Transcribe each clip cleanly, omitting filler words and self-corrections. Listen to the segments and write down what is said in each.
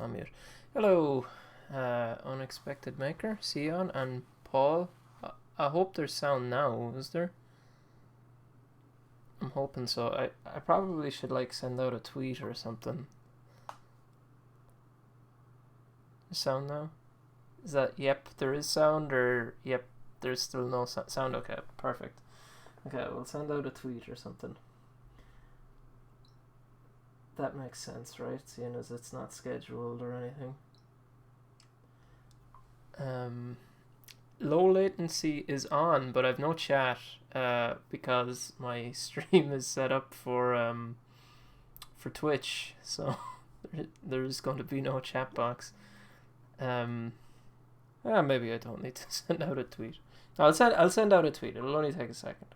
I'm mute. Hello, Unexpected Maker, Sion, and Paul. I hope there's sound now, is there? I'm hoping so. I probably should send out a tweet or something. Sound now? Is that yep, there is sound, or yep, there's still no sound? Okay, perfect. Okay, we'll send out a tweet or something. That makes sense, right? Seeing as it's not scheduled or anything. Low latency is on, but I've no chat because my stream is set up for Twitch, so there's going to be no chat box. Maybe I don't need to send out a tweet. I'll send out a tweet. It'll only take a second.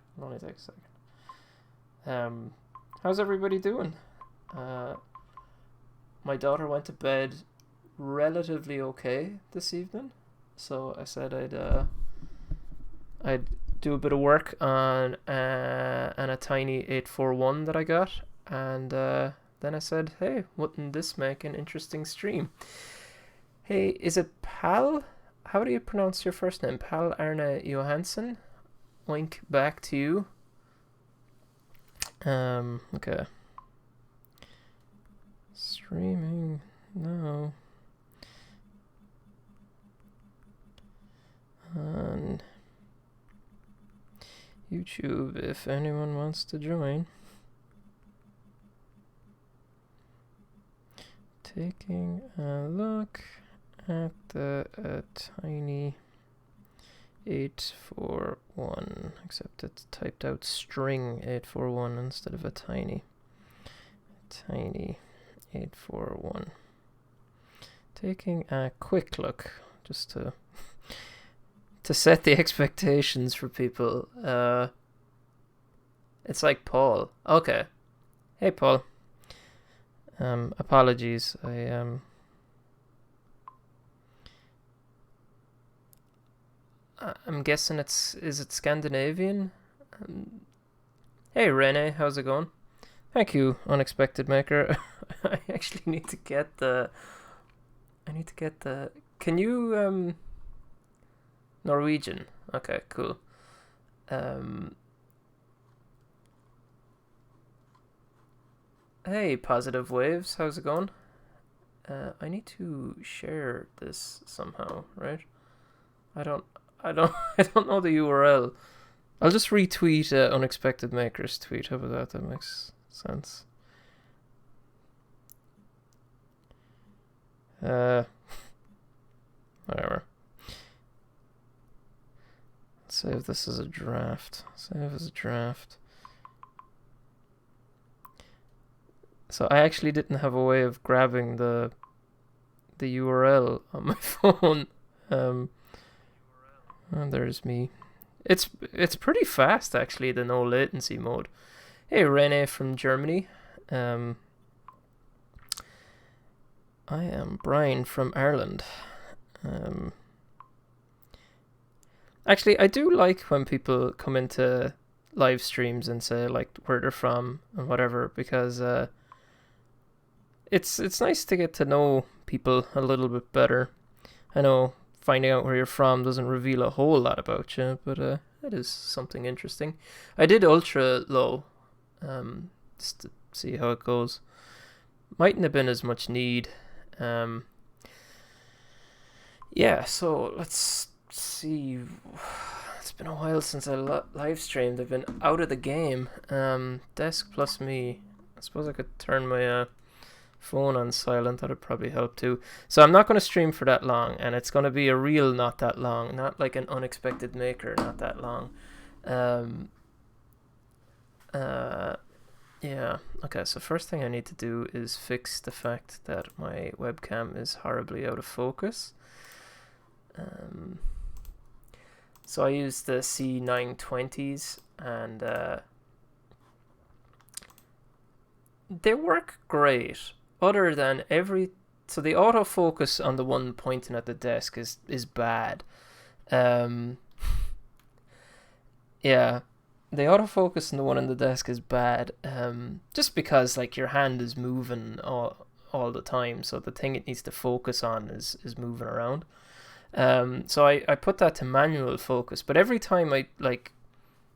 How's everybody doing? My daughter went to bed relatively okay this evening, so I said I'd do a bit of work on an Attiny 841 that I got, and then I said, hey, wouldn't this make an interesting stream? Hey, is it Pal? How do you pronounce your first name? Pal Arne Johansson? Wink back to you. Okay. Streaming now. On YouTube, if anyone wants to join. Taking a look at the Attiny 841, except it's typed out string 841 instead of Attiny 841. Taking a quick look just to set the expectations for people. It's like Paul. Okay. Hey, Paul. Apologies. I'm guessing is it Scandinavian? Hey, Rene, how's it going? Thank you, Unexpected Maker. I actually need to get the. Can you Norwegian? Okay, cool. Hey, Positive Waves, how's it going? I need to share this somehow, right? I don't I don't know the URL. I'll just retweet Unexpected Maker's tweet. How about that? That makes sense. Whatever. Save this as a draft. So I actually didn't have a way of grabbing the URL on my phone. And there's me. It's pretty fast actually, the no latency mode. Hey, Rene from Germany. I am Brian from Ireland. Actually, I do like when people come into live streams and say where they're from and whatever, because it's nice to get to know people a little bit better. I know finding out where you're from doesn't reveal a whole lot about you, but it is something interesting. I did ultra low, just to see how it goes. Mightn't have been as much need. Yeah, so let's see. It's been a while since I live streamed. I've been out of the game. Desk plus me. I suppose I could turn my phone on silent. That'd probably help too. So I'm not going to stream for that long, and it's going to be a real not that long, not like an Unexpected Maker, not that long. Yeah. Okay, so first thing I need to do is fix the fact that my webcam is horribly out of focus. So I use the C920s, and they work great. Other than so the autofocus on the one pointing at the desk is bad. Yeah, the autofocus on the one on the desk is bad. Just because your hand is moving all the time, so the thing it needs to focus on is moving around. So I put that to manual focus, but every time I like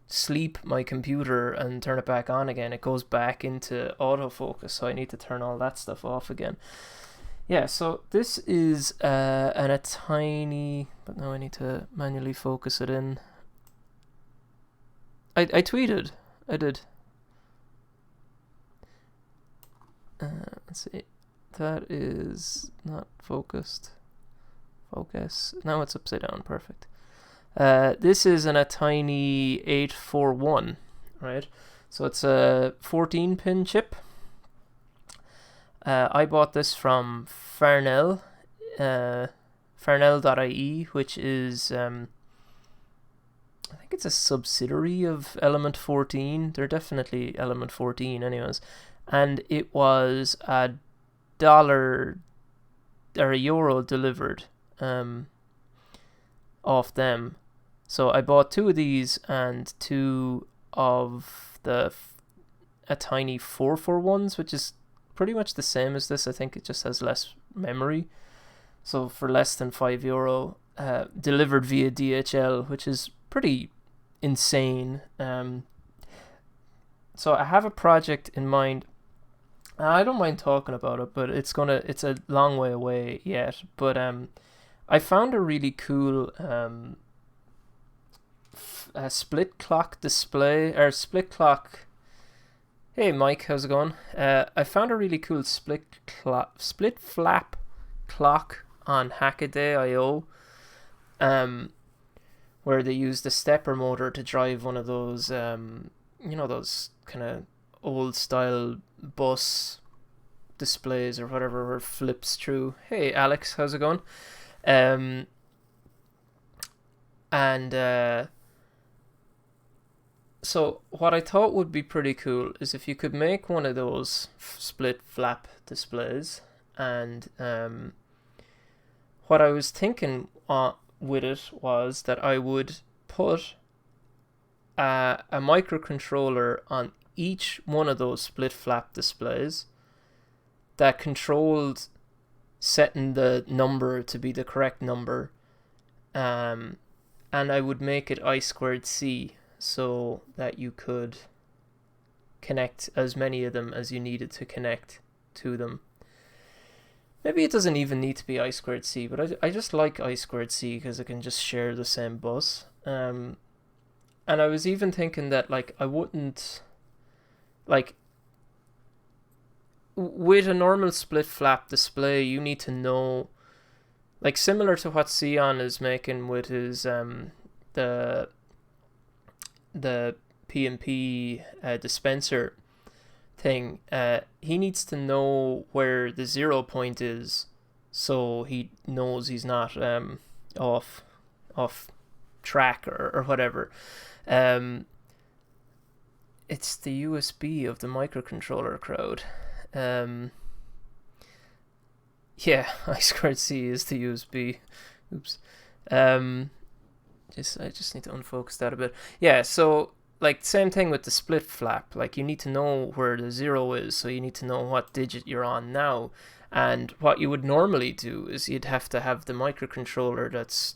sleep my computer and turn it back on again, it goes back into autofocus, so I need to turn all that stuff off again. Yeah, so this is an Attiny, but now I need to manually focus it in. I tweeted. I did. Let's see. That is not focused. Focus. Now it's upside down. Perfect. This is an Attiny 841, right? So it's a 14-pin chip. I bought this from Farnell, Farnell.ie, which is, I think it's a subsidiary of Element 14. They're definitely Element 14 anyways. And it was $1 or €1 delivered off them. So I bought 2 of these and 2 of the Attiny 441s, which is pretty much the same as this. I think it just has less memory. So for less than €5, delivered via DHL, which is pretty insane. So I have a project in mind. I don't mind talking about it, but it's a long way away yet. But I found a really cool split clock display, or split clock. Hey Mike, how's it going? I found a really cool split flap clock on Hackaday.io, where they use the stepper motor to drive one of those, those kind of old style bus displays or whatever, where it flips through. Hey Alex, how's it going? So what I thought would be pretty cool is if you could make one of those split flap displays, and what I was thinking with it was that I would put a microcontroller on each one of those split flap displays that controlled setting the number to be the correct number, and I would make it I2C, so that you could connect as many of them as you needed to connect to them. Maybe it doesn't even need to be I2C, but I just like I2C because it can just share the same bus. And I was even thinking that, like, I wouldn't, like, with a normal split flap display, you need to know, like, similar to what Sion is making with his the P&P dispenser thing. He needs to know where the 0 point is, so he knows he's not off track or whatever. It's the USB of the microcontroller crowd. Yeah, I2C is the USB. Oops. I just need to unfocus that a bit. Yeah, so like same thing with the split flap. Like you need to know where the 0 is, so you need to know what digit you're on now. And what you would normally do is you'd have to have the microcontroller that's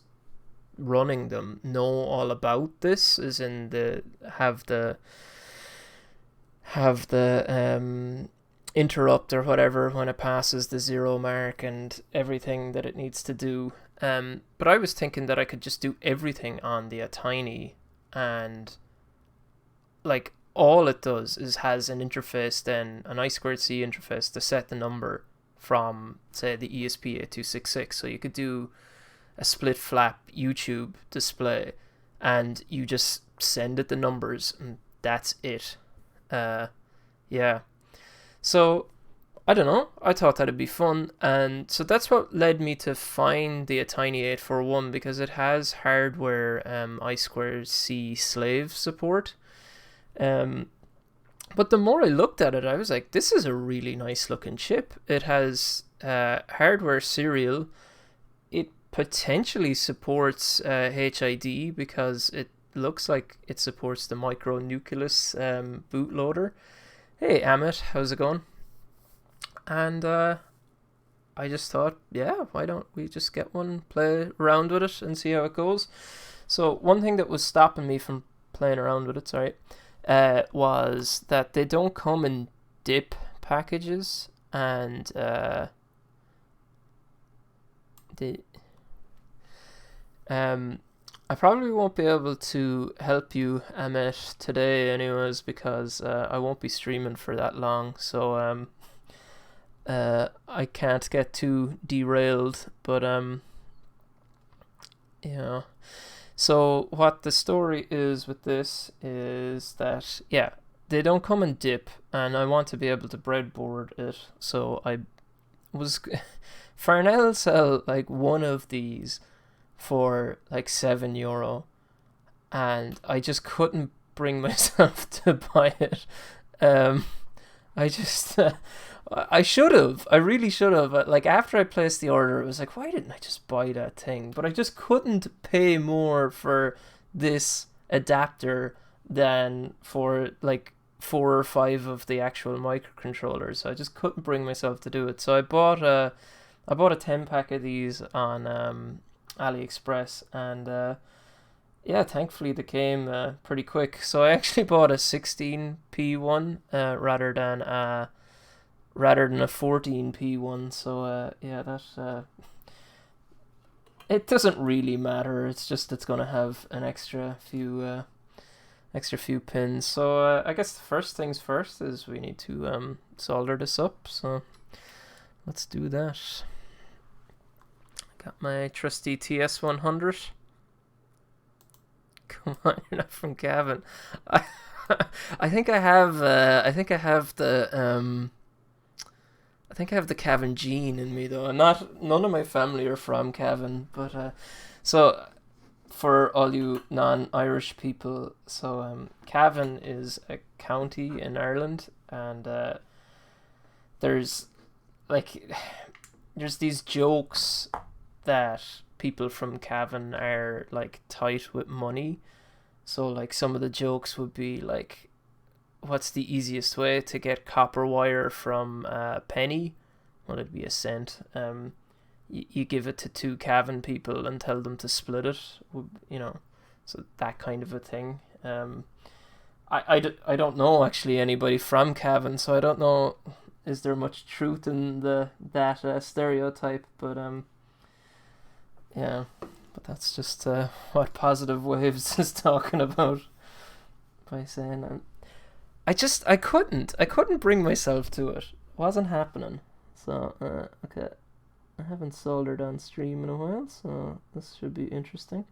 running them know all about this, as in have the interrupt or whatever when it passes the 0 mark and everything that it needs to do. But I was thinking that I could just do everything on the Attiny, and like all it does is has an interface, then an I2C interface to set the number from, say, the ESP8266. So you could do a split flap YouTube display and you just send it the numbers and that's it. Yeah. So I don't know, I thought that'd be fun, and so that's what led me to find the Attiny 841, because it has hardware I2C slave support. But the more I looked at it, I was like, this is a really nice looking chip. It has hardware serial. It potentially supports HID, because it looks like it supports the micro nucleus bootloader. Hey Amit, how's it going? and I just thought, yeah, why don't we just get one, play around with it, and see how it goes. So one thing that was stopping me from playing around with it, sorry, was that they don't come in dip packages, and they I probably won't be able to help you, Amit, today, anyways, because I won't be streaming for that long. So I can't get too derailed. But yeah. So what the story is with this is that, yeah, they don't come in dip, and I want to be able to breadboard it. So I was Farnell sell like one of these for like €7, and I just couldn't bring myself to buy it. Um, I just I should have. I really should have. Like after I placed the order, it was like, why didn't I just buy that thing? But I just couldn't pay more for this adapter than for like 4 or 5 of the actual microcontrollers. So I just couldn't bring myself to do it. So I bought a 10 pack of these on AliExpress, and yeah, thankfully they came pretty quick. So I actually bought a 16p one rather than a 14p one. So yeah, that it doesn't really matter. It's just it's gonna have an extra few pins. So I guess the first things first is we need to solder this up. So let's do that. Got my trusty TS100. Come on, you're not from Cavan. I think I have. I think I have the. I think I have the Cavan gene in me though. None of my family are from Cavan, but so for all you non-Irish people, so Cavan is a county in Ireland, and there's like there's these jokes that people from Cavan are like tight with money. So like some of the jokes would be like, what's the easiest way to get copper wire from a penny? Well, it'd be a cent. You give it to 2 Cavan people and tell them to split it, so that kind of a thing. I don't know actually anybody from Cavan, so I don't know, is there much truth in that stereotype, but yeah, but that's just what Positive Waves is talking about by saying I couldn't bring myself to it. It wasn't happening. So okay, I haven't soldered on stream in a while, so this should be interesting.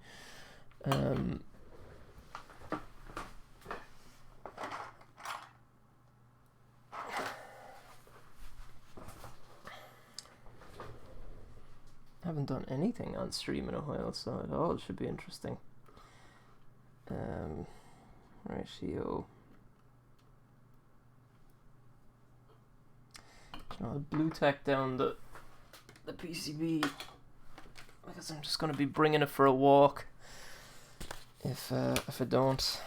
I haven't done anything on stream in a while, so it all should be interesting. Ratio. I'll blue tack down the PCB because I'm just going to be bringing it for a walk. If I don't,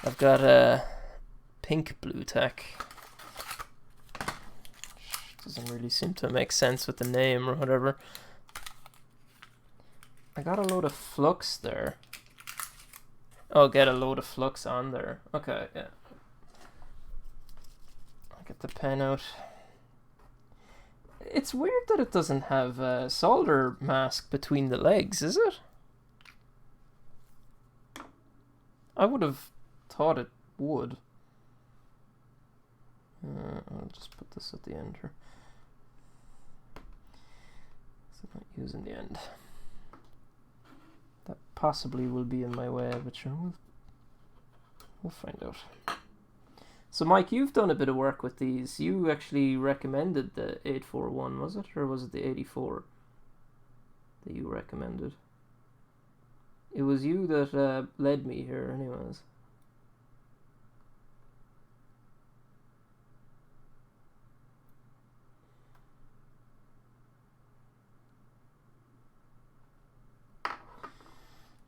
I've got a pink blue tack. Doesn't really seem to make sense with the name or whatever. I got a load of flux there. Oh, get a load of flux on there. Okay, yeah. I'll get the pen out. It's weird that it doesn't have a solder mask between the legs, is it? I would have thought it would. I'll just put this at the end here. So I'm not using the end. That possibly will be in my way, but sure, we'll find out. So Mike, you've done a bit of work with these. You actually recommended the 841, was it? Or was it the 84 that you recommended? It was you that led me here anyways.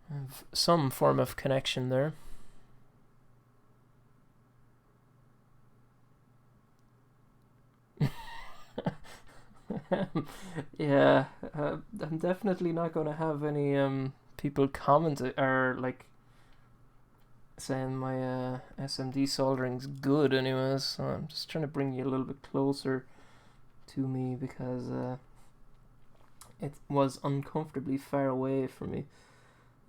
I have some form of connection there. Yeah, I'm definitely not going to have any people comment or like saying my SMD soldering's good anyways. So I'm just trying to bring you a little bit closer to me because it was uncomfortably far away from me.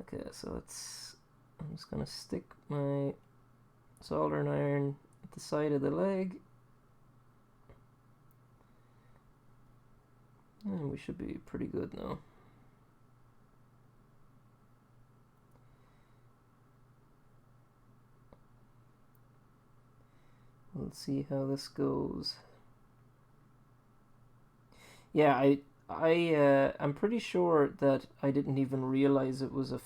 Okay, so I'm just gonna stick my soldering iron at the side of the leg, and we should be pretty good now. We'll see how this goes. Yeah, I'm pretty sure that I didn't even realize it was a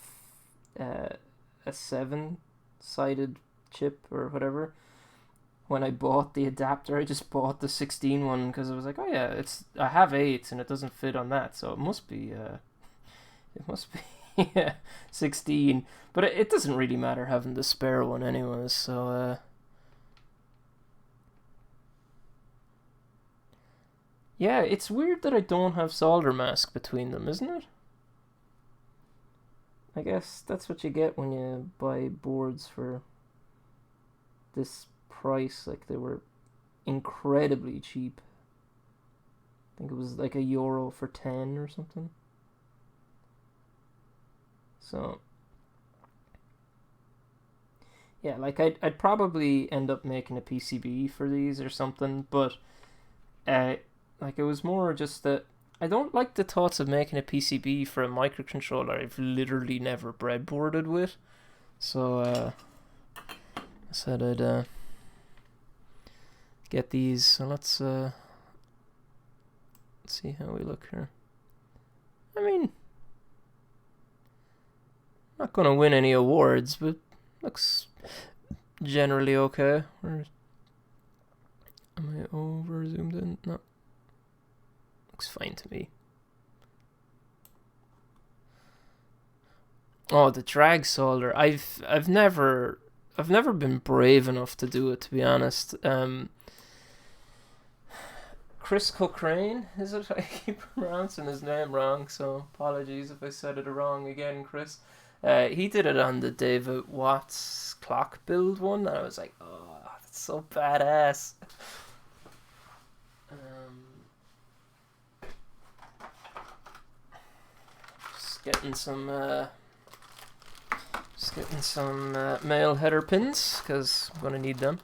7-sided chip or whatever. When I bought the adapter, I just bought the 16 one because I was like, oh yeah, I have 8s and it doesn't fit on that, so it must be yeah, 16. But it doesn't really matter having the spare one anyways. So yeah, it's weird that I don't have solder mask between them, isn't it? I guess that's what you get when you buy boards for this price. Like, they were incredibly cheap. I think it was like €1 for 10 or something. So yeah, like I'd probably end up making a PCB for these or something, but like it was more just that I don't like the thoughts of making a PCB for a microcontroller I've literally never breadboarded with. So I said I'd get these. So let's see how we look here. I mean, not gonna win any awards, but looks generally okay. Am I over zoomed in? No. Looks fine to me. Oh, the drag solder. I've never been brave enough to do it, to be honest. Chris Cochrane, is it? I keep pronouncing his name wrong, so apologies if I said it wrong again, Chris. He did it on the David Watts clock build one, and I was like, oh, that's so badass. Just getting some male header pins because I'm gonna need them.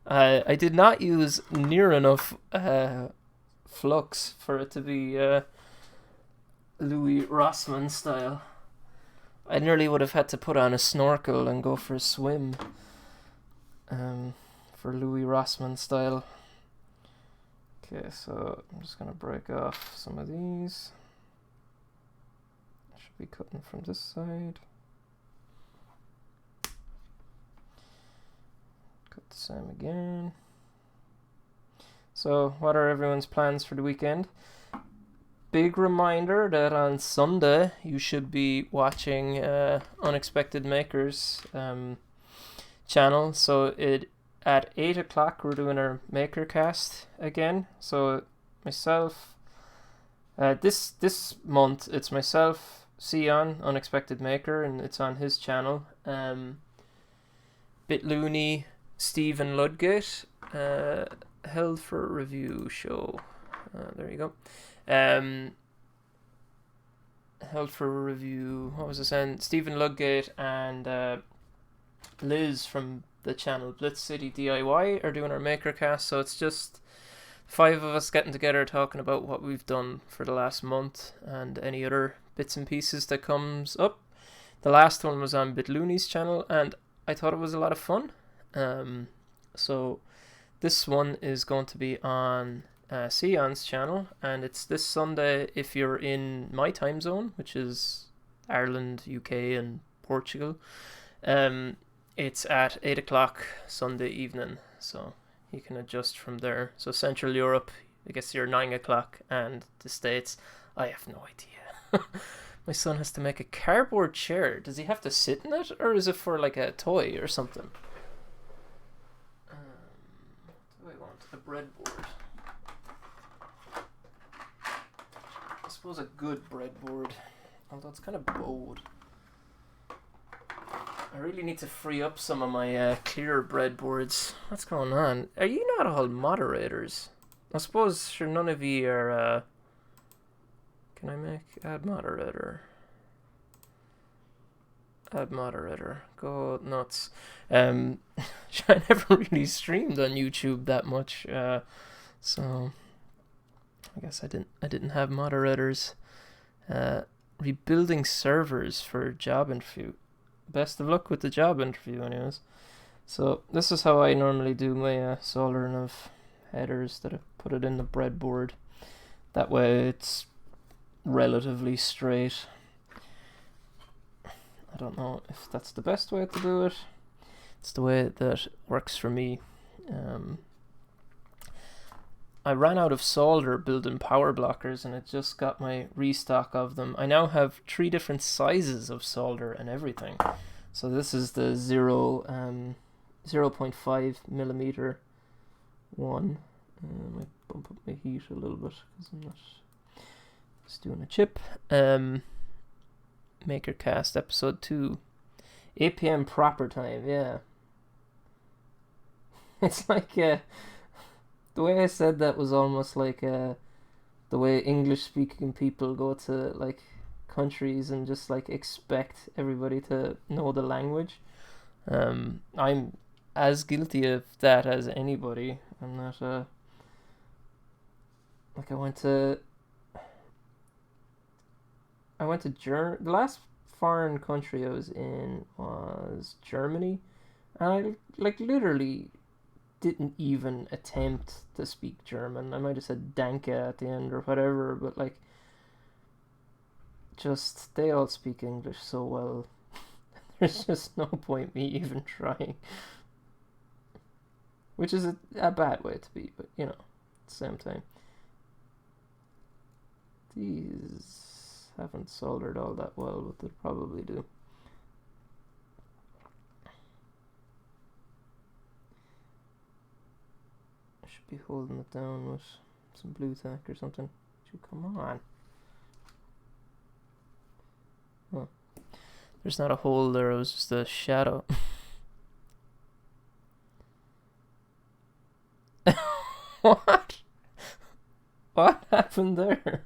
I did not use near enough flux for it to be Louis Rossmann style. I nearly would have had to put on a snorkel and go for a swim for Louis Rossmann style. Okay, so I'm just going to break off some of these. I should be cutting from this side. Cut the same again. So, what are everyone's plans for the weekend? Big reminder that on Sunday you should be watching Unexpected Makers channel. So at 8 o'clock we're doing our Maker cast again. So myself, this month it's myself, Sion, Unexpected Maker, and it's on his channel. Bitlooney, Stephen Ludgate, held for review show. There you go. Held for review. What was I saying? Stephen Ludgate and Liz from the channel Blitz City DIY are doing our Makercast. So it's just 5 of us getting together talking about what we've done for the last month and any other bits and pieces that comes up. The last one was on Bitlooney's channel, and I thought it was a lot of fun. So this one is going to be on Sion's channel, and it's this Sunday if you're in my time zone, which is Ireland, UK, and Portugal. It's at 8 o'clock Sunday evening, so you can adjust from there. So Central Europe, I guess you're 9 o'clock, and the States, I have no idea. My son has to make a cardboard chair. Does he have to sit in it, or is it for like a toy or something? What do I want? A breadboard. I suppose a good breadboard, although it's kind of bowed. I really need to free up some of my clearer breadboards. What's going on? Are you not all moderators? I suppose sure none of you are. Can I make add moderator? Add moderator. Go nuts. I never really streamed on YouTube that much, so I guess I didn't have moderators. Rebuilding servers for job interview. Best of luck with the job interview, anyways. So this is how I normally do my soldering of headers, that I put it in the breadboard. That way it's relatively straight. I don't know if that's the best way to do it. It's the way that works for me. I ran out of solder building power blockers, and it just got my restock of them. I now have 3 different sizes of solder and everything. So this is the 0.5 millimeter one. I might bump up my heat a little bit because I'm not just doing a chip. Makercast episode 2, 8 p.m. proper time. Yeah, it's like the way I said that was almost like the way English speaking people go to like countries and just like expect everybody to know the language. I'm as guilty of that as anybody. I'm not like I went to the last foreign country I was in was Germany, and I like literally didn't even attempt to speak German. I might have said danke at the end or whatever, but like just they all speak English so well. There's just no point me even trying. Which is a bad way to be, but you know, at the same time. These haven't soldered all that well, but they probably do. I should be holding it down with some blue tack or something. Come on. Oh. There's not a hole there, it was just a shadow. What? What happened there?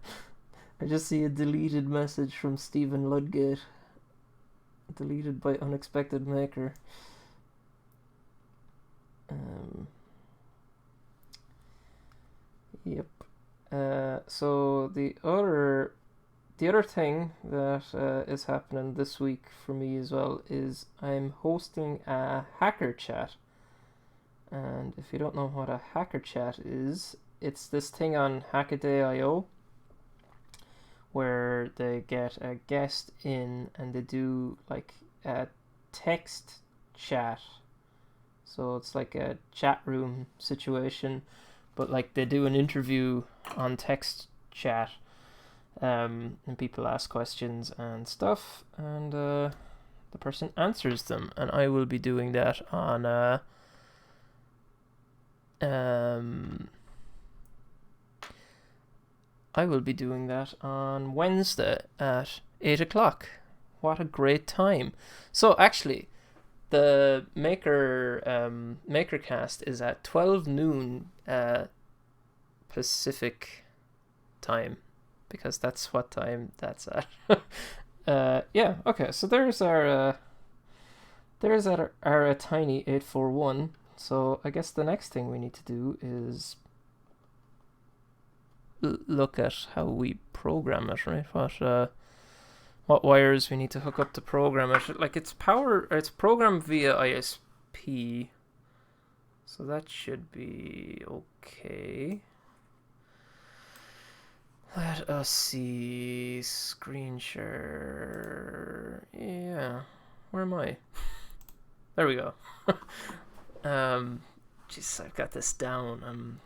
I just see a deleted message from Stephen Ludgate. Deleted by unexpected maker. Yep. So the other thing that is happening this week for me as well is I'm hosting a hacker chat. And if you don't know what a hacker chat is, it's this thing on Hackaday.io where they get a guest in and they do like a text chat. So it's like a chat room situation, but like they do an interview on text chat, and people ask questions and stuff, and the person answers them. And I will be doing that on Wednesday at 8 o'clock. What a great time. So actually, the Makercast is at 12 noon Pacific time, because that's what time that's at. Yeah, okay, so there's our Attiny 841. So I guess the next thing we need to do is look at how we program it, right? What wires we need to hook up to program it. Like it's programmed via ISP, so that should be okay. Let us see. Screen share. Yeah, where am I? There we go. Jeez, I've got this down. I'm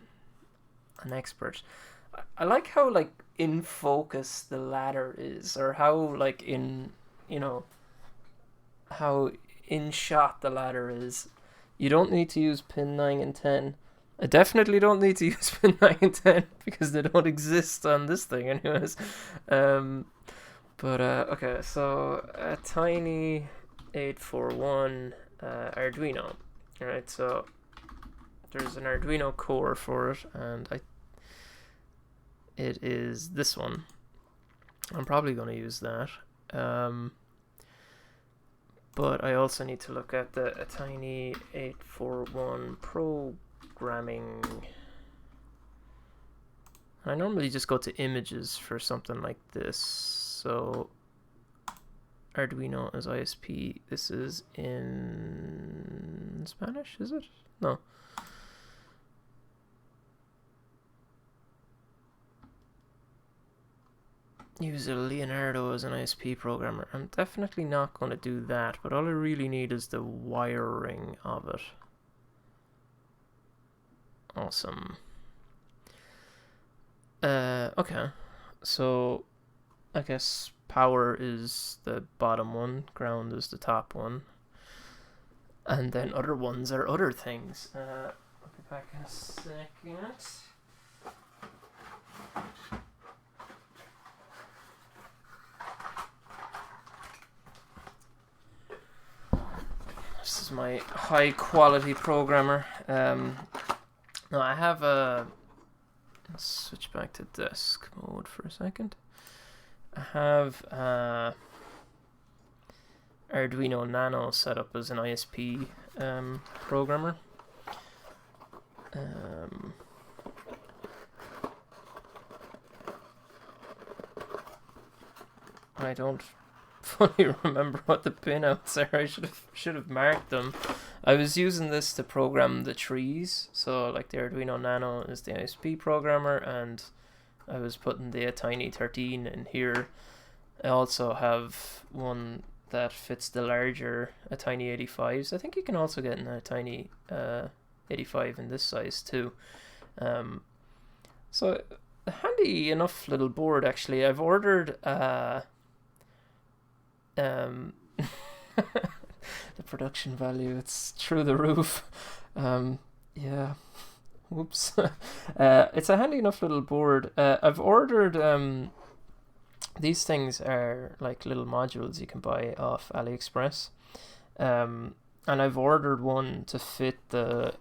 an expert. I like how like in focus the ladder is, or how like how in shot the ladder is. You don't need to use pin 9 and 10. I definitely don't need to use pin 9 and 10 because they don't exist on this thing anyways. Um, okay, so a tiny 841 Arduino. Alright, so there's an Arduino core for it, and it is this one. I'm probably going to use that. But I also need to look at the Attiny 841 programming. I normally just go to images for something like this. So Arduino is ISP. This is in Spanish, is it? No. Use a Leonardo as an ISP programmer. I'm definitely not going to do that, but all I really need is the wiring of it. Awesome. Okay. So, I guess power is the bottom one, ground is the top one. And then other ones are other things. I'll be back in a second. This is my high quality programmer. Now I have a. Let's switch back to desk mode for a second. I have Arduino Nano set up as an ISP programmer. I don't fully remember what the pinouts are. I should have marked them. I was using this to program the trees. So like the Arduino Nano is the ISP programmer, and I was putting the Attiny 13 in here. I also have one that fits the larger Attiny 85s. I think you can also get an Attiny 85 in this size too. So a handy enough little board actually. I've ordered the production value, it's through the roof. Yeah, whoops. It's a handy enough little board. I've ordered these things are like little modules you can buy off AliExpress, and I've ordered one to fit the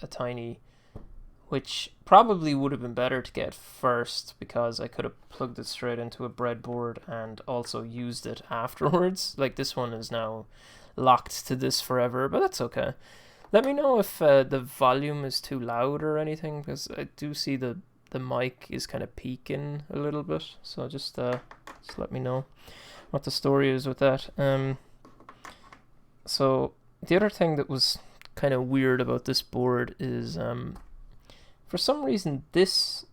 Attiny, which probably would have been better to get first because I could have plugged it straight into a breadboard and also used it afterwards. Like this one is now locked to this forever, but that's okay. Let me know if the volume is too loud or anything, because I do see the mic is kind of peaking a little bit. So just let me know what the story is with that. So the other thing that was kind of weird about this board is for some reason this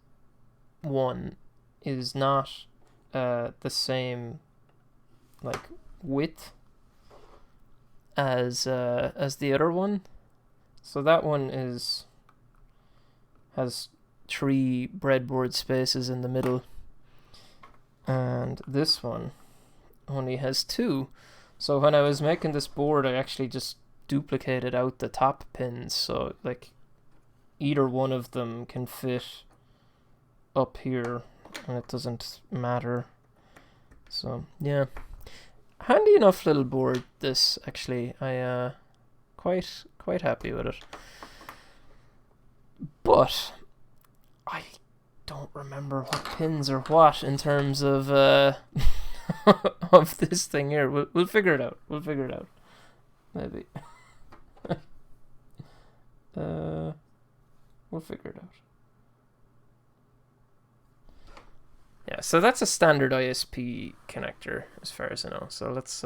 one is not the same like width as the other one. So that one has 3 breadboard spaces in the middle, and this one only has 2. So when I was making this board, I actually just duplicated out the top pins, so like either one of them can fit up here and it doesn't matter. So yeah, handy enough little board this actually. I quite happy with it, but I don't remember what pins are what in terms of of this thing here. We'll figure it out. Maybe. We'll figure it out. Yeah, so that's a standard ISP connector as far as I know. So let's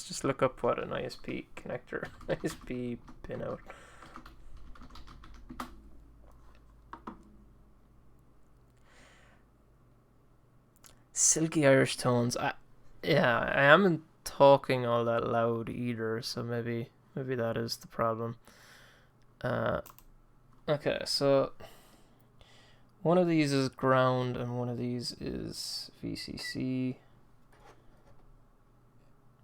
just look up what an ISP connector, ISP pinout. Silky Irish tones. I haven't talking all that loud either, so maybe that is the problem. Okay, so one of these is ground and one of these is VCC.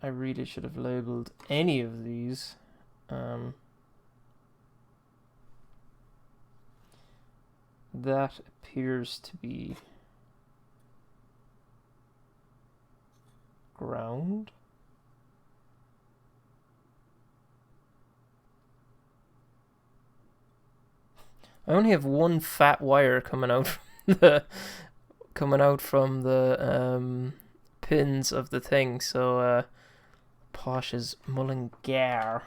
I really should have labeled any of these. that appears to be ground. I only have one fat wire coming out from the pins of the thing, so Posh is Mullingar.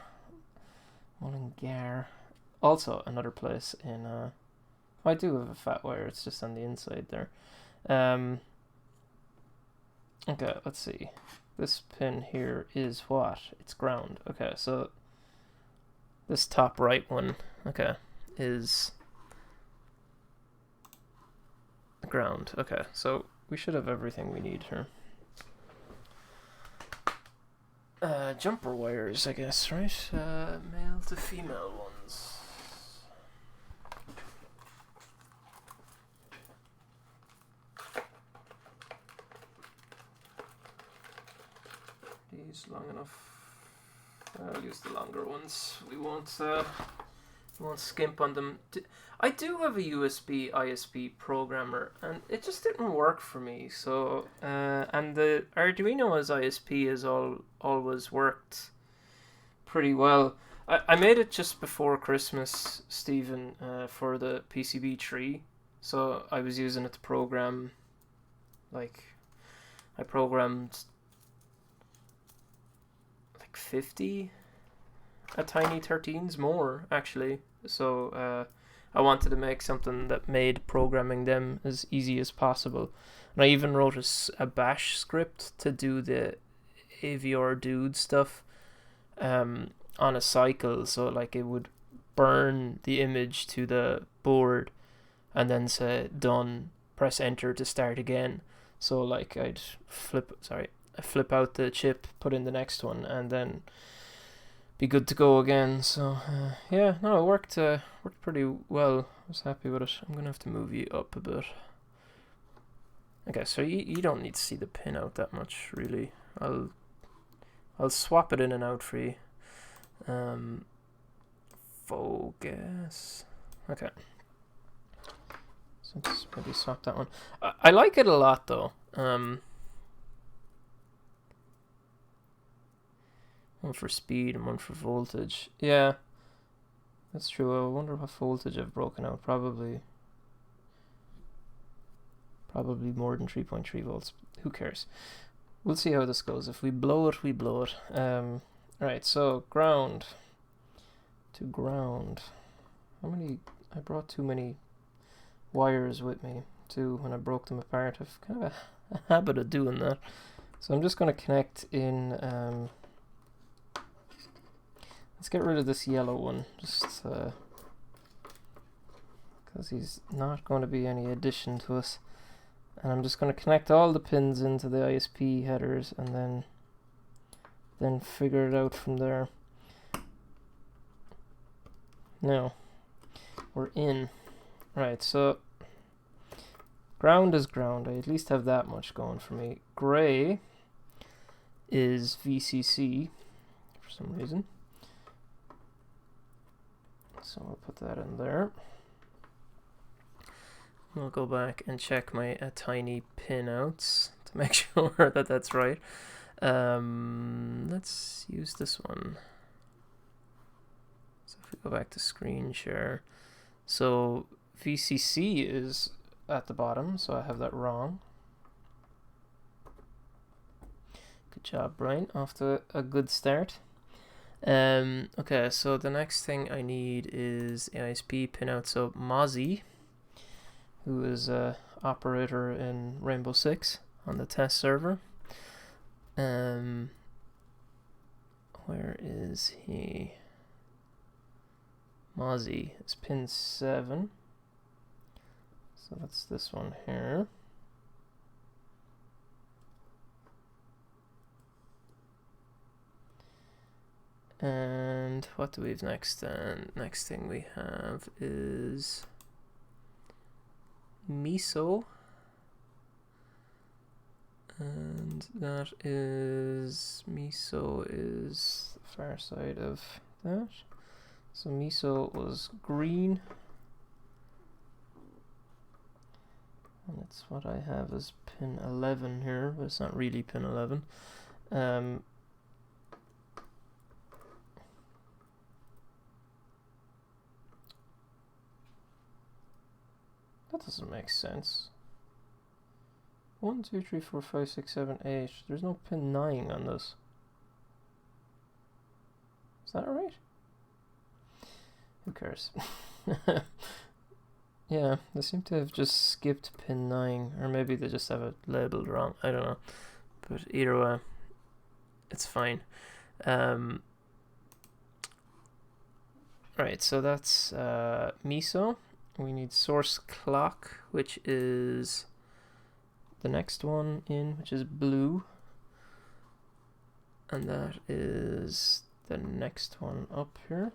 Also another place in I do have a fat wire, it's just on the inside there. Okay, let's see. This pin here is what? It's ground. Okay, so this top right one, okay, is ground. Okay, so we should have everything we need here. Jumper wires, I guess, right? Male to female ones. These long enough. I'll use the longer ones. We won't skimp on them. I do have a USB ISP programmer, and it just didn't work for me. So, and the Arduino as ISP has always worked pretty well. I made it just before Christmas, Stephen, for the PCB tree. So I was using it to program, like, I programmed like 50 Attiny 13s, more actually. So I wanted to make something that made programming them as easy as possible. And I even wrote a bash script to do the AVR dude stuff on a cycle. So like it would burn the image to the board and then say done, press enter to start again. So like I'd flip out the chip, put in the next one, and then be good to go again. So yeah, no, it worked pretty well. I was happy with it. I'm gonna have to move you up a bit. Okay, so you don't need to see the pin out that much, really. I'll swap it in and out for you. Focus. Okay. So let's maybe swap that one. I like it a lot though. One for speed and one for voltage. Yeah, that's true. I wonder what voltage I've broken out. Probably more than 3.3 volts. Who cares? We'll see how this goes. If we blow it, we blow it. Right, so ground to ground. How many? I brought too many wires with me too when I broke them apart. I've kind of a habit of doing that. So I'm just going to connect in... let's get rid of this yellow one, just because he's not going to be any addition to us. And I'm just going to connect all the pins into the ISP headers and then figure it out from there. Now, we're in. Right, so ground is ground. I at least have that much going for me. Gray is VCC for some reason. So I'll put that in there. I'll go back and check my Attiny pinouts to make sure that that's right. Let's use this one. So if we go back to screen share, so VCC is at the bottom, so I have that wrong. Good job, Brian. Off to a good start. Okay, so the next thing I need is ISP pinout. So Mozzie, who is a operator in Rainbow Six on the test server. Where is he? Mozzie is pin 7. So that's this one here. And what do we have next? Next thing we have is Miso, and that is Miso is the far side of that. So Miso was green, That's what I have as pin 11 here, but it's not really pin 11. That doesn't make sense. 1, 2, 3, 4, 5, 6, 7, 8. There's no pin 9 on this. Is that right? Who cares? Yeah, they seem to have just skipped pin 9, or maybe they just have it labeled wrong. I don't know. But either way, it's fine. Right, so that's miso. We need source clock, which is the next one in, which is blue. And that is the next one up here.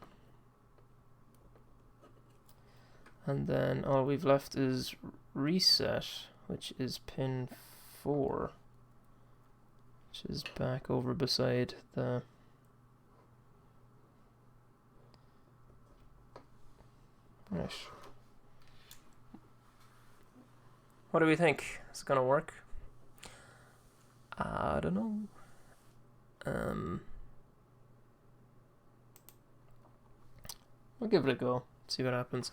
And then all we've left is reset, which is pin 4, which is back over beside the right. What do we think? Is it gonna work? I don't know. We'll give it a go. See what happens.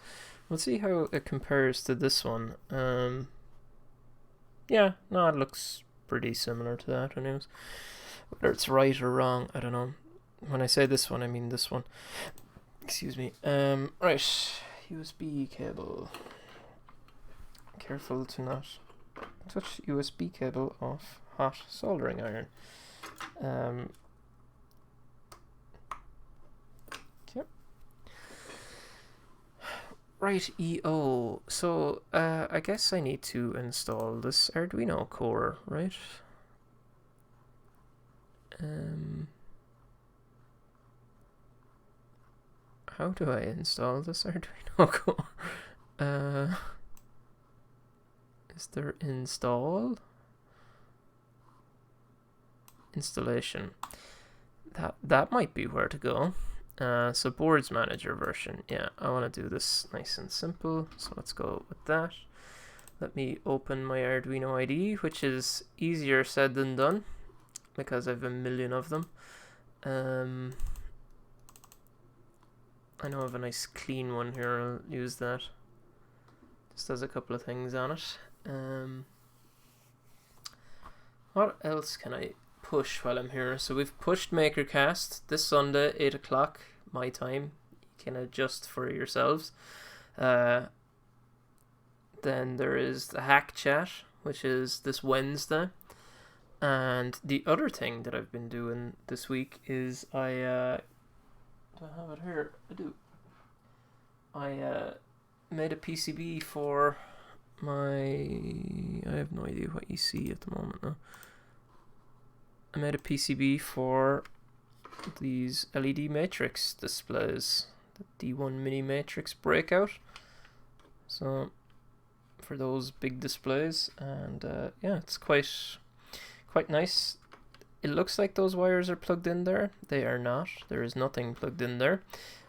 We'll see how it compares to this one. Yeah, no, it looks pretty similar to that anyways. Whether it's right or wrong, I don't know. When I say this one, I mean this one. Excuse me. Right, USB cable. Careful to not touch USB cable off hot soldering iron. Right, EO. So, I guess I need to install this Arduino core, right? How do I install this Arduino core? Is there install? Installation. That might be where to go. So boards manager version. Yeah, I want to do this nice and simple. So let's go with that. Let me open my Arduino IDE, which is easier said than done because I have a million of them. I know I have a nice clean one here. I'll use that. Just does a couple of things on it. What else can I push while I'm here? So we've pushed MakerCast this Sunday, 8 o'clock my time. You can adjust for yourselves. Then there is the Hack Chat, which is this Wednesday. And the other thing that I've been doing this week is do I have it here? I do. I made a PCB for I have no idea what you see at the moment now. I made a PCB for these LED matrix displays, the D1 mini matrix breakout. So for those big displays, and yeah, it's quite nice. It looks like those wires are plugged in there. They are not. There is nothing plugged in there.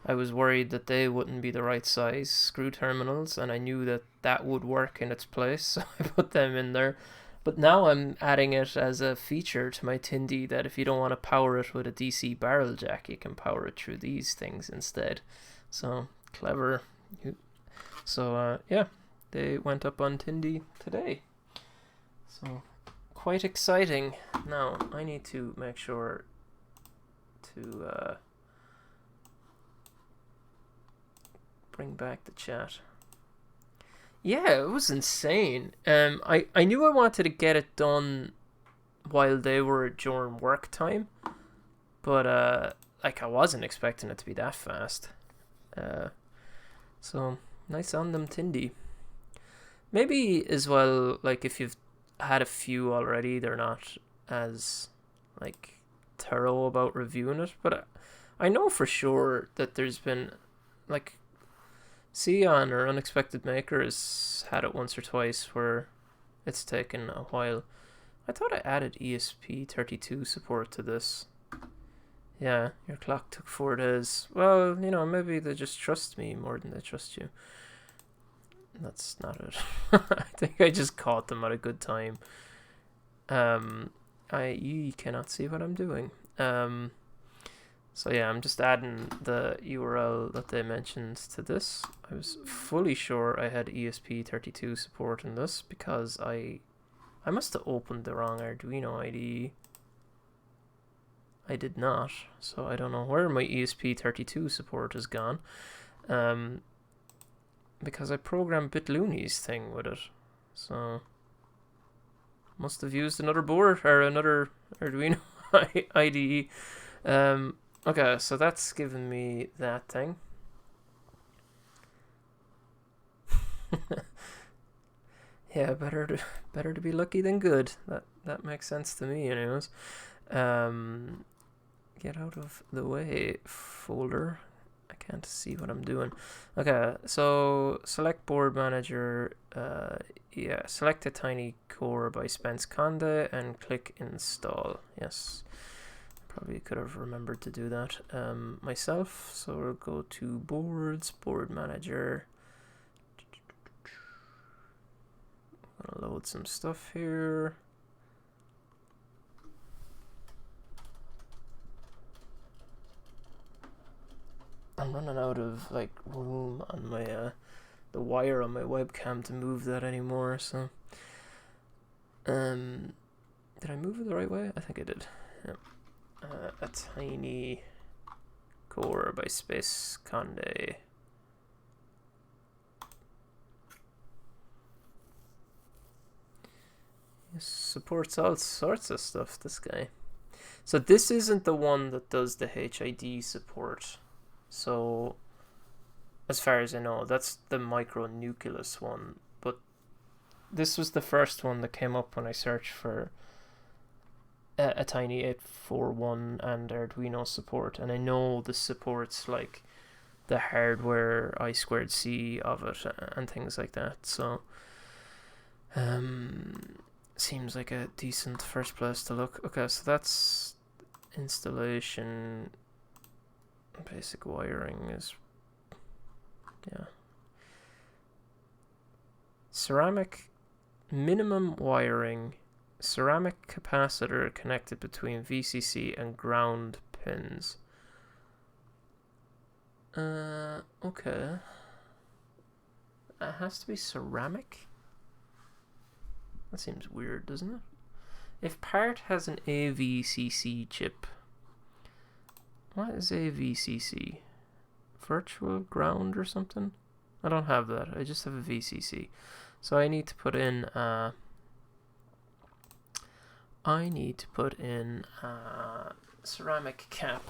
I was worried that they wouldn't be the right size screw terminals, and I knew that that would work in its place, so I put them in there. But now I'm adding it as a feature to my Tindy that if you don't want to power it with a DC barrel jack, you can power it through these things instead. So clever. So yeah, they went up on Tindy today. So quite exciting. Now I need to make sure to bring back the chat. Yeah, it was insane. I knew I wanted to get it done while they were during work time, but like I wasn't expecting it to be that fast. So nice on them, Tindy. Maybe as well, like if you've had a few already, they're not as like thorough about reviewing it. But I know for sure that there's been like Sion or Unexpected Maker has had it once or twice where it's taken a while. I thought I added ESP32 support to this. Yeah, your clock took 4 days. Well, you know, maybe they just trust me more than they trust you. That's not it. I think I just caught them at a good time. You cannot see what I'm doing. So yeah, I'm just adding the URL that they mentioned to this. I was fully sure I had ESP32 support in this because I must have opened the wrong Arduino IDE. I did not, so I don't know where my ESP32 support has gone. Because I programmed Bitlooney's thing with it, so must have used another board or another Arduino IDE. Okay, so that's given me that thing. Yeah, better to be lucky than good. That makes sense to me, anyways. Get out of the way, folder. I can't see what I'm doing. Okay, so select board manager. Yeah, select Attiny core by Spence Conde and click install. Yes, probably could have remembered to do that myself. So we'll go to boards, board manager. I'm gonna load some stuff here. I'm running out of like room on my the wire on my webcam to move that anymore. So, did I move it the right way? I think I did. Yeah. Attiny core by Space Conde. He supports all sorts of stuff. This guy. So this isn't the one that does the HID support. So, as far as I know, that's the micronucleus one. But this was the first one that came up when I searched for Attiny 841 and Arduino support. And I know this supports like the hardware I2C of it and things like that. So, seems like a decent first place to look. Okay, so that's installation. Basic wiring is, yeah. Ceramic minimum wiring, ceramic capacitor connected between VCC and ground pins. Okay. It has to be ceramic? That seems weird, doesn't it? If part has an AVCC chip, what is AVCC? Virtual ground or something? I don't have that. I just have a VCC. So I need to put in ceramic cap.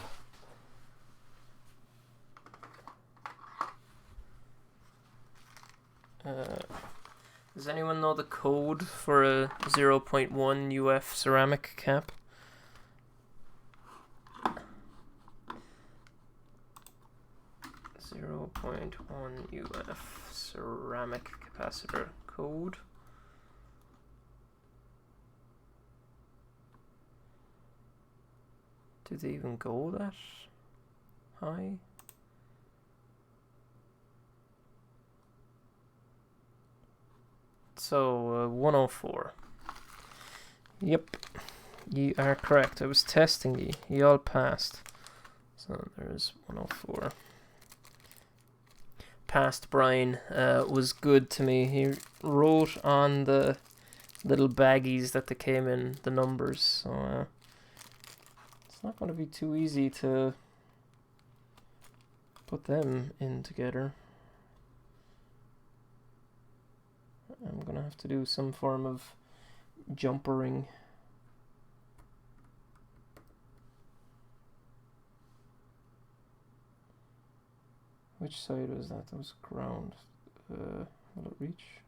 Does anyone know the code for a 0.1 UF ceramic cap? UF ceramic capacitor code. Do they even go that high? So 104. Yep, you are correct. I was testing you. You all passed. So there's 104. Past Brian was good to me. He wrote on the little baggies that they came in the numbers, so it's not going to be too easy to put them in together. I'm going to have to do some form of jumpering. Which side was that? That was ground. Will it reach?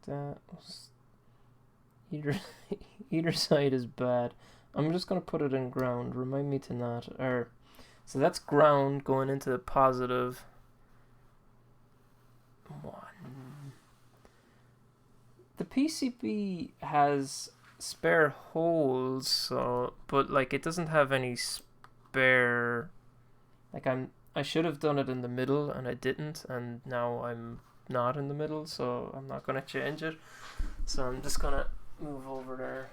That was either side is bad. I'm just gonna put it in ground. Remind me to not. So that's ground going into the positive. 1. The PCB has spare holes, so but like it doesn't have any spare. Like I should have done it in the middle and I didn't, and now I'm not in the middle, so I'm not gonna change it. So I'm just gonna move over there.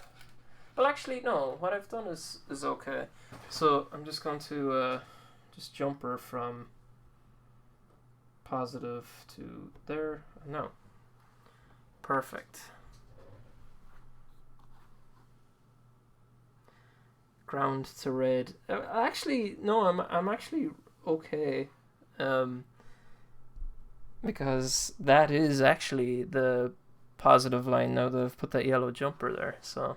Well, actually, no. What I've done is okay. So I'm just going to just jumper from positive to there. No. Perfect. Ground to red. Actually, no. I'm actually okay. Um, because that is actually the positive line now that I've put that yellow jumper there. So,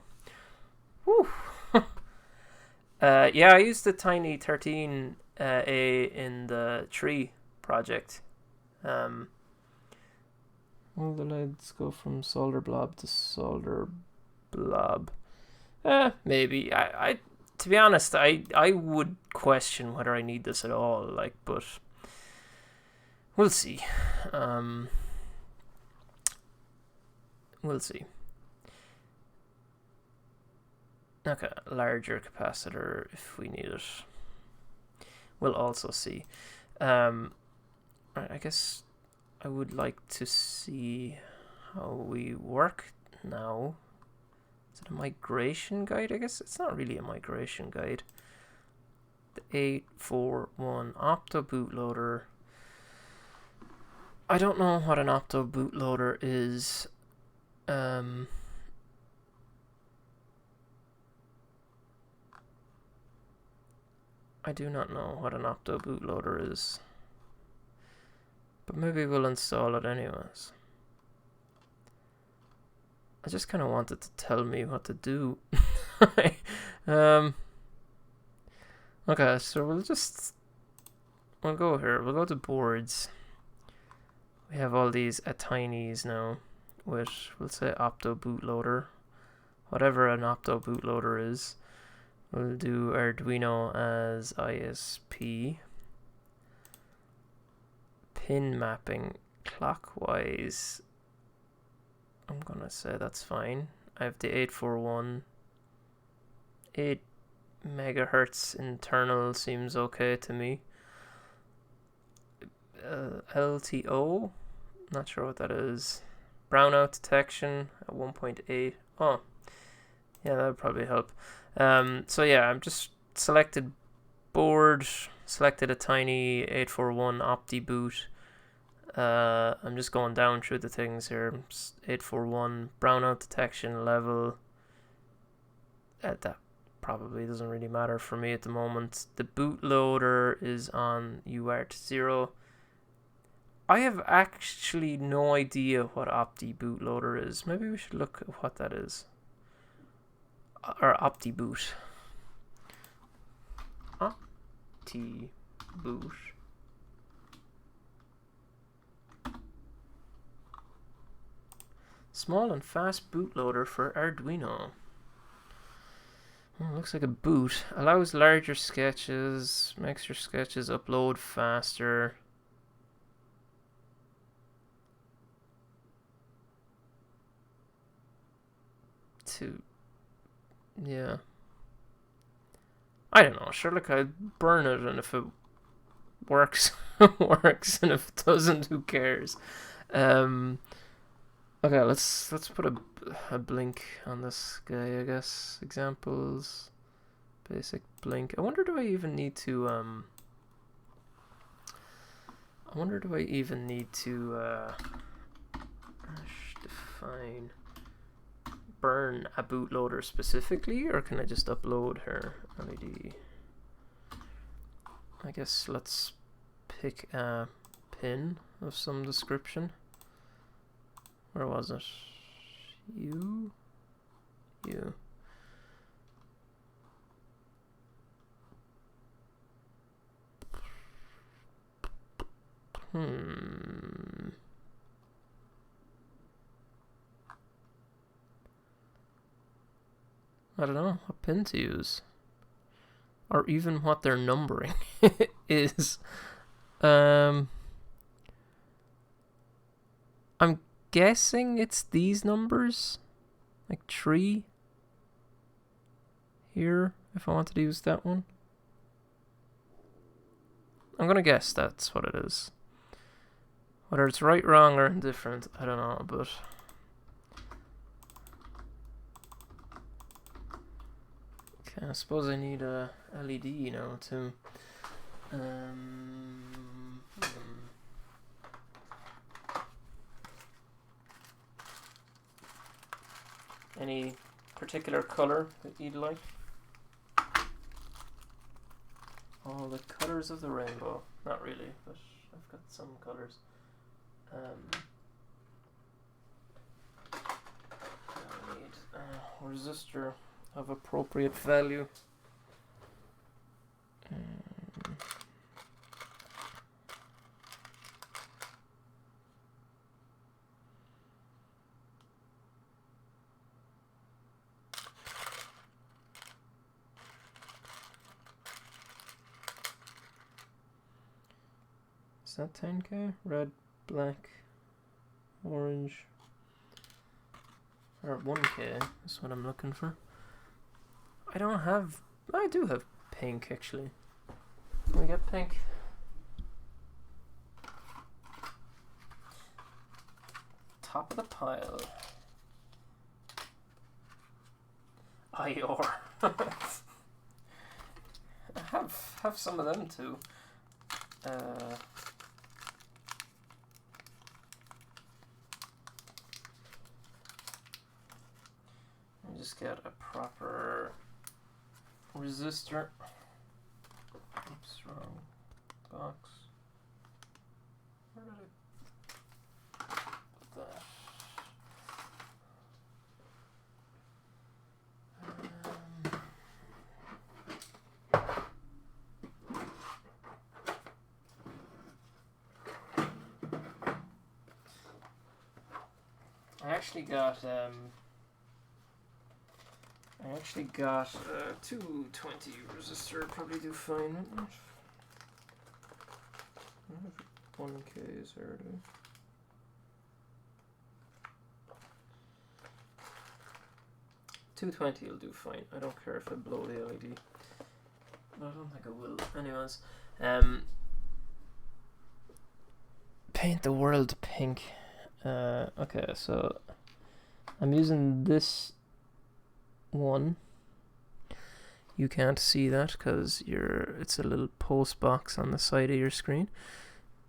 whew. Yeah, I used the Tiny 13 A in the tree project. Will the LEDs go from solder blob to solder blob? Maybe. I to be honest, I would question whether I need this at all. Like, but we'll see. We'll see. Okay, larger capacitor if we need it. We'll also see. Right, I guess I would like to see how we work now. Is it a migration guide? I guess it's not really a migration guide. The 841 Opto bootloader. I don't know what an Opto bootloader is. I do not know what an Opto bootloader is. But maybe we'll install it anyways. I just kind of want it to tell me what to do. Okay, so we'll go here. We'll go to boards. We have all these Attinys now, with, we'll say Opto bootloader. Whatever an Opto bootloader is. We'll do Arduino as ISP. Pin mapping clockwise. I'm gonna say that's fine. I have the 841. 8 megahertz internal seems okay to me. LTO, not sure what that is. Brownout detection at 1.8. Oh, yeah, that would probably help. So yeah, I'm just selected board, selected a tiny 841 Opti boot. I'm just going down through the things here. 841 brownout detection level. That probably doesn't really matter for me at the moment. The bootloader is on UART 0. I have actually no idea what Opti bootloader is. Maybe we should look at what that is. Or Opti boot. Opti boot. Small and fast bootloader for Arduino. Looks like a boot. Allows larger sketches. Makes your sketches upload faster. Yeah. I don't know. Sure, look, I'd burn it, and if it works, it works, and if it doesn't, who cares? Okay, let's put a blink on this guy, I guess. Examples. Basic blink. I wonder, do I even need to define burn a bootloader specifically, or can I just upload her LED? I guess let's pick a pin of some description. Where was it? You. I don't know what pin to use, or even what their numbering is. I'm guessing it's these numbers, like 3. here if I wanted to use that one. I'm gonna guess that's what it is. Whether it's right, wrong, or indifferent, I don't know, but... Okay, I suppose I need a LED now too. Any particular color that you'd like? Oh, the colors of the rainbow. Not really, but I've got some colors. I need a resistor of appropriate value. Is that 10K? Red, black, orange, or 1K is what I'm looking for. I do have pink actually. Can we get pink? Top of the pile. IOR. I have some of them too. Just get a proper resistor. Oops, wrong box. Where did I put that? I actually got 220 resistor, probably do fine. 1K is already. $220 will do fine. I don't care if I blow the LED. But I don't think I will. Anyways, paint the world pink. Okay, so I'm using this one. You can't see that because it's a little post box on the side of your screen.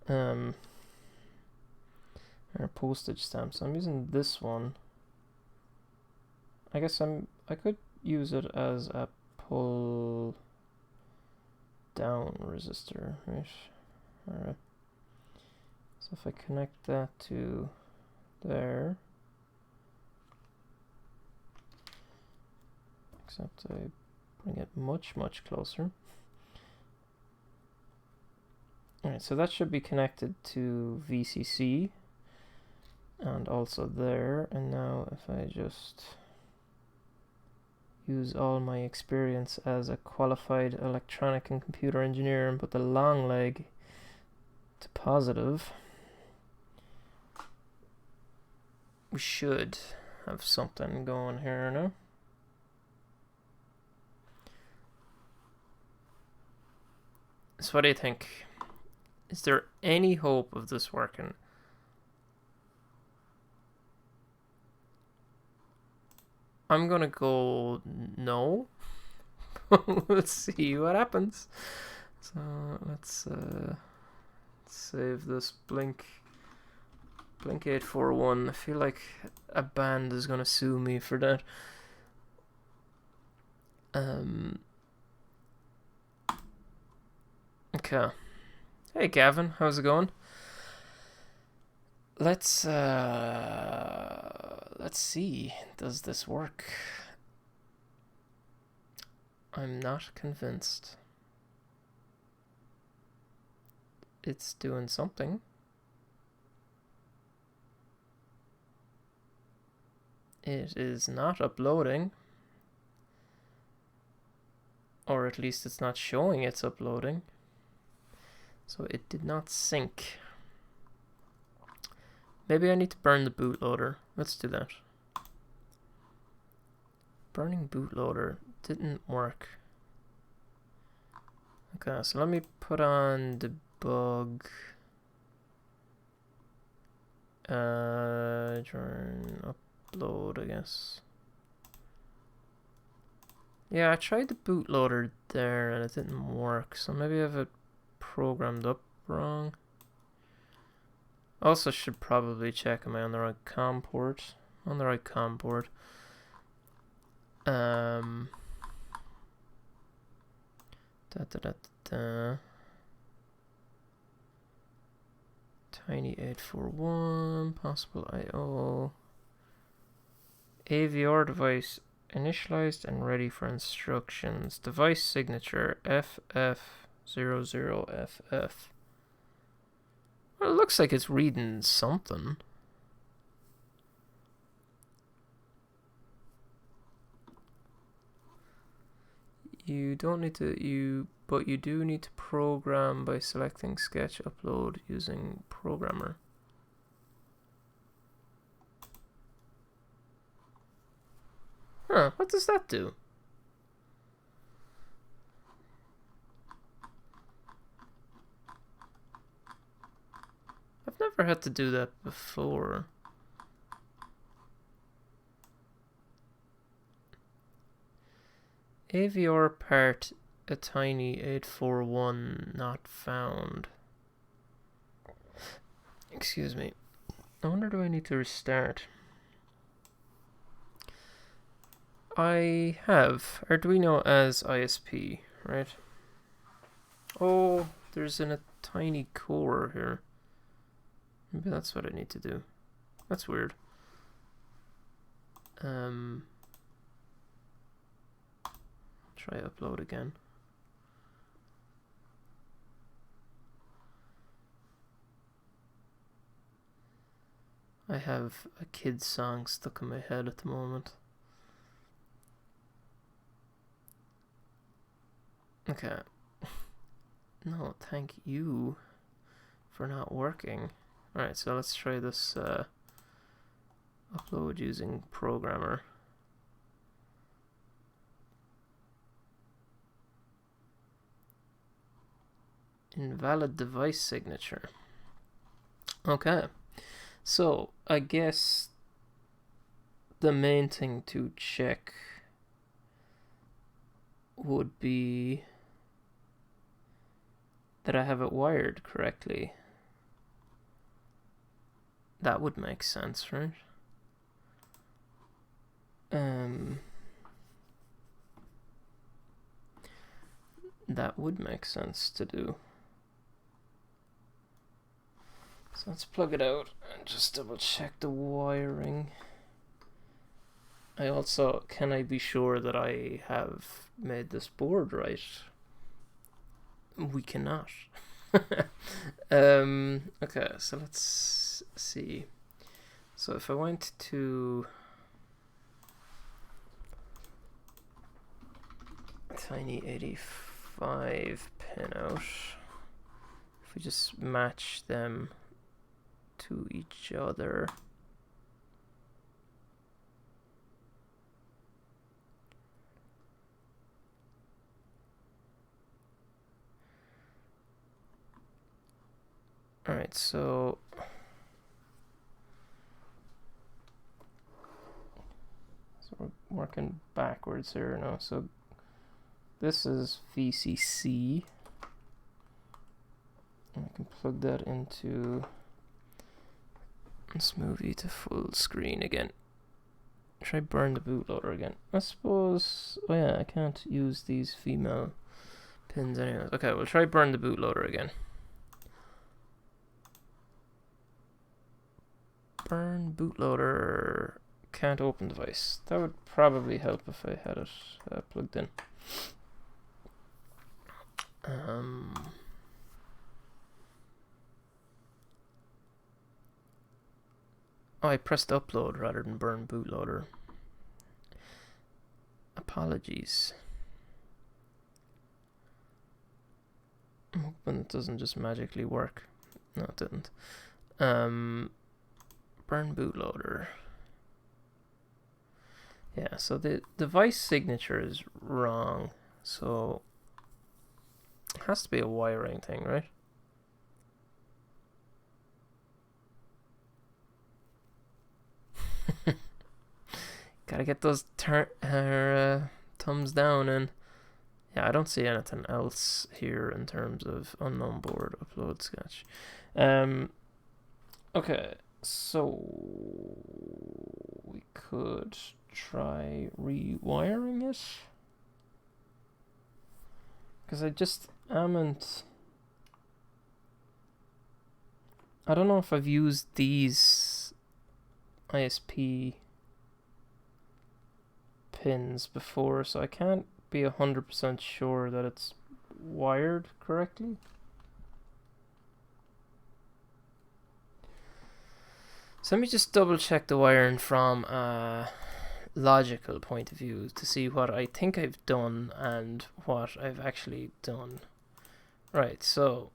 Or postage stamp. So I'm using this one. I guess I could use it as a pull down resistor, right? Alright. So if I connect that to there, except I bring it much closer. Alright, so that should be connected to VCC and also there. And now if I just use all my experience as a qualified electronic and computer engineer and put the long leg to positive, we should have something going here now. So what do you think? Is there any hope of this working? I'm gonna go no. Let's see what happens. So let's save this blink 841. I feel like a band is gonna sue me for that. Okay. Hey Gavin, how's it going? Let's see. Does this work? I'm not convinced. It's doing something. It is not uploading. Or at least it's not showing it's uploading. So it did not sync. Maybe I need to burn the bootloader. Let's do that. Burning bootloader didn't work. Okay, so let me put on debug. Join upload, I guess. Yeah, I tried the bootloader there and it didn't work, so maybe I have it programmed up wrong. Also should probably check, am I on the right COM port? On the right COM port. Da, da, da, da. Attiny 841, possible I/O. AVR device initialized and ready for instructions. Device signature FF00FF. Well, it looks like it's reading something. You don't need to, but you do need to program by selecting sketch upload using programmer. Huh, what does that do? I've never had to do that before. AVR part Attiny 841 not found. Excuse me. I wonder, do I need to restart? I have Arduino as ISP, right? Oh, there's a tiny core here. Maybe that's what I need to do. That's weird. Try upload again. I have a kid's song stuck in my head at the moment. Okay. No, thank you for not working. Alright, so let's try this upload using programmer. Invalid device signature. Okay. So, I guess the main thing to check would be that I have it wired correctly. That would make sense, right? That would make sense to do. So let's plug it out and just double check the wiring. I also, can I be sure that I have made this board right? We cannot. Okay, so let's see. So if I went to Attiny 85 pinout, if we just match them to each other, alright, so we're working backwards here now. So this is VCC. And I can plug that into this movie to full screen again. Try burn the bootloader again. I suppose. Oh yeah, I can't use these female pins anyways. Okay, we'll try burn the bootloader again. Burn bootloader. Can't open device. That would probably help if I had it plugged in. Oh, I pressed upload rather than burn bootloader. Apologies. I'm hoping it doesn't just magically work. No, it didn't. Burn bootloader. Yeah, so the device signature is wrong. So it has to be a wiring thing, right? Gotta get those thumbs down, and yeah, I don't see anything else here in terms of unknown board upload sketch. Okay, so we could try rewiring it, because I just haven't. I don't know if I've used these ISP pins before, so I can't be 100% sure that it's wired correctly. So let me just double check the wiring from a logical point of view to see what I think I've done and what I've actually done. Right, so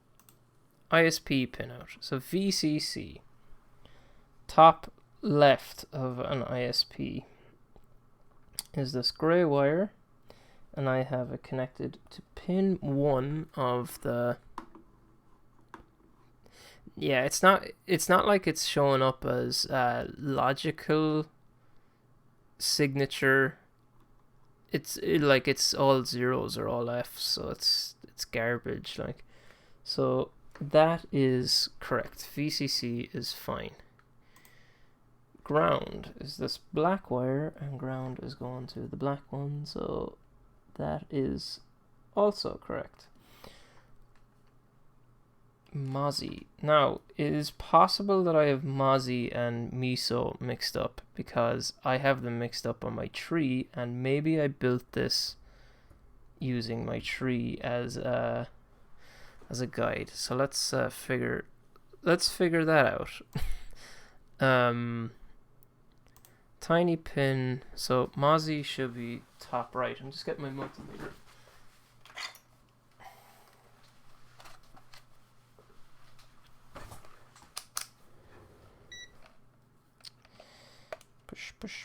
ISP pinout. So VCC, top left of an ISP is this grey wire, and I have it connected to pin 1 of the. Yeah, it's not like it's showing up as logical signature. It's all zeros or all F's, so it's garbage. Like, so that is correct. VCC is fine. Ground is this black wire, and ground is going to the black one, so that is also correct. Mozzie. Now, it is possible that I have Mozzie and Miso mixed up, because I have them mixed up on my tree, and maybe I built this using my tree as a guide. So let's figure that out. Tiny pin. So Mozzie should be top right. I'm just getting my multimeter.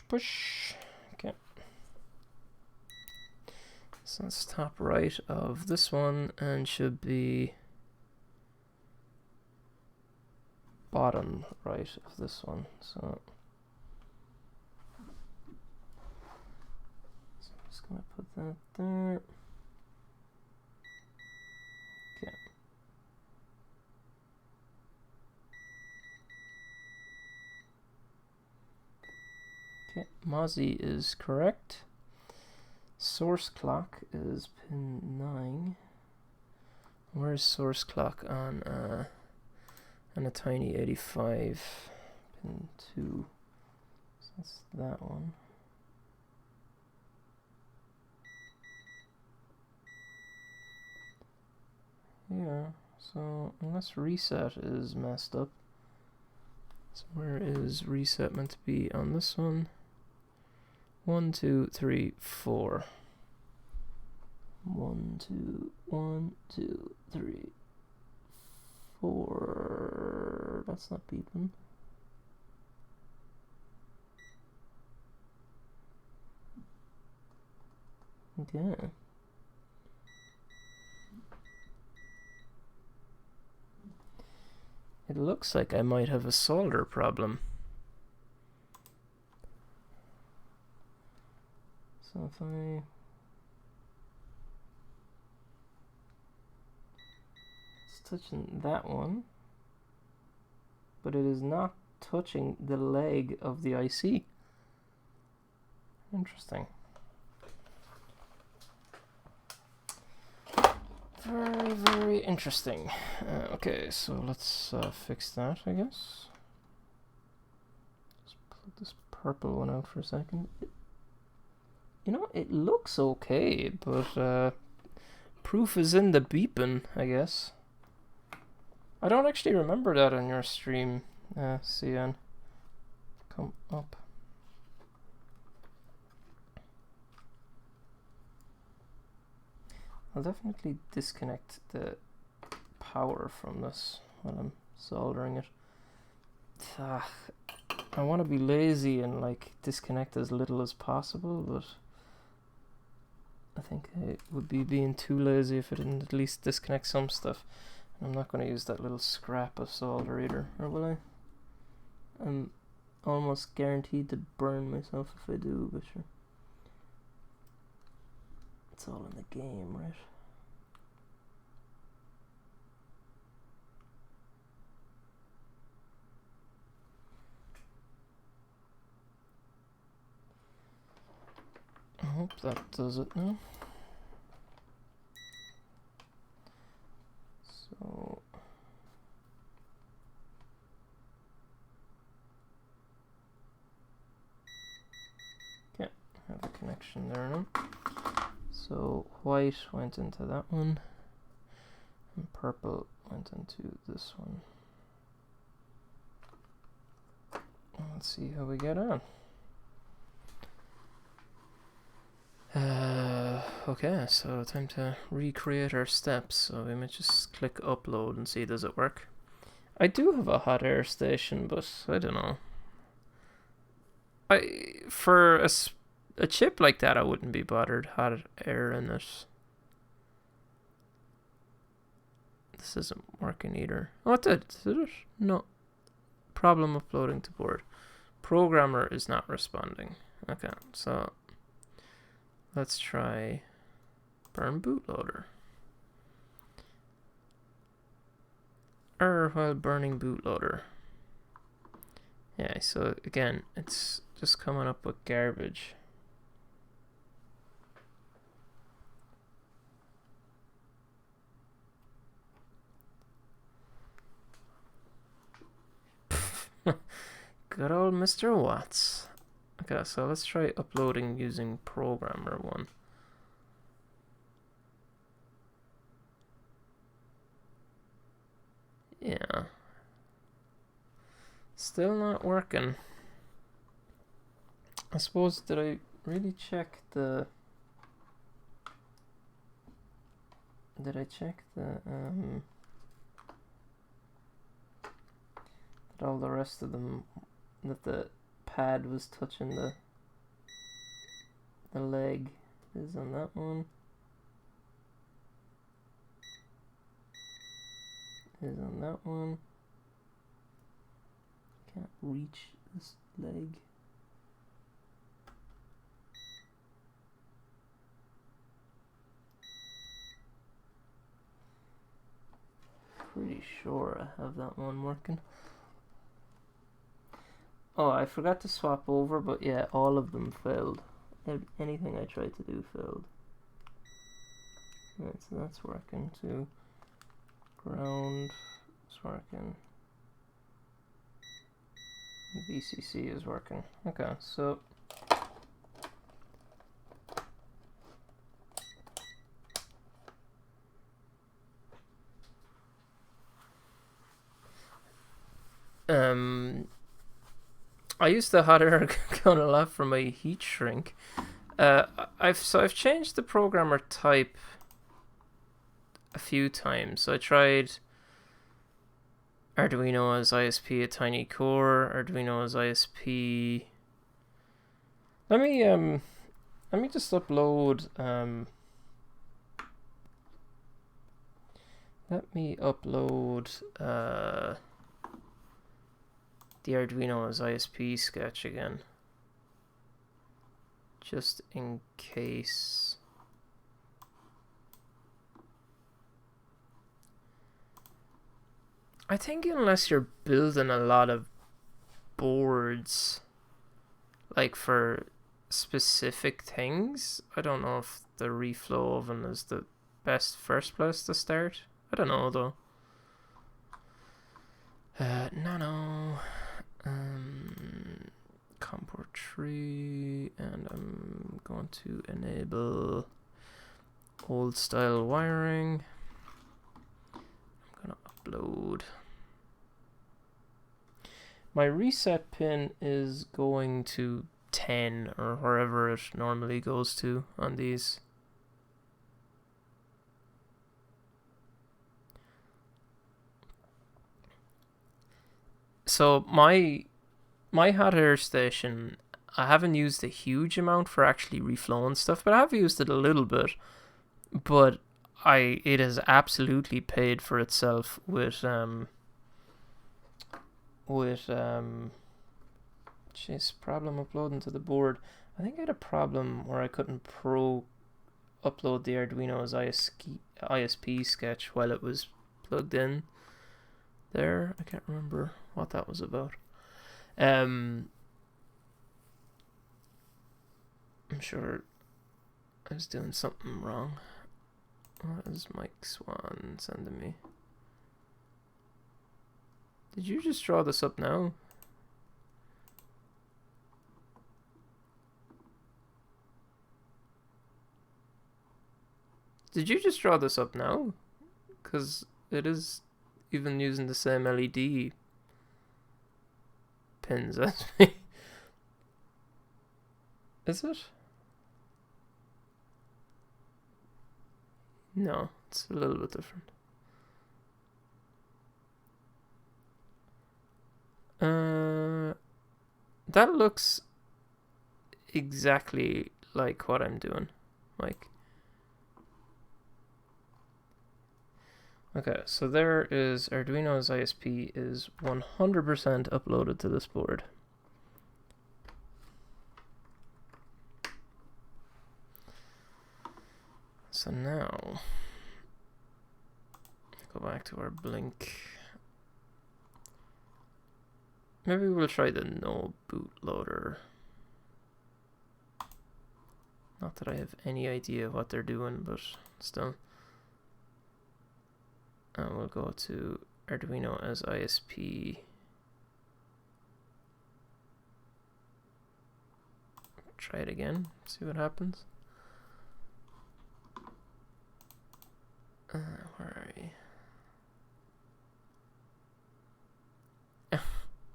Push. Okay. So that's top right of this one, and should be bottom right of this one. So I'm just gonna put that there. Okay. Okay, Mozzie is correct. Source clock is pin 9. Where's source clock on Attiny 85? Pin 2. So that's that one. Yeah, so unless reset is messed up. So where is reset meant to be on this one? 1, 2, 3, 4. 1, 2, 3, 4. That's not beeping. Okay. It looks like I might have a solder problem. So if it's touching that one, but it is not touching the leg of the IC. Interesting. Very, very interesting. Okay, so let's fix that, I guess. Just plug this purple one out for a second. You know, it looks okay, but proof is in the beeping, I guess. I don't actually remember that on your stream, CN. Come up. I'll definitely disconnect the power from this when I'm soldering it. I want to be lazy and like disconnect as little as possible, but I think I would be being too lazy if I didn't at least disconnect some stuff. I'm not going to use that little scrap of solder either, or will I? I'm almost guaranteed to burn myself if I do, but sure. It's all in the game, right? I hope that does it now. So yeah, I have a connection there now. So white went into that one, and purple went into this one. Let's see how we get on. Okay, so time to recreate our steps. So we might just click upload and see does it work. I do have a hot air station, but I don't know. For a chip like that, I wouldn't be bothered hot air in it. This isn't working either. Oh, it did it? No. Problem uploading to board. Programmer is not responding. Okay, so let's try burn bootloader. Error while burning bootloader. Yeah, so again, it's just coming up with garbage. Good old Mr. Watts. Okay, so let's try uploading using programmer one. Yeah. Still not working. I suppose, did I really check the... Did I check the, that all the rest of them, that the pad was touching the leg is on that one. Is on that one. Can't reach this leg. Pretty sure I have that one working. Oh, I forgot to swap over, but yeah, all of them failed. Anything I tried to do failed. Right, so that's working too. Ground is working. VCC is working. Okay, so I use the hot air gun a lot for my heat shrink. I've changed the programmer type a few times. So I tried Arduino as ISP Attiny core, Arduino as ISP. Let me just upload the Arduino as ISP sketch again, just in case. I think unless you're building a lot of boards, like for specific things, I don't know if the reflow oven is the best first place to start. I don't know though. Nano. COM port 3, and I'm going to enable old style wiring. I'm gonna upload. My reset pin is going to 10 or wherever it normally goes to on these. So my my hot air station, I haven't used a huge amount for actually reflowing stuff, but I have used it a little bit. But it has absolutely paid for itself with jeez, problem uploading to the board. I think I had a problem where I couldn't upload the Arduino's ISP sketch while it was plugged in there. I can't remember what that was about. I'm sure I was doing something wrong. What is Mike Swan sending me? Did you just draw this up now? Did you just draw this up now? Because it is even using the same LED pins as me. Is it? No, it's a little bit different. That looks exactly like what I'm doing, Mike. Okay, so there is Arduino's ISP is 100% uploaded to this board. So now, go back to our Blink. Maybe we'll try the no bootloader. Not that I have any idea what they're doing, but still. And we'll go to Arduino as ISP. Try it again, see what happens. Where are we?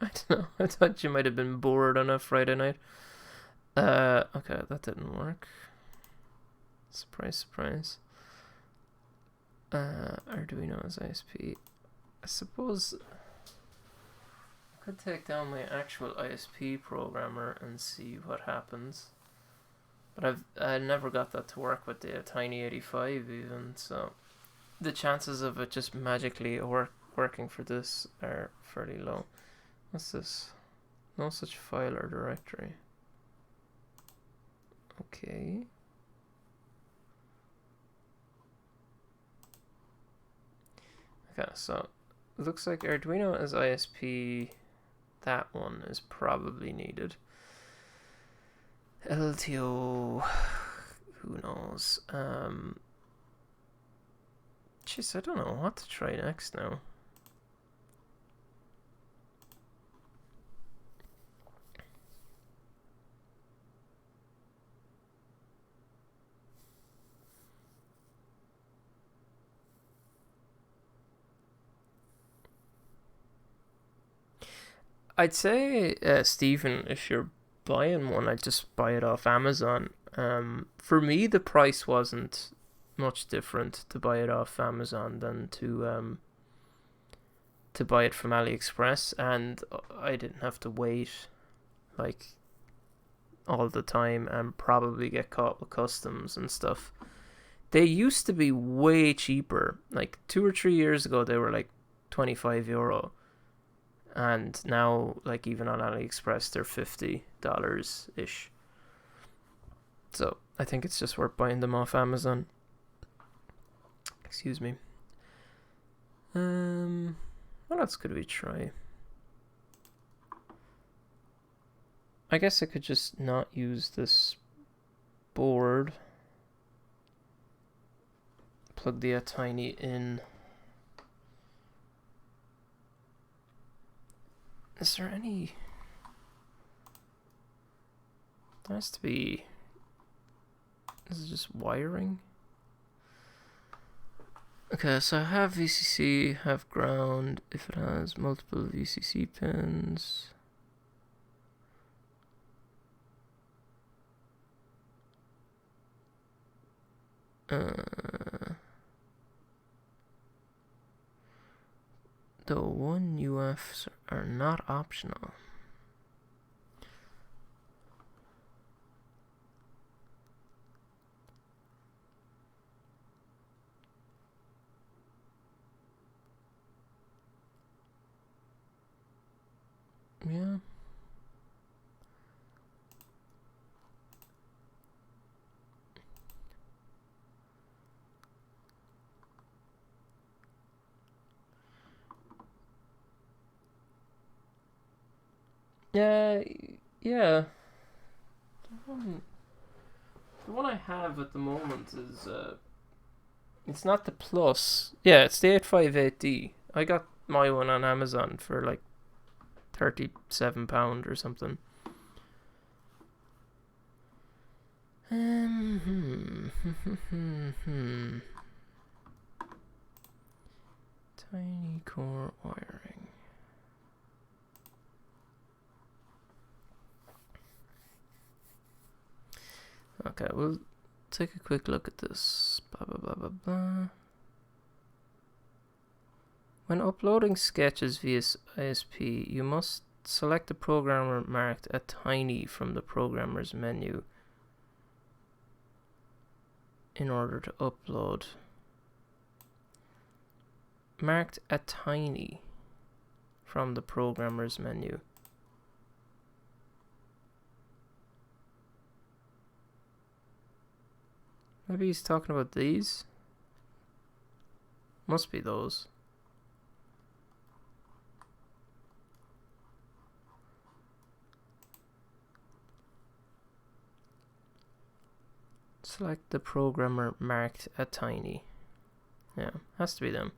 I don't know. I thought you might have been bored on a Friday night. Okay, that didn't work. Surprise, surprise. Arduino as ISP. I suppose I could take down my actual ISP programmer and see what happens. But I never got that to work with the Attiny 85 even, so the chances of it just magically working for this are fairly low. What's this? No such file or directory. Okay. Okay, so it looks like Arduino as ISP, that one is probably needed. LTO, who knows? Jeez, I don't know what to try next now. I'd say, Stephen, if you're buying one, I'd just buy it off Amazon. For me, the price wasn't much different to buy it off Amazon than to buy it from AliExpress, and I didn't have to wait like all the time and probably get caught with customs and stuff. They used to be way cheaper. Like 2 or 3 years ago, they were like €25. And now, like, even on AliExpress, they're $50 ish. So I think it's just worth buying them off Amazon. Excuse me. What else could we try? I guess I could just not use this board. Plug the Attiny in. Is there any... There has to be... This is just wiring. Okay, so I have VCC, have ground, if it has multiple VCC pins. The 1 UFs are not optional. Yeah. Yeah, yeah. The one I have at the moment is it's not the Plus. Yeah, it's the 858D. I got my one on Amazon for like £37 or something. Tiny core wiring. Okay, we'll take a quick look at this. Blah blah blah blah blah. When uploading sketches via ISP, you must select the programmer marked Attiny from the programmer's menu in order to upload. Marked Attiny from the programmer's menu. Maybe he's talking about these? Must be those. Select the programmer marked Attiny. Yeah, has to be them.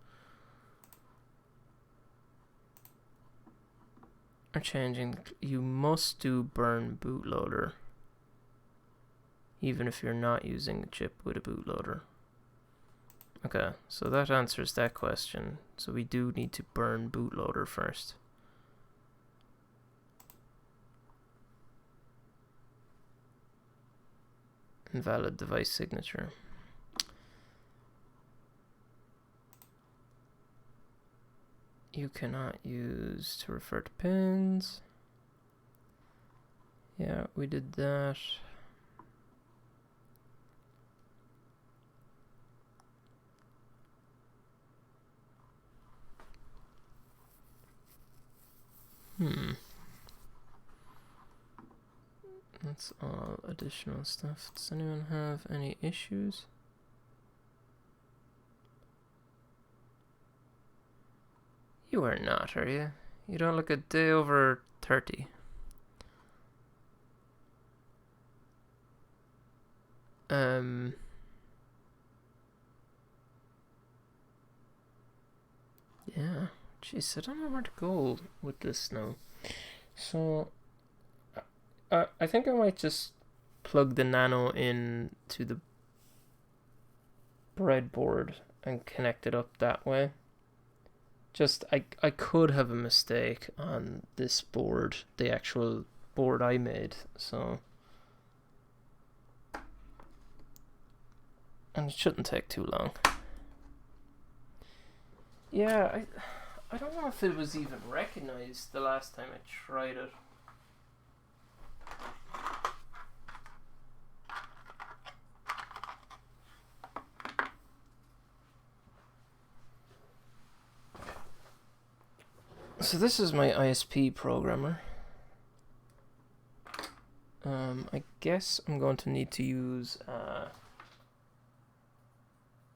Are changing. You must do burn bootloader, even if you're not using a chip with a bootloader. Okay, so that answers that question. So we do need to burn bootloader first. Invalid device signature. You cannot use to refer to pins. Yeah, we did that. That's all additional stuff. Does anyone have any issues? You are not, are you? You don't look a day over 30. Yeah. Jeez, I don't know where to go with this now. So, I think I might just plug the Nano in to the breadboard and connect it up that way. Just, I could have a mistake on this board, the actual board I made, so. And it shouldn't take too long. Yeah, I don't know if it was even recognized the last time I tried it. So this is my ISP programmer. I guess I'm going to need to use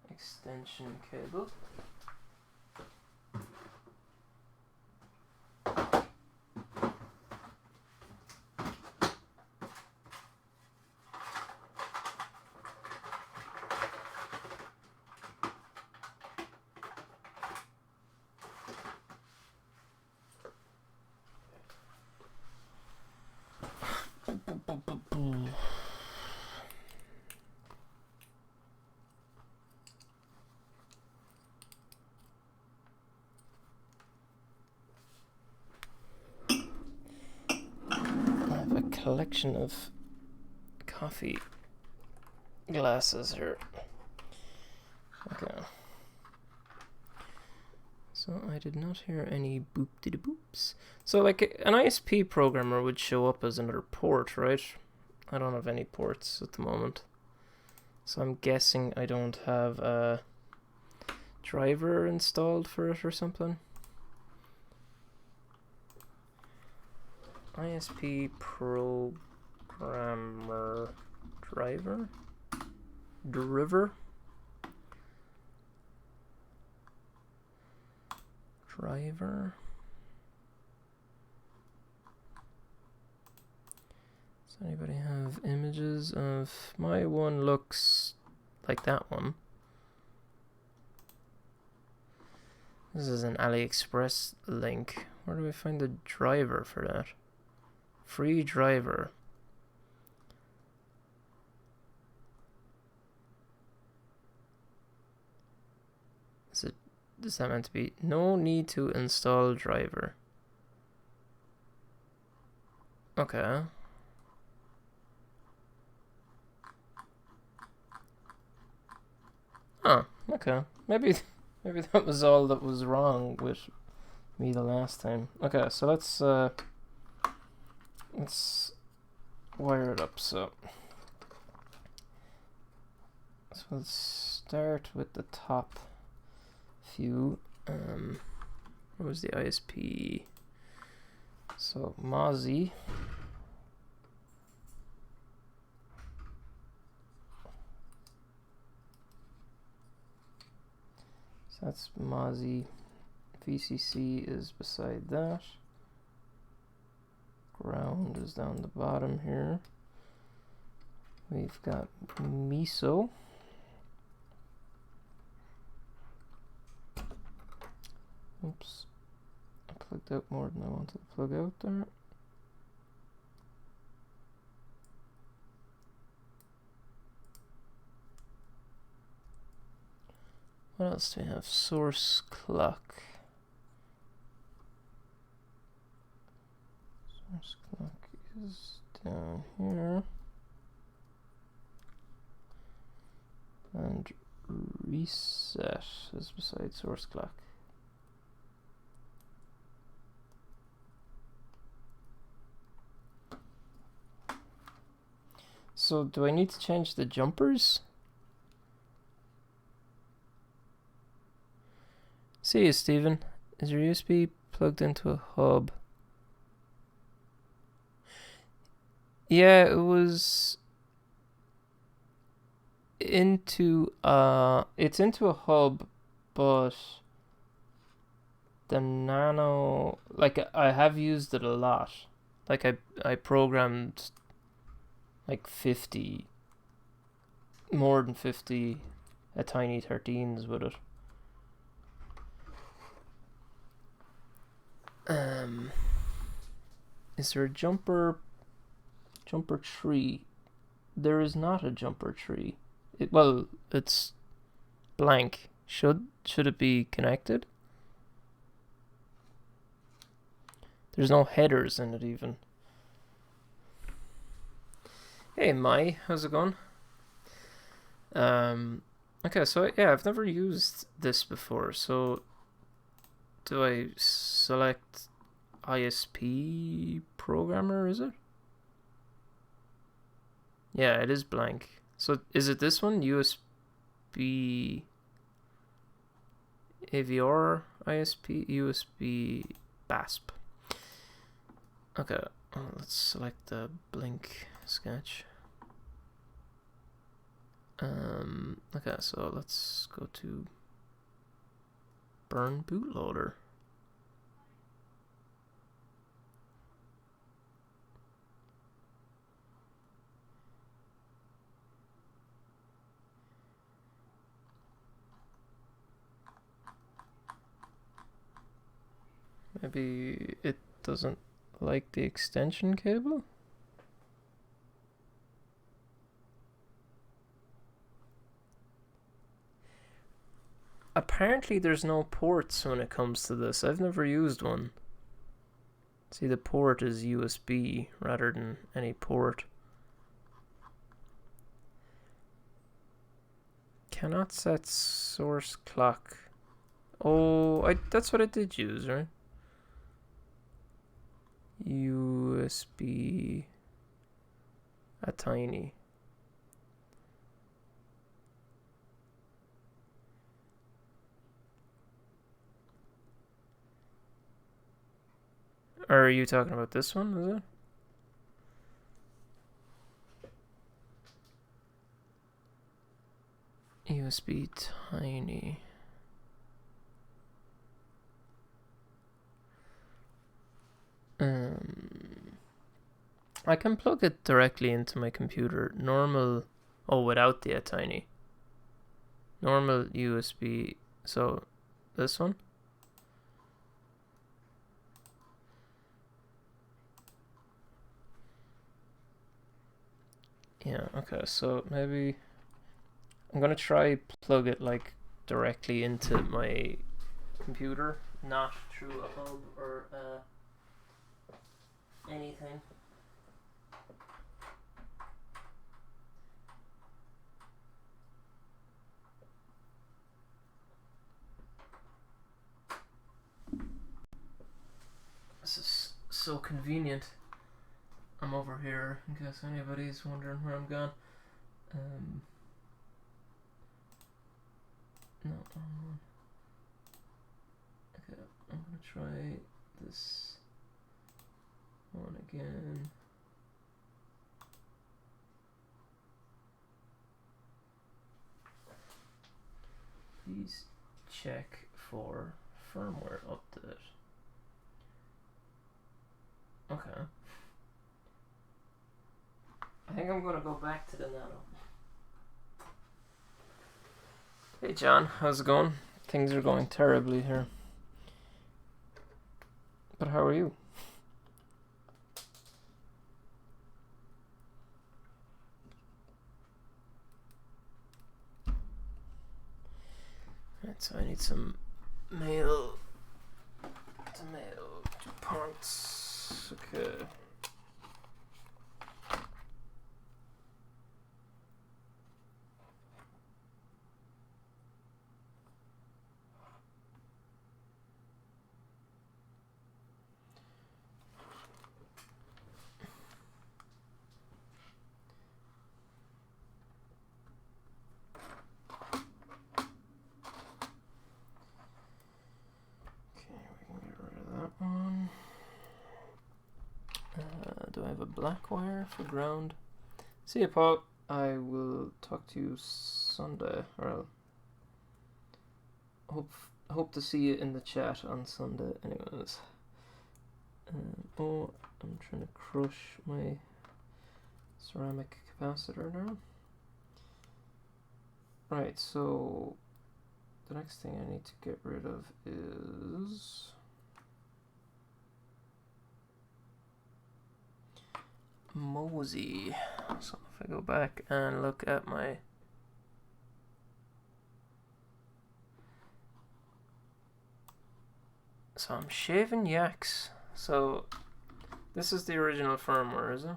extension cable. Collection of coffee glasses here. Okay. So I did not hear any boop-diddy-boops. So like an ISP programmer would show up as another port, right? I don't have any ports at the moment. So I'm guessing I don't have a driver installed for it or something. ISP programmer driver. Driver. Does anybody have images of my one? Looks like that one. This is an AliExpress link. Where do we find the driver for that? Free driver. Is that meant to be no need to install driver? Okay. Oh, okay. Maybe that was all that was wrong with me the last time. Okay, so let's wire it up. So let's start with the top few. What was the ISP? So Mozzie. So that's Mozzie. VCC is beside that. Ground is down the bottom here. We've got Miso. Oops, I plugged out more than I wanted to plug out there. What else do we have? Source clock. Source clock is down here. And reset is beside source clock. So do I need to change the jumpers? See you, Steven. Is your USB plugged into a hub? Yeah, it was into it's into a hub, but the nano, like, I have used it a lot. Like I programmed like 50, more than 50 Attiny 13s with it. Is there a jumper tree? There is not a jumper tree. Well, it's blank. Should it be connected? There's no headers in it even. Hey Mai, how's it going? Okay, so yeah, I've never used this before. So do I select ISP programmer, is it? Yeah, it is blank. So is it this one? USB AVR ISP USB BASP. Okay, let's select the blink sketch. Okay, so let's go to burn bootloader. Maybe it doesn't like the extension cable? Apparently there's no ports when it comes to this. I've never used one. See, the port is USB rather than any port. Cannot set source clock. Oh, that's what I did use, right? USB Attiny. Or are you talking about this one, is it? USB Tiny. I can plug it directly into my computer. Normal. Oh, without the Attiny. Normal USB. So, this one? Yeah, okay, so maybe I'm gonna try plug it like directly into my computer, not through a hub or anything. This is so convenient. I'm over here in case anybody's wondering where I'm gone. No, okay, I'm gonna try this one again. Please check for firmware update. Okay. I think I'm gonna go back to the Nano. Hey John, how's it going? Things are going terribly here. But how are you? Right, so I need some mail. To mail 2 parts. Okay. One. Do I have a black wire for ground? See you, Paul. I will talk to you Sunday, or I'll hope to see you in the chat on Sunday. Anyways, oh, I'm trying to crush my ceramic capacitor now. Right, so the next thing I need to get rid of is Mosey. So if I go back and look at my so I'm shaving yaks. So this is the original firmware, is it?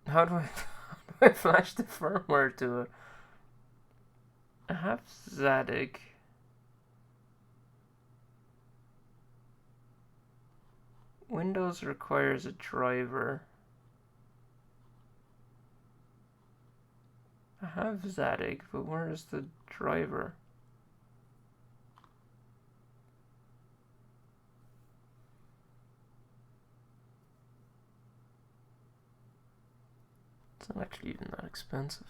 How do I flash the firmware to it? I have Zadig. Windows requires a driver. I have Zadig, but where is the driver? It's not actually even that expensive.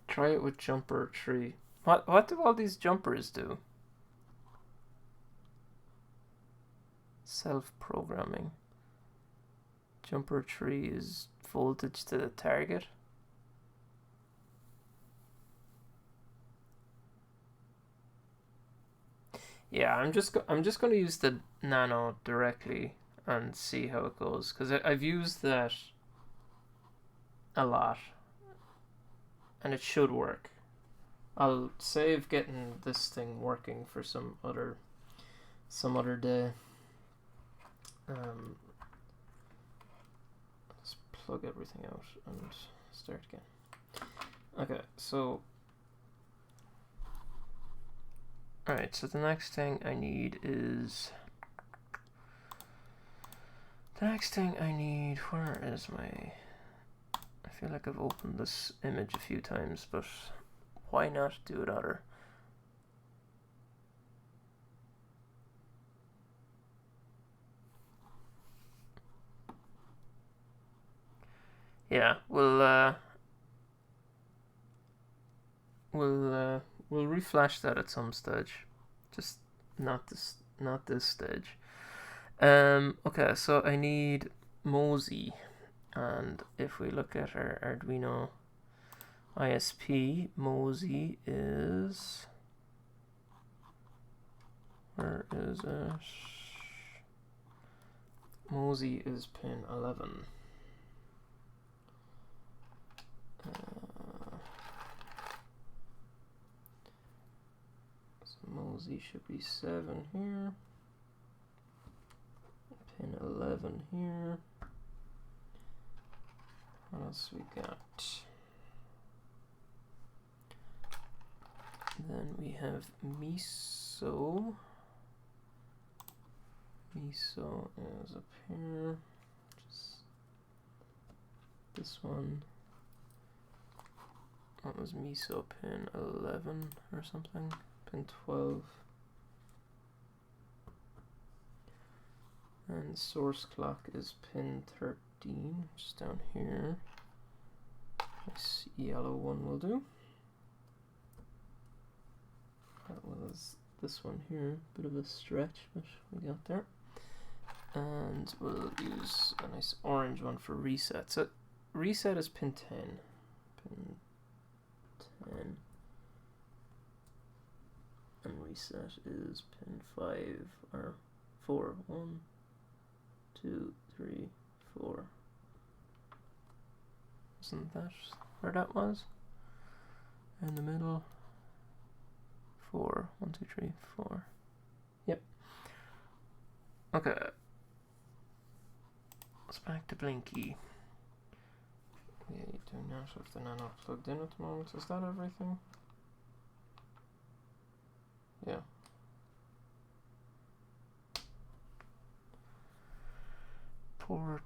Try it with jumper tree. What do all these jumpers do? Self-programming. Jumper tree is voltage to the target. Yeah, I'm just going to use the Nano directly and see how it goes, because I've used that a lot and it should work. I'll save getting this thing working for some other day. Let's plug everything out and start again. Okay, so alright, so the next thing I need is where is my, I feel like I've opened this image a few times, but why not do it other? Yeah, we'll reflash that at some stage. Just not this stage. Okay, so I need Mosey, and if we look at our Arduino ISP, Mosey is, where is it? Mosey is pin 11. So Mosey should be 7 here. Pin 11 here. What else we got? Then we have Miso. Miso is up here. Just this one. What was Miso? Pin 11 or something? Pin 12. And source clock is pin 13, just down here. This yellow one will do. That was this one here, bit of a stretch, but we got there. And we'll use a nice orange one for reset. So reset is pin 10. Pin 10. And reset is pin 5 or 4. 1, 2, 3, 4. Isn't that where that was? In the middle. 4. 1, 2, 3, 4. Yep. Okay. Let's back to Blinky. We do not have the nano plugged in at the moment. Is that everything? Yeah. Port.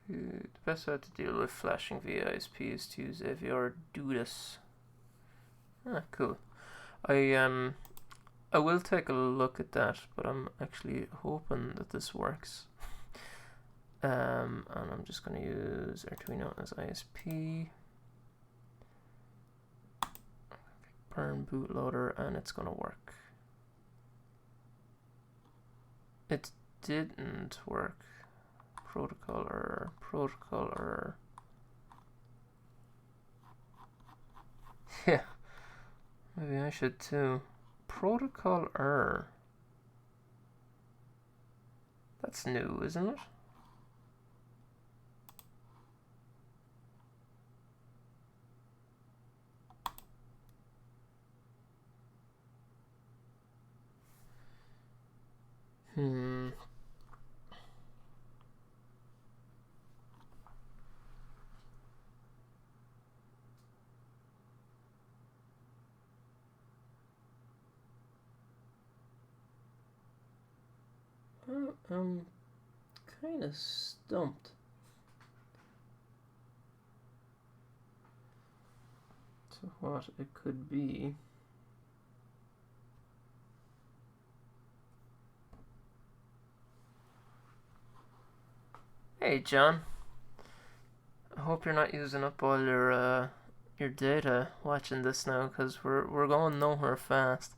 The best way to deal with flashing via ISP is to use AVR do this. Ah, cool. I will take a look at that, but I'm actually hoping that this works. And I'm just going to use Arduino as ISP. Burn bootloader, and it's going to work. It didn't work. Protocol error, protocol error. Yeah, maybe I should too. Protocol error. That's new, isn't it? I'm kind of stumped. To what it could be. Hey, John. I hope you're not using up all your data watching this now, because we're going nowhere fast.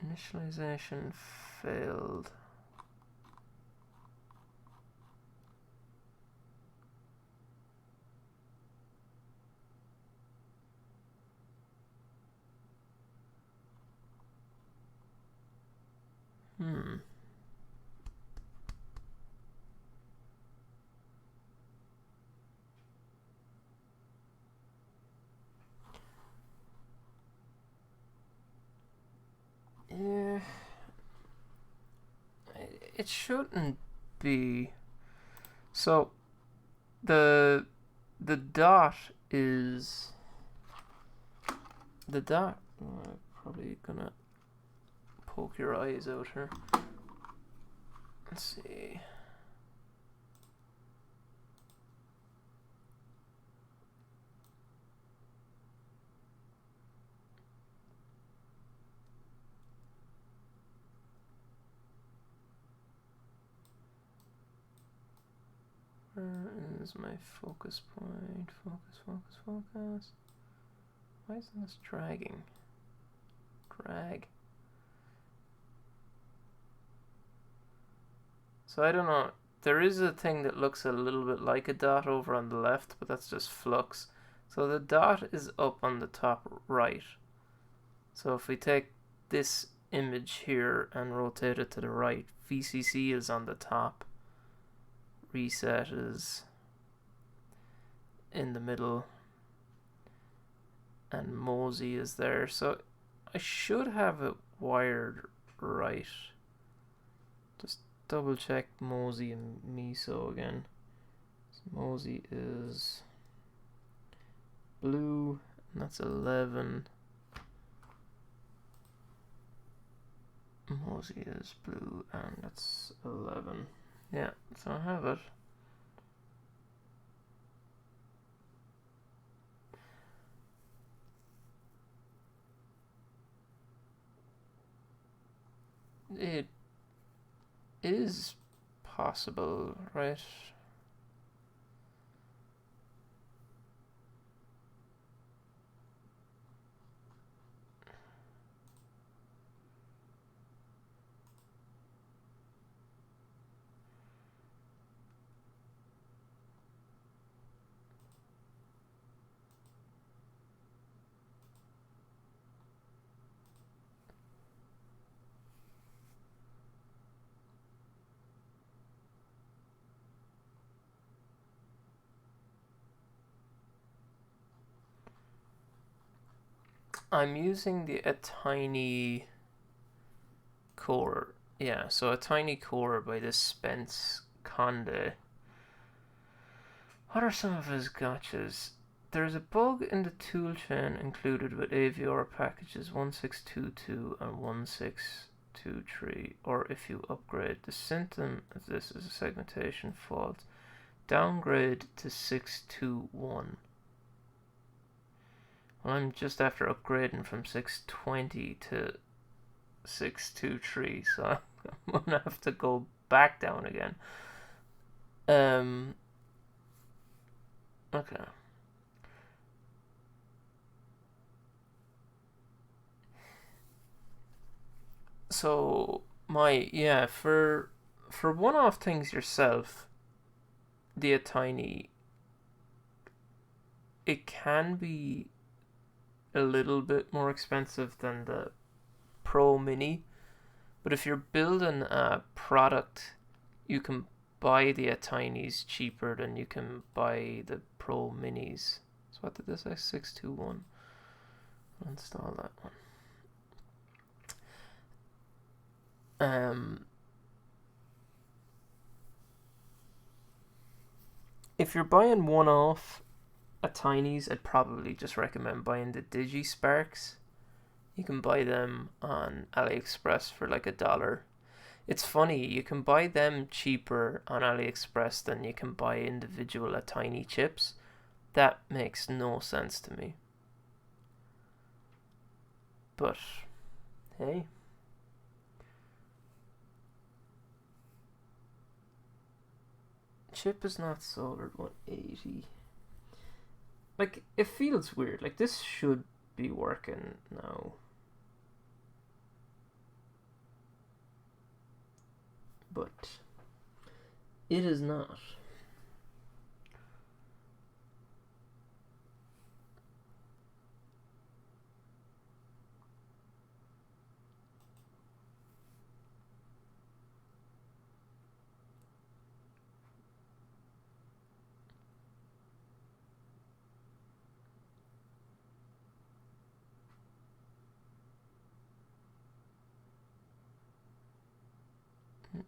Initialization failed. Yeah. It shouldn't be. So, the the dot is the dot. Oh, I'm probably gonna poke your eyes out here. Let's see. Where is my focus point? Focus, focus, focus. Why isn't this dragging? Drag. So I don't know. There is a thing that looks a little bit like a dot over on the left, but that's just flux. So the dot is up on the top right. So if we take this image here and rotate it to the right, VCC is on the top. Reset is in the middle. And Mosey is there. So I should have it wired right. Just double check Mosey and Miso again. So Mosey is blue, and that's 11. Mosey is blue, and that's 11. Yeah, so I have it. It is possible, right? I'm using the Attiny core. Yeah, so Attiny core by this Spence Conde. What are some of his gotchas? There's a bug in the toolchain included with AVR packages 1622 and 1623, or if you upgrade. The symptom of this is a segmentation fault. Downgrade to 621. Well, I'm just after upgrading from 620 to 623, so I'm gonna have to go back down again. Okay. So for one-off things yourself, the Attiny, it can be a little bit more expensive than the Pro Mini, but if you're building a product, you can buy the Attinys cheaper than you can buy the Pro Minis. So what did this say? 621. I'll install that one. If you're buying one-off Attinys, I'd probably just recommend buying the Digi Sparks. You can buy them on AliExpress for like $1. It's funny, you can buy them cheaper on AliExpress than you can buy individual Attiny chips. That makes no sense to me. But hey. Chip is not soldered 180. Like, it feels weird. Like, this should be working now. But it is not.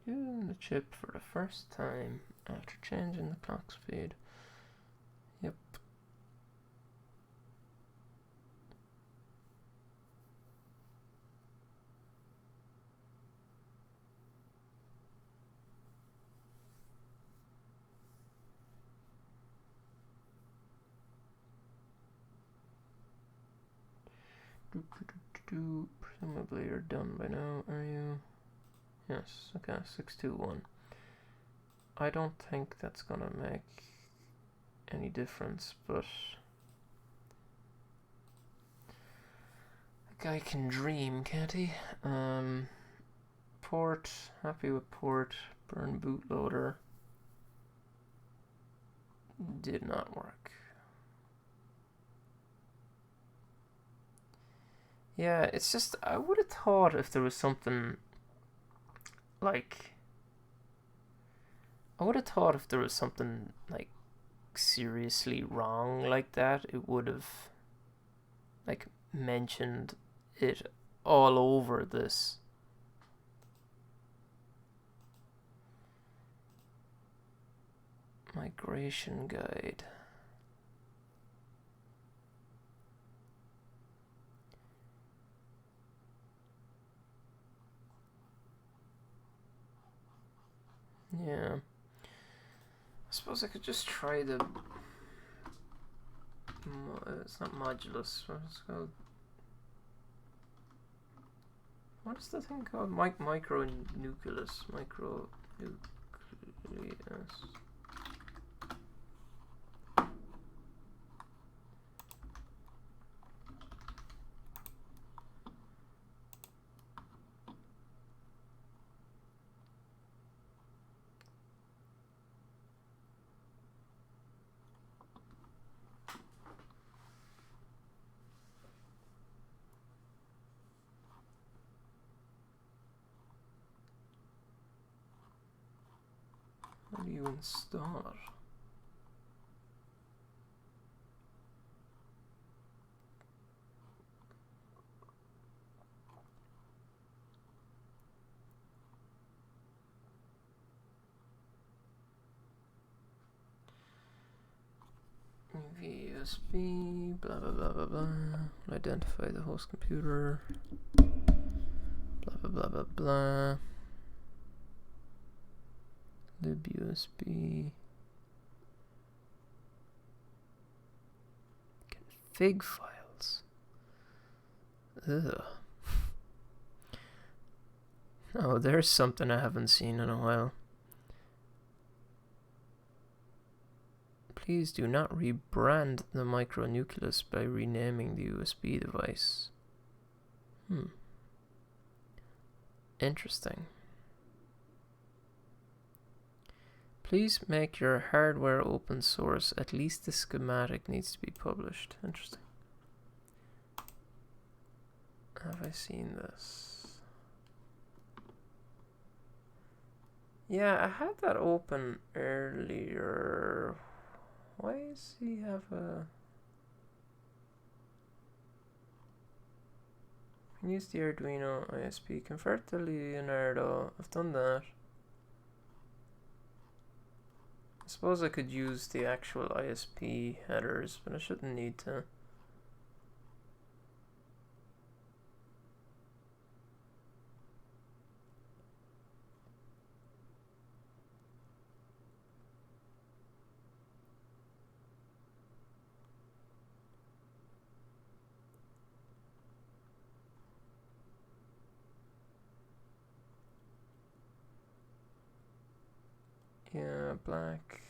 Using the chip for the first time after changing the clock speed. Yep. Presumably you're done by now, are you? Yes, okay, 621. I don't think that's gonna make any difference, but a guy can dream, can't he? Port, happy with port. Burn bootloader. Did not work. Yeah, it's just, I would have thought if there was something like, seriously wrong like that, it would have like mentioned it all over this. Migration guide. Yeah. I suppose I could just try the. It's not modulus. What's it called? What is the thing called? Micronucleus. Micronucleus. How do you install it? USB, blah blah blah blah blah. Identify the host computer. Blah blah blah blah blah. libusb. Config files. Ugh. Oh, there's something I haven't seen in a while. Please do not rebrand the micronucleus by renaming the USB device. Interesting. Please make your hardware open source. At least the schematic needs to be published. Interesting. Have I seen this? Yeah, I had that open earlier. Why does he have a... Use the Arduino ISP. Convert to Leonardo. I've done that. I suppose I could use the actual ISP headers, but I shouldn't need to. Yeah, black,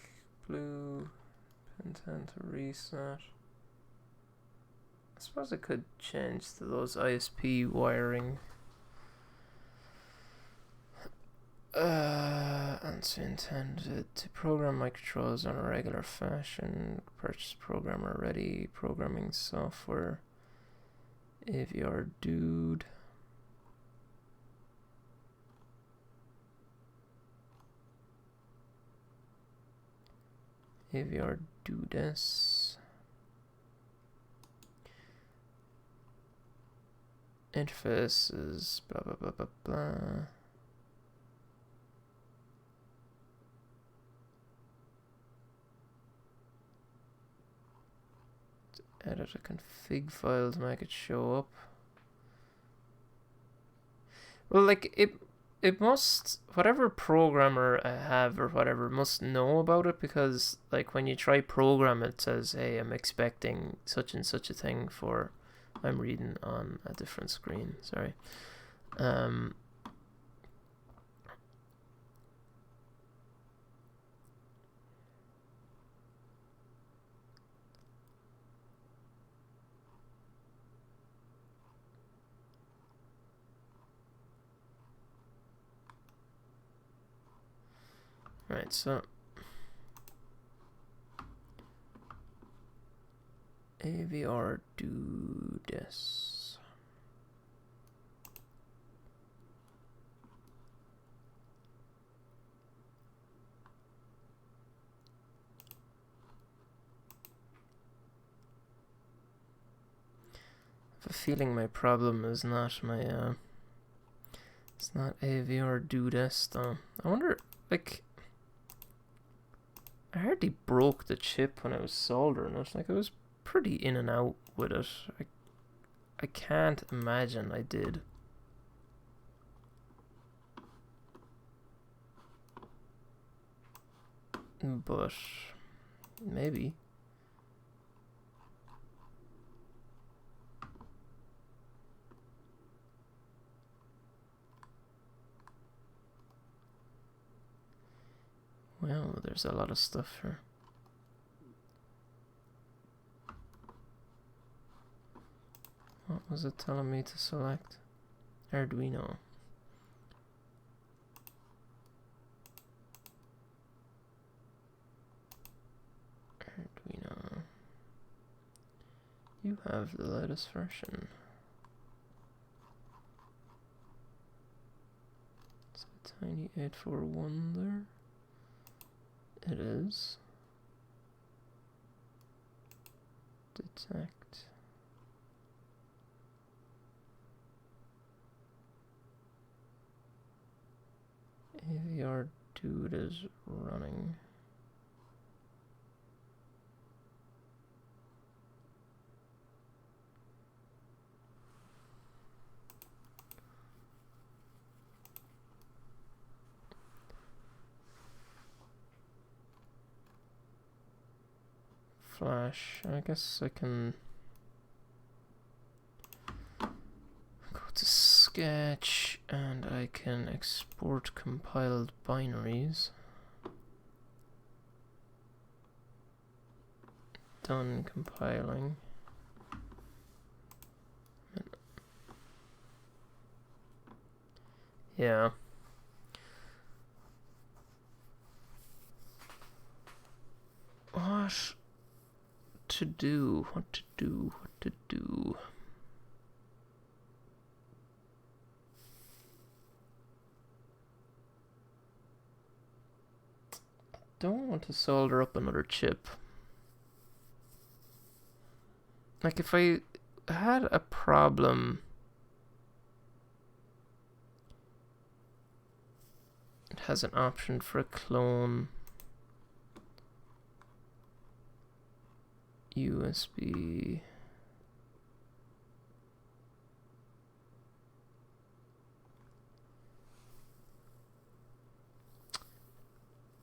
blue, pin 10 to reset. I suppose I could change to those ISP wiring. Answer intended to program microcontrollers on a regular fashion. Purchase programmer ready programming software. AVR dude. AVR do this. Interface is blah blah blah blah blah. Edit a config file to make it show up. Well, like it must, whatever programmer I have or whatever must know about it, because like when you try program it says, hey, I'm expecting such and such a thing for I'm reading on a different screen, sorry. Right, so AVR do this. I have a feeling my problem is not my it's not AVR do this though. I wonder, like, I hardly broke the chip when I was soldering it. Like, I was pretty in and out with it. I can't imagine I did. But maybe. Well, there's a lot of stuff here. What was it telling me to select? Arduino. Arduino. You have the latest version. It's a tiny 841 there. It is. Detect. AVR dude is running. Flash. I guess I can go to Sketch and I can export compiled binaries. Done compiling. Yeah. What to do? What to do? What to do? Don't want to solder up another chip. Like, if I had a problem, it has an option for a clone USB.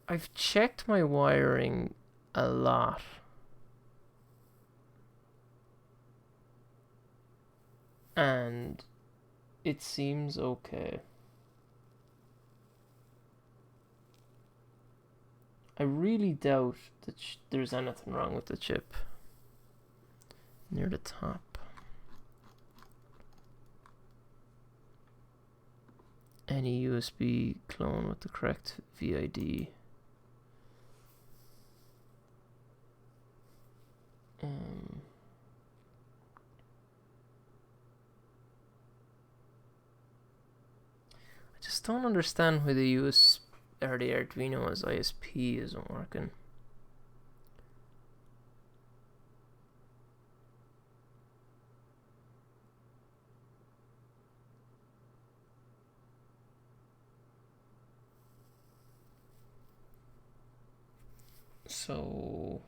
I've checked my wiring a lot. And it seems okay. I really doubt that there's anything wrong with the chip. Near the top. Any USB clone with the correct VID. I just don't understand why the USB or the Arduino as ISP isn't working. So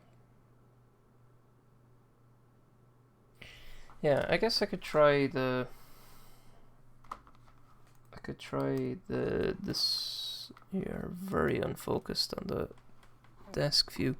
yeah, I guess I could try this. You're very unfocused on the desk view.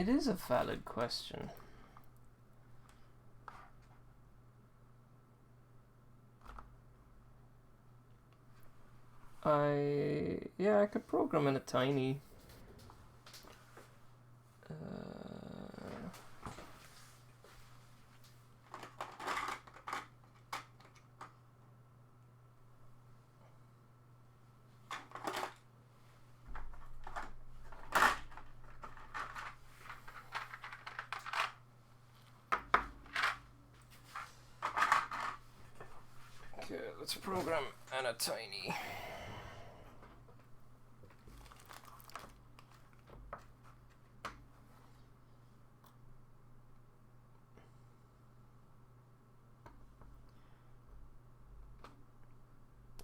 It is a valid question. I could program in Attiny. Okay, let's program an Attiny.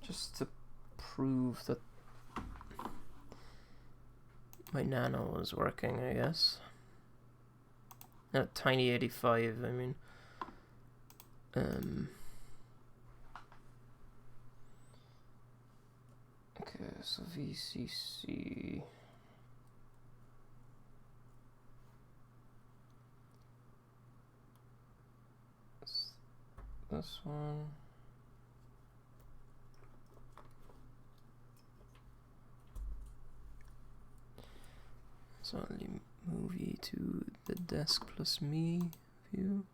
Just to prove that my nano is working, I guess. Not Tiny 85, I mean. Okay, so VCC. This one. So let me move you to the desk plus me view.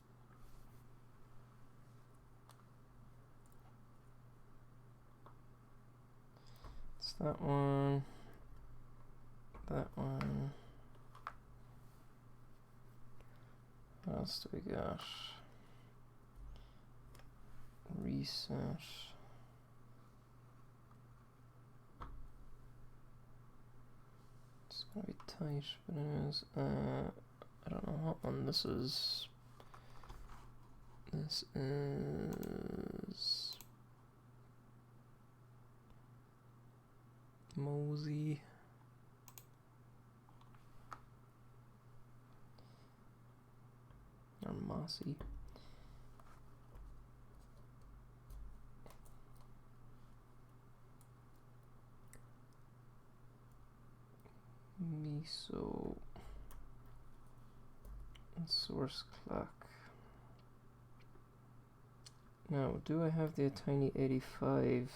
It's that one. That one. What else do we got? Reset. It's gonna be tight, but anyways, I don't know what one this is. This is Mosey. Or Mossy. Miso and source clock. Now, do I have the Attiny 85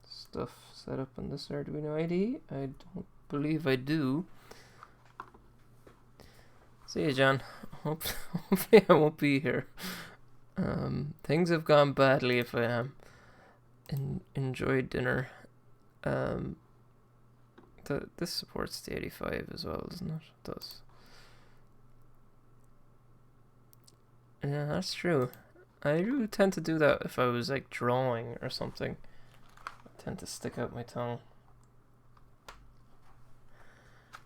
stuff set up on this Arduino ID? I don't believe I do. See you, John. Hopefully I won't be here. Things have gone badly if I am. Enjoy dinner. This supports the 85 as well, doesn't it? It does. Yeah, that's true. I do tend to do that if I was like drawing or something. I tend to stick out my tongue.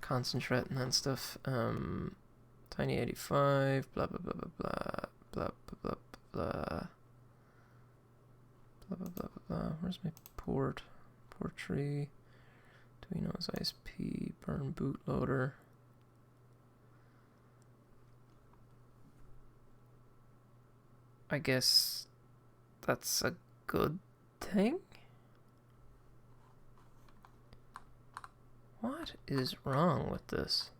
Concentrating and stuff. Tiny 85, blah blah blah blah blah blah blah blah blah blah blah blah blah. Where's my port? Port tree. Arduino's ISP, burn bootloader. I guess that's a good thing? What is wrong with this?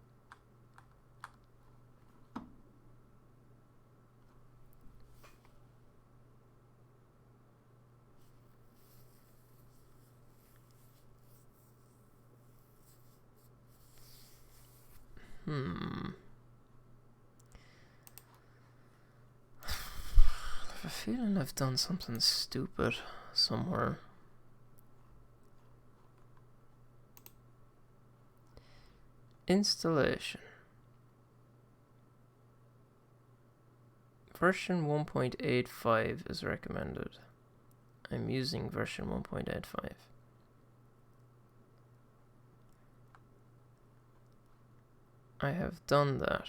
I have a feeling I've done something stupid somewhere. Installation. Version 1.85 is recommended. I'm using version 1.85. I have done that.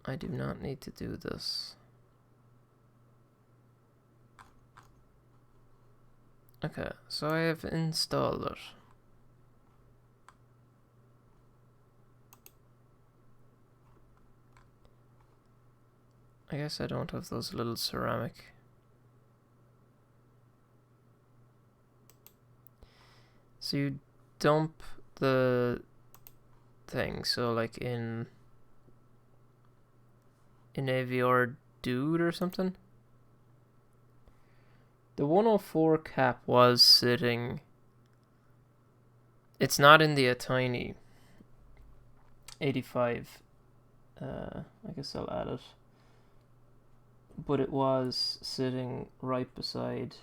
I do not need to do this. Okay, so I have installed it. I guess I don't have those little ceramic. So you dump the thing. So like in AVR Dude or something. The 104 cap was sitting. It's not in the Attiny 85. I guess I'll add it. But it was sitting right beside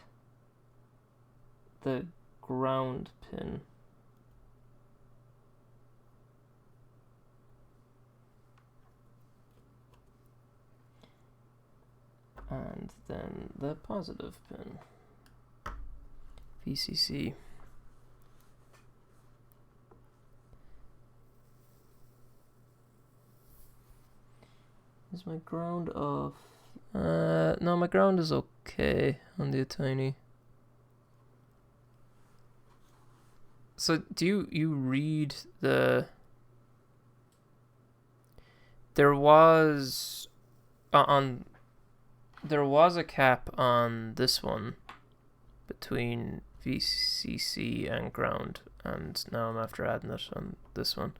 the ground pin. And then the positive pin. VCC. Is my ground off? No, my ground is okay on the Attiny. So do you read the? There was there was a cap on this one between VCC and ground, and now I'm after adding it on this one.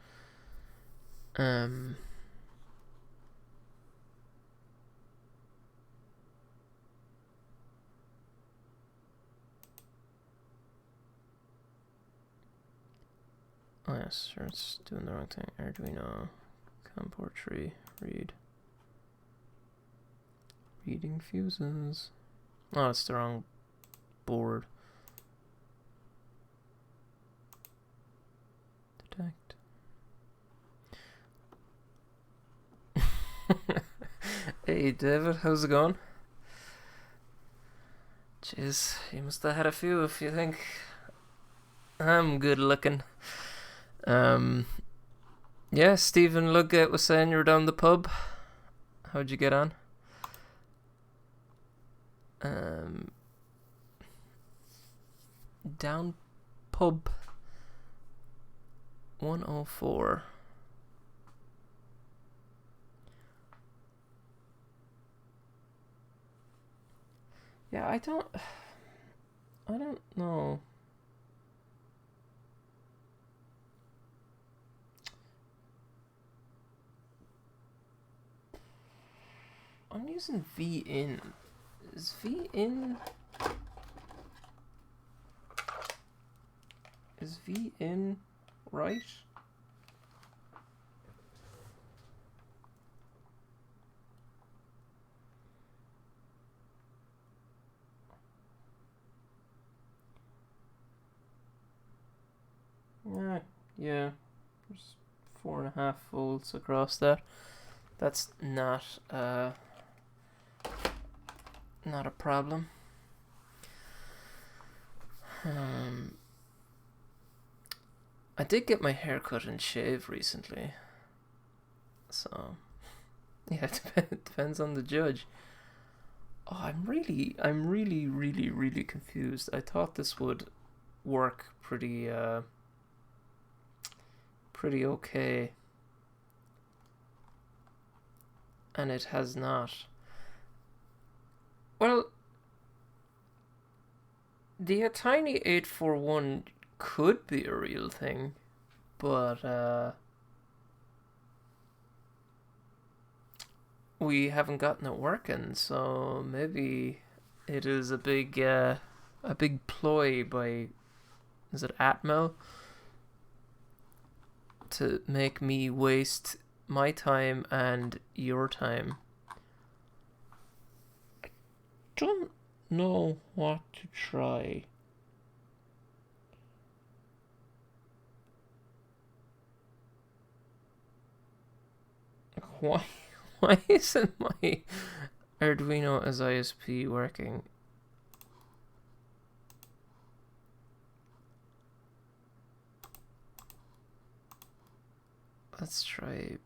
Oh yes, sure, it's doing the wrong thing. Arduino, COM port tree, read. Reading fuses. Oh, it's the wrong board. Detect. Hey David, how's it going? Jeez, you must have had a few if you think I'm good looking. Yeah, Stephen Ludgate was saying you were down the pub. How'd you get on? Down pub 104. Yeah, I don't know. I'm using VIN. Is VIN right? Yeah. There's 4.5 volts across that. That's not a problem. I did get my hair cut and shaved recently, so yeah, it depends on the judge. Oh, I'm really confused. I thought this would work pretty okay, and it has not. Well, the Attiny 841 could be a real thing, but we haven't gotten it working, so maybe it is a big ploy by, is it Atmel, to make me waste my time and your time. I don't know what to try. Why isn't my Arduino as ISP working? Let's try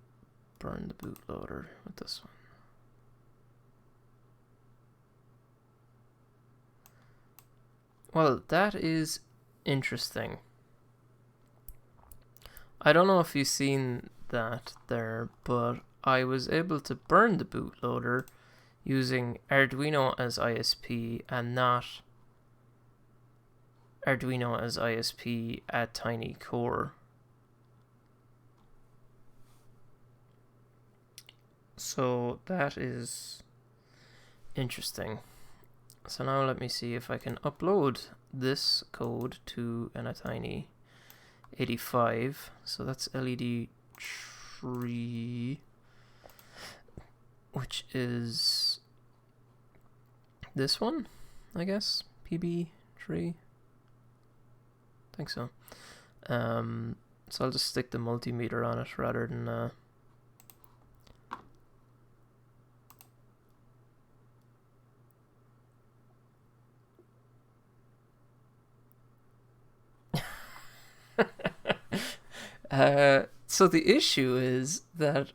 burn the bootloader with this one. Well, that is interesting. I don't know if you've seen that there, but I was able to burn the bootloader using Arduino as ISP and not Arduino as ISP at Tiny Core. So that is interesting. So now let me see if I can upload this code to an Attiny 85. So that's LED tree, which is this one, I guess. PB tree. I think so. So I'll just stick the multimeter on it rather than so the issue is that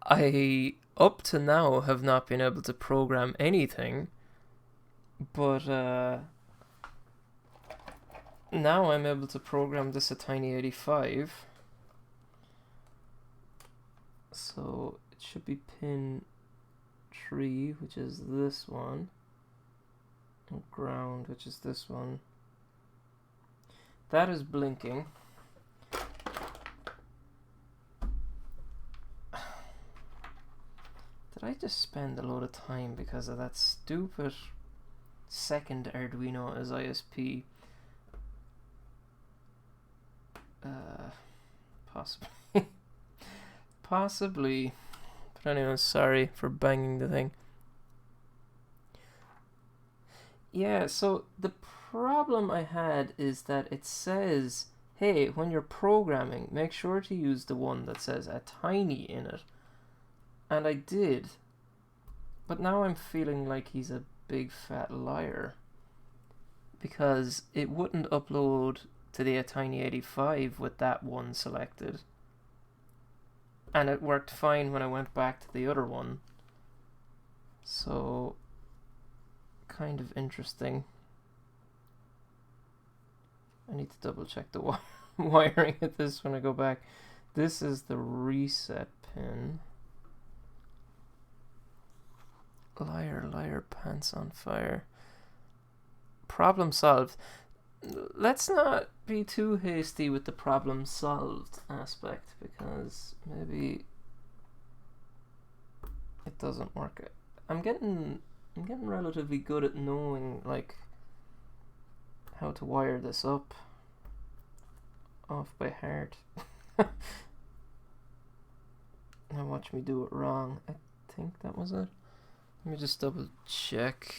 I, up to now, have not been able to program anything, but now I'm able to program this Attiny 85. So it should be pin 3, which is this one, and ground, which is this one. That is blinking. Did I just spend a load of time because of that stupid second Arduino as ISP? Possibly. Possibly. But anyway, sorry for banging the thing. Yeah, so the problem I had is that it says, hey, when you're programming, make sure to use the one that says Attiny in it. And I did. But now I'm feeling like he's a big fat liar. Because it wouldn't upload to the Attiny 85 with that one selected. And it worked fine when I went back to the other one. So, kind of interesting. I need to double check the wiring of this when I go back. This is the reset pin. Liar, liar, pants on fire. Problem solved. Let's not be too hasty with the problem solved aspect, because maybe it doesn't work. I'm getting relatively good at knowing like how to wire this up off by heart. Now watch me do it wrong. I think that was it. Let me just double check.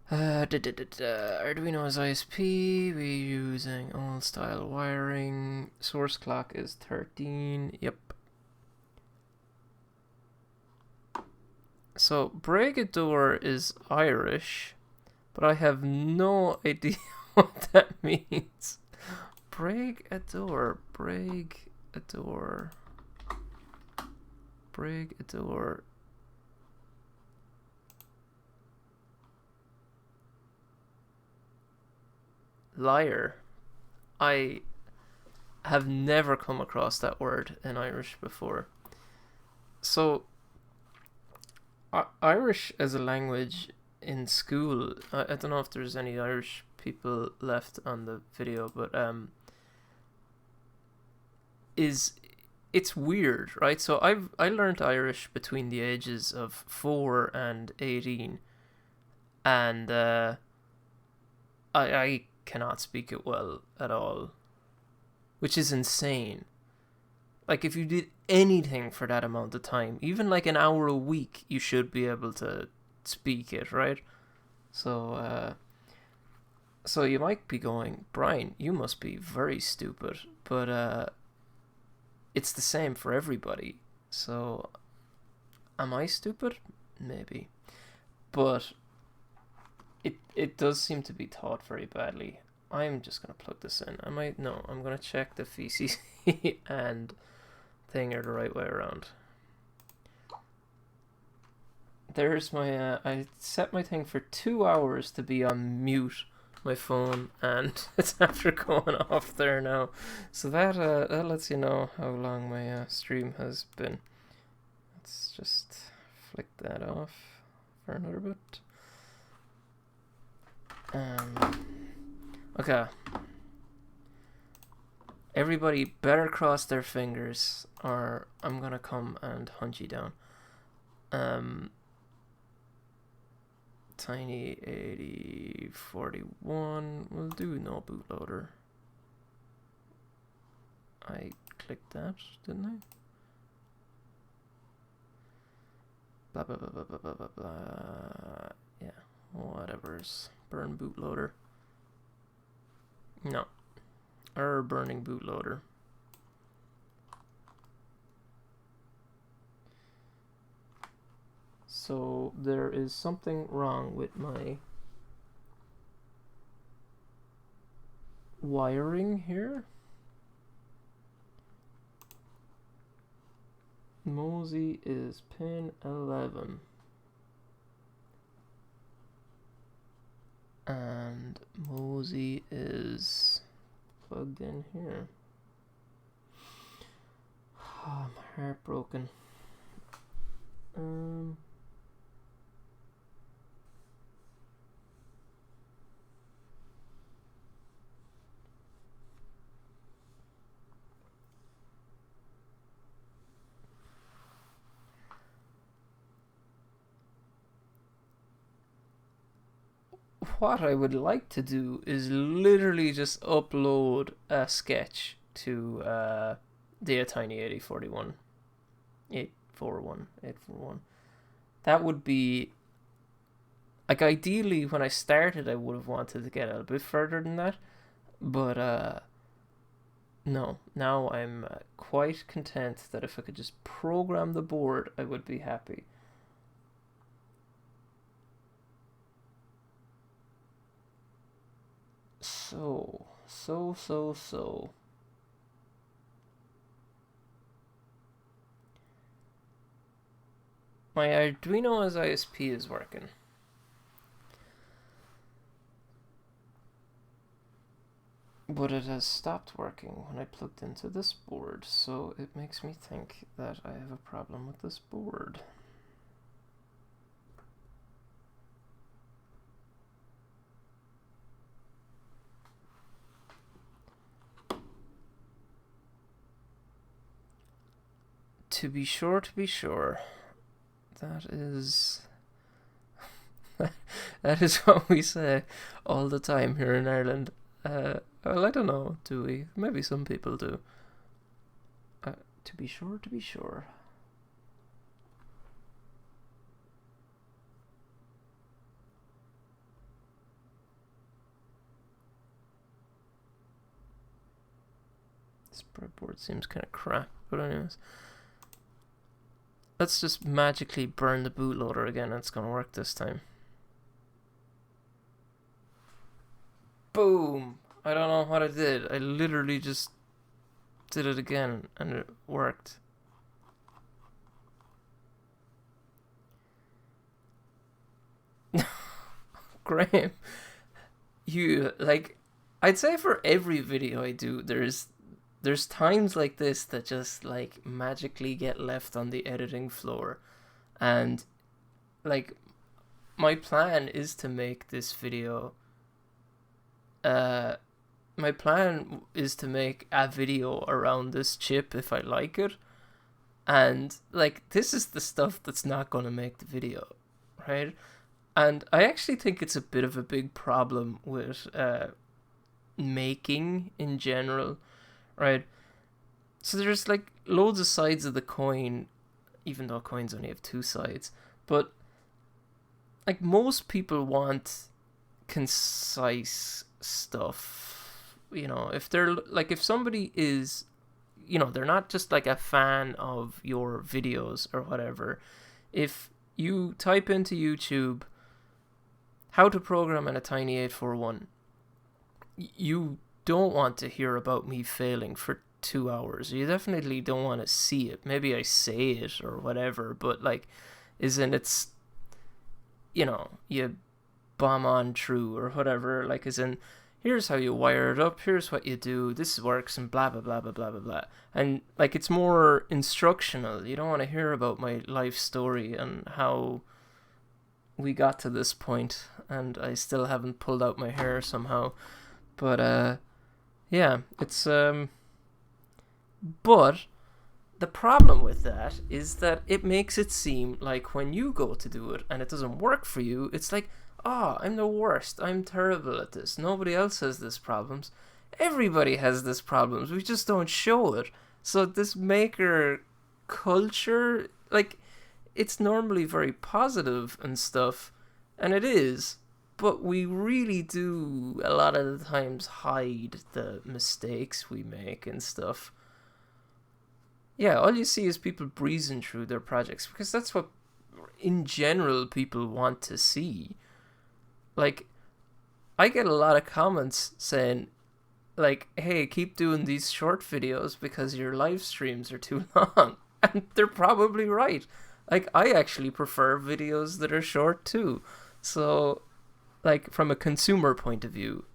Arduino is ISP. We're using old style wiring. Source clock is 13. Yep. So Bregador is Irish, but I have no idea what that means. Bregador. Liar. I have never come across that word in Irish before. So, Irish as a language in school, I don't know if there's any Irish people left on the video, but it's weird, right? So I learned Irish between the ages of 4 and 18, and I cannot speak it well at all, which is insane. Like, if you did anything for that amount of time, even like an hour a week, you should be able to speak it, right? So so you might be going, Brian, you must be very stupid, but it's the same for everybody. So am I stupid? Maybe. But it does seem to be taught very badly. I'm just going to plug this in. I'm going to check the VCC and thing are the right way around. There's my, I set my thing for 2 hours to be on mute, my phone, and it's after going off there now. So that lets you know how long my stream has been. Let's just flick that off for another bit. Okay. Everybody better cross their fingers. or I'm gonna come and hunt you down. Tiny 8041 will do. No bootloader. I clicked that, didn't I? Blah blah blah blah blah blah blah blah. Yeah, whatever's burn bootloader. No, or burning bootloader. So there is something wrong with my wiring here. Mosey is pin 11. And Mosey is plugged in here. Oh, I'm heartbroken. What I would like to do is literally just upload a sketch to the Attiny 841. That would be, like, ideally when I started I would have wanted to get a bit further than that, but no, now I'm quite content that if I could just program the board I would be happy. So. My Arduino as ISP is working. But it has stopped working when I plugged into this board, so it makes me think that I have a problem with this board. To be sure, that is that is what we say all the time here in Ireland. Well, I don't know, do we? Maybe some people do. To be sure. This breadboard seems kind of crap, but anyways. Let's just magically burn the bootloader again and it's gonna work this time. Boom! I don't know what I did. I literally just did it again and it worked. Graham, you, like, I'd say for every video I do, there's times like this that just, like, magically get left on the editing floor. And, like, my plan is to make this video, my plan is to make a video around this chip if I like it. And, like, this is the stuff that's not going to make the video, right? And I actually think it's a bit of a big problem with making in general, right? So there's, like, loads of sides of the coin, even though coins only have two sides. But, like, most people want concise stuff. You know, if they're, like, if somebody is, you know, they're not just, like, a fan of your videos or whatever. If you type into YouTube how to program in Attiny 841, you don't want to hear about me failing for 2 hours. You definitely don't want to see it. Maybe I say it or whatever, but, like, isn't it's, you know, you bomb on true or whatever, like, as in, here's how you wire it up, here's what you do, this works, and blah blah blah blah blah blah blah. And, like, it's more instructional. You don't want to hear about my life story and how we got to this point, and I still haven't pulled out my hair somehow. But yeah, it's but the problem with that is that it makes it seem like when you go to do it and it doesn't work for you, it's like, oh, I'm the worst. I'm terrible at this. Nobody else has this problems. Everybody has this problems. We just don't show it. So this maker culture, like, it's normally very positive and stuff, and it is, but we really do a lot of the times hide the mistakes we make and stuff. Yeah, all you see is people breezing through their projects because that's what, in general, people want to see. Like, I get a lot of comments saying, like, hey, keep doing these short videos because your live streams are too long. And they're probably right. Like, I actually prefer videos that are short too. So, like, from a consumer point of view,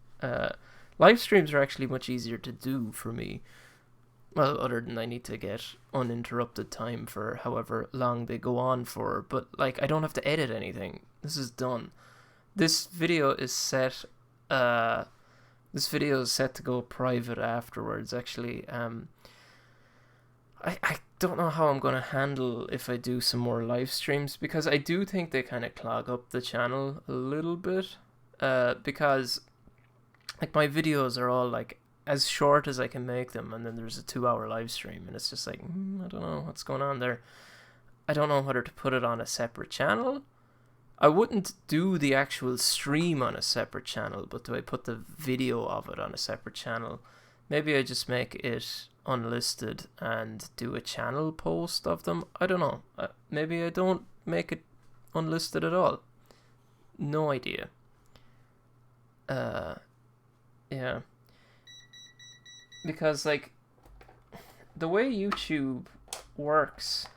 live streams are actually much easier to do for me. Well, other than I need to get uninterrupted time for however long they go on for. But, like, I don't have to edit anything. This is done. This video is set... this video is set to go private afterwards, actually. I don't know how I'm going to handle if I do some more live streams, because I do think they kind of clog up the channel a little bit. Because, like, my videos are all, like, as short as I can make them, and then there's a 2-hour live stream, and it's just like, I don't know what's going on there. I don't know whether to put it on a separate channel. I wouldn't do the actual stream on a separate channel, but do I put the video of it on a separate channel? Maybe I just make it unlisted and do a channel post of them. I don't know. Maybe I don't make it unlisted at all. No idea. Yeah. Because, like, the way YouTube works,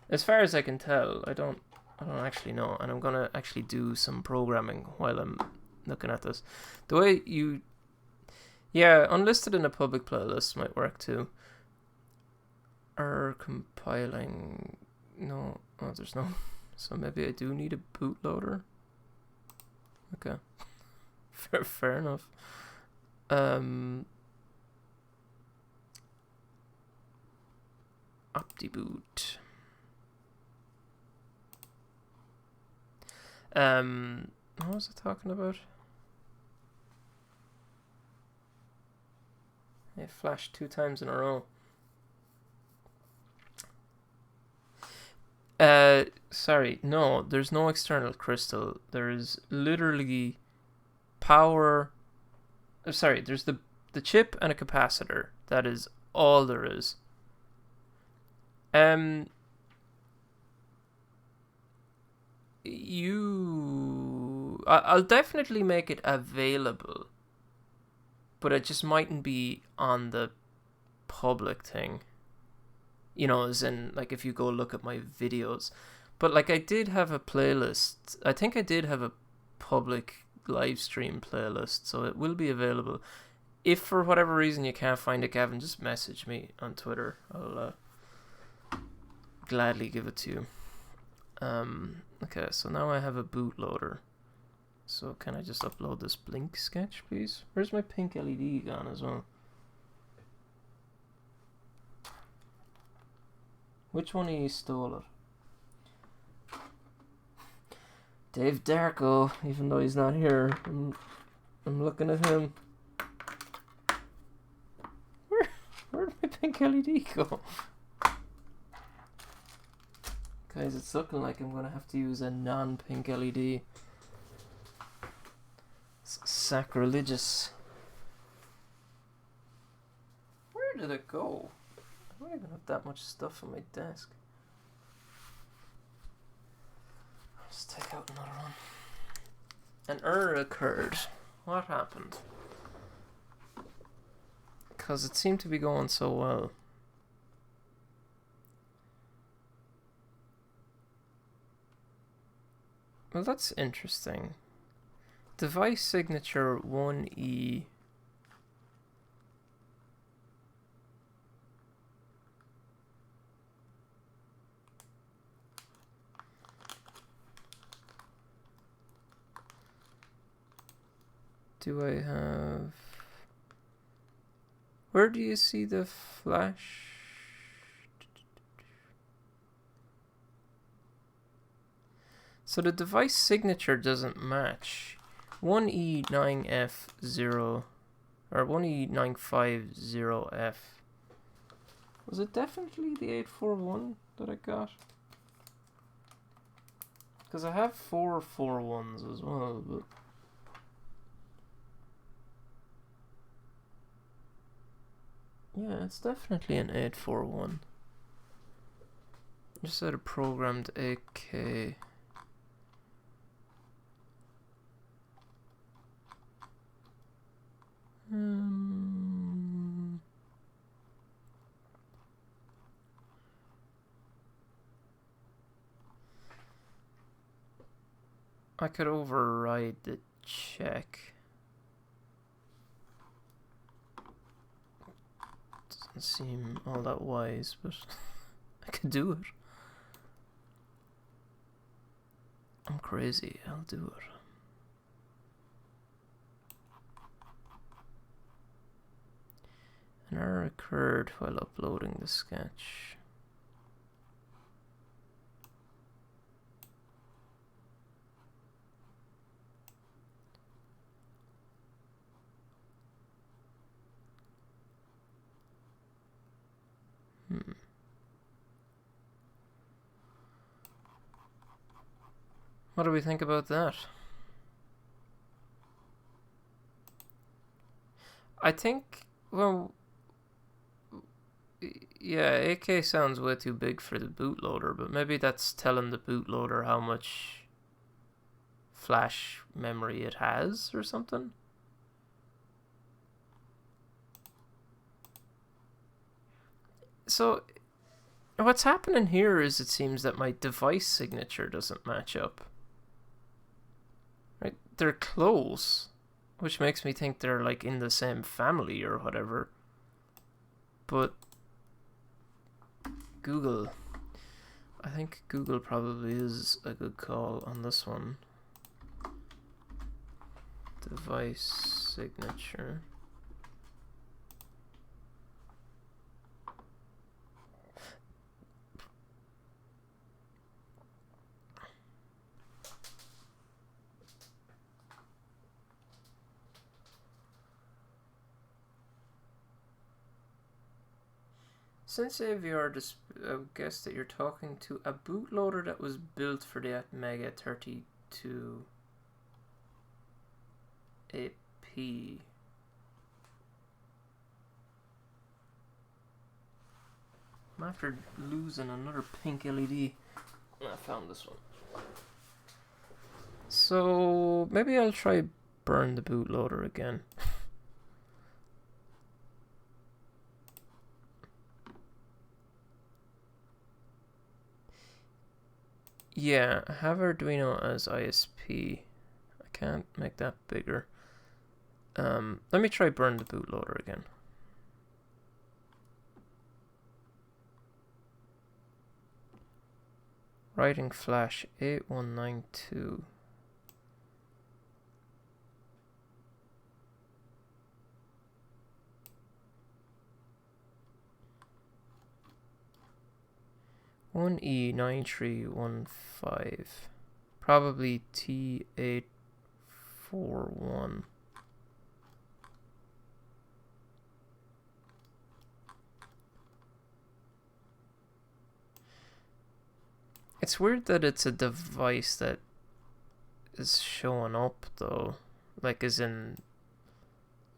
as far as I can tell, I don't actually know, and I'm gonna actually do some programming while I'm looking at this. The way unlisted in a public playlist might work too. Or compiling, no, oh, there's no, so maybe I do need a bootloader. Okay, fair enough. OptiBoot. What was I talking about? It flashed 2 times in a row. Sorry, no, there's no external crystal. There's literally power. Sorry, there's the chip and a capacitor. That is all there is. I'll definitely make it available, but it just mightn't be on the public thing. You know, as in, like, if you go look at my videos. But, like, I did have a playlist. I think I did have a public live stream playlist, so it will be available. If for whatever reason you can't find it, Gavin, just message me on Twitter. I'll gladly give it to you. Okay, so now I have a bootloader. So can I just upload this Blink sketch, please? Where's my pink LED gone as well? Which one of you stole it? Dave Darko, even though he's not here. I'm looking at him. Where did my pink LED go? Guys, it's looking like I'm going to have to use a non-pink LED. It's sacrilegious. Where did it go? I don't even have that much stuff on my desk. Let's take out another one. An error occurred. What happened? Because it seemed to be going so well. Well, that's interesting. Device signature 1E. Do I have... Where do you see the flash? So the device signature doesn't match. 1E9F0 or 1E950F. Was it definitely the 841 that I got? Because I have 441s as well, but yeah, it's definitely an 841. Just had a programmed AK. I could override the check. Doesn't seem all that wise, but I could do it. I'm crazy, I'll do it. An error occurred while uploading the sketch. What do we think about that? I think, well, yeah, AK sounds way too big for the bootloader, but maybe that's telling the bootloader how much flash memory it has or something. So what's happening here is it seems that my device signature doesn't match up. Right? They're close, which makes me think they're like in the same family or whatever. But Google, I think Google probably is a good call on this one. Device signature. Since AVR, I guess that you're talking to a bootloader that was built for the Atmega 32 AP. I'm after losing another pink LED. I found this one. So maybe I'll try burn the bootloader again. Yeah, I have Arduino as ISP. I can't make that bigger. Let me try burn the bootloader again. Writing flash 8192. One E9315. Probably T841. It's weird that it's a device that is showing up though. Like as in,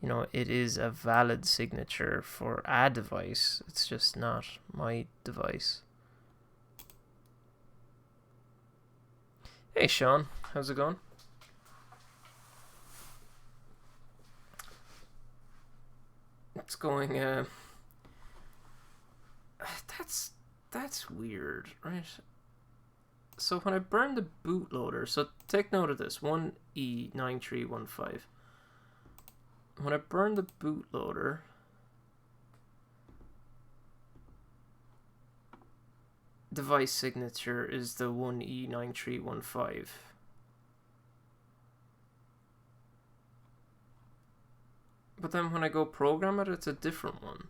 you know, it is a valid signature for a device. It's just not my device. Hey Sean, how's it going? It's going, that's weird, right? So when I burn the bootloader, so take note of this, 1E9315. When I burn the bootloader, device signature is the 1E9315. But then when I go program it, it's a different one.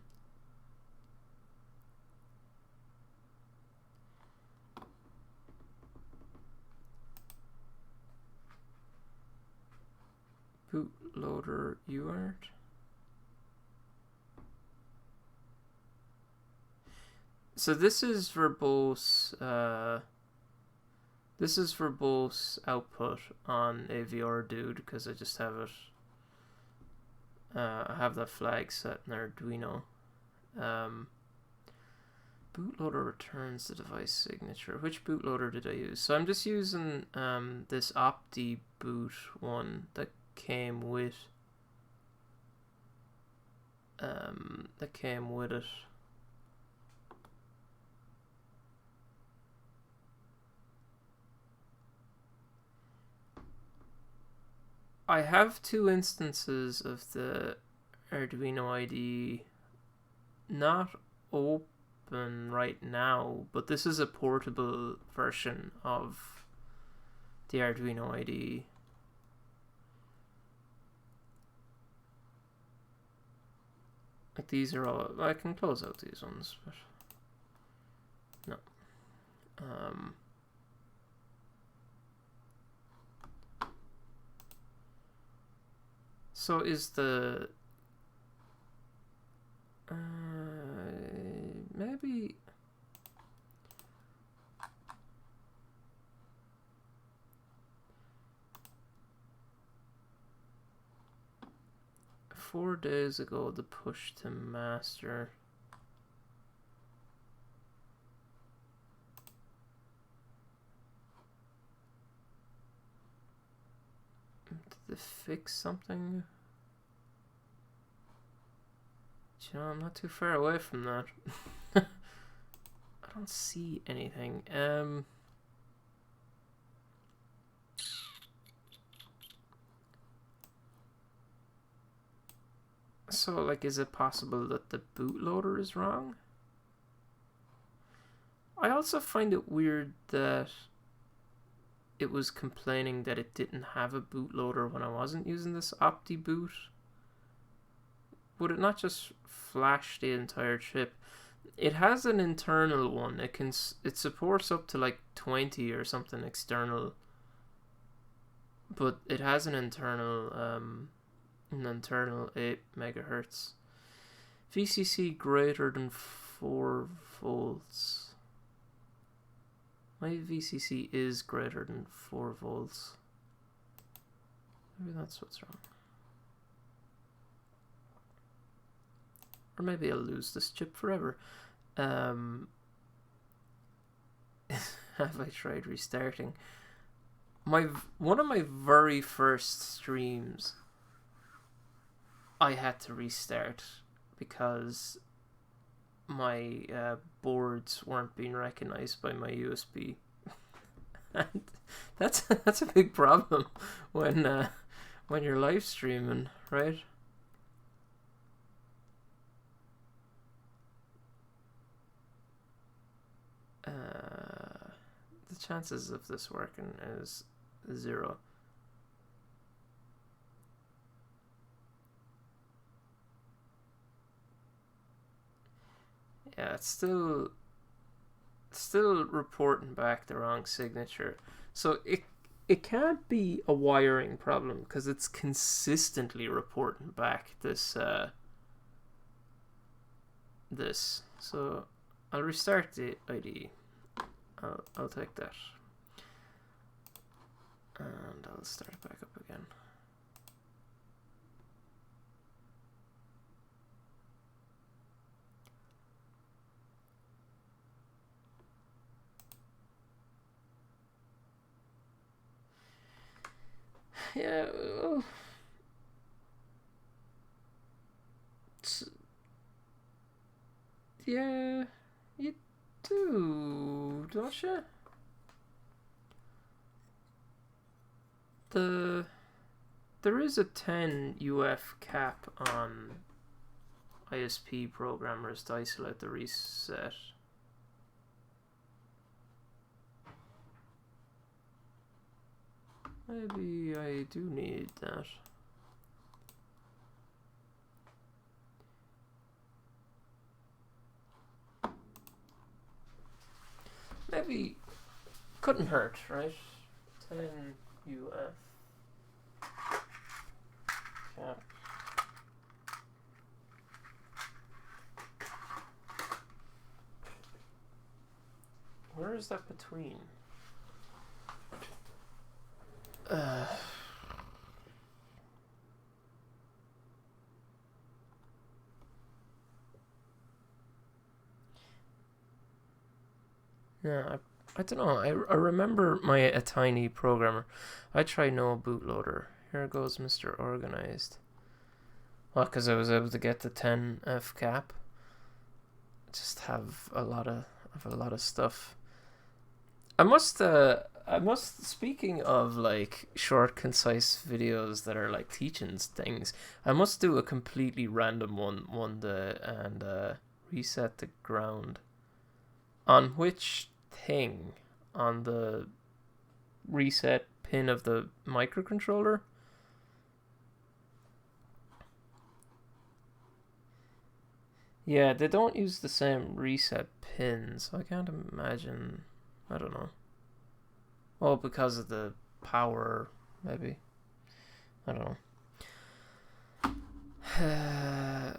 Bootloader UART. So this is verbose. This is verbose output on AVR dude because I just have it. I have that flag set in Arduino. Bootloader returns the device signature. Which bootloader did I use? So I'm just using this Opti boot one that came with it. I have two instances of the Arduino IDE not open right now, but this is a portable version of the Arduino IDE. Like these are all, I can close out these ones, but no. So is the maybe 4 days ago the push to master. Did they fix something? You know, I'm not too far away from that. I don't see anything. So, like, is it possible that the bootloader is wrong? I also find it weird that it was complaining that it didn't have a bootloader when I wasn't using this Opti boot. Would it not just flash the entire chip? It has an internal one. It supports up to like 20 or something external, but it has an internal 8 megahertz. VCC greater than 4 volts. My VCC is greater than 4 volts. Maybe that's what's wrong. Or maybe I'll lose this chip forever. Have I tried restarting? One of my very first streams, I had to restart because my boards weren't being recognized by my USB. And that's a big problem when you're live streaming, right? The chances of this working is 0. Yeah, it's still reporting back the wrong signature. So it can't be a wiring problem because it's consistently reporting back this this. So I'll restart the IDE. I'll take that. And I'll start it back up again. Yeah, well, yeah, you do, don't you? There is a 10 UF cap on ISP programmers to isolate the reset. Maybe I do need that. Maybe couldn't hurt, right? 10 UF. is that between? Yeah, I don't know. I remember my Attiny programmer. I tried no bootloader. Here goes Mr. Organized. Well, because I was able to get the 10F cap. Just have a lot of stuff. I must. Speaking of like short, concise videos that are like teaching things, I must do a completely random one day and reset the ground. On which thing? On the reset pin of the microcontroller? Yeah, they don't use the same reset pin, so I can't imagine. I don't know. Well, because of the power, maybe. I don't know.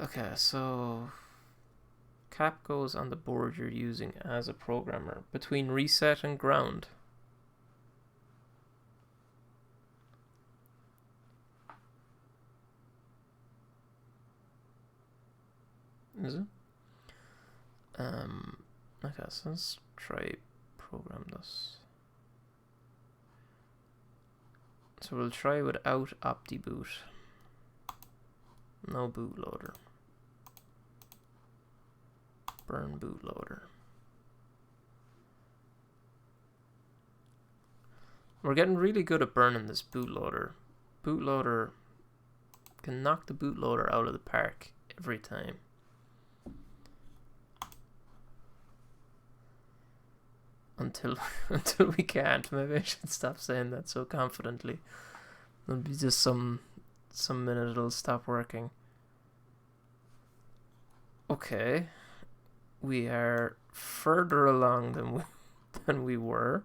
Okay, so cap goes on the board you're using as a programmer between reset and ground. Is it? Okay, so let's try program this. So we'll try without OptiBoot. No bootloader. Burn bootloader. We're getting really good at burning this bootloader. Bootloader can knock the bootloader out of the park every time. Until we can't. Maybe I should stop saying that so confidently. There'll be just some minute it'll stop working. Okay, we are further along than we were.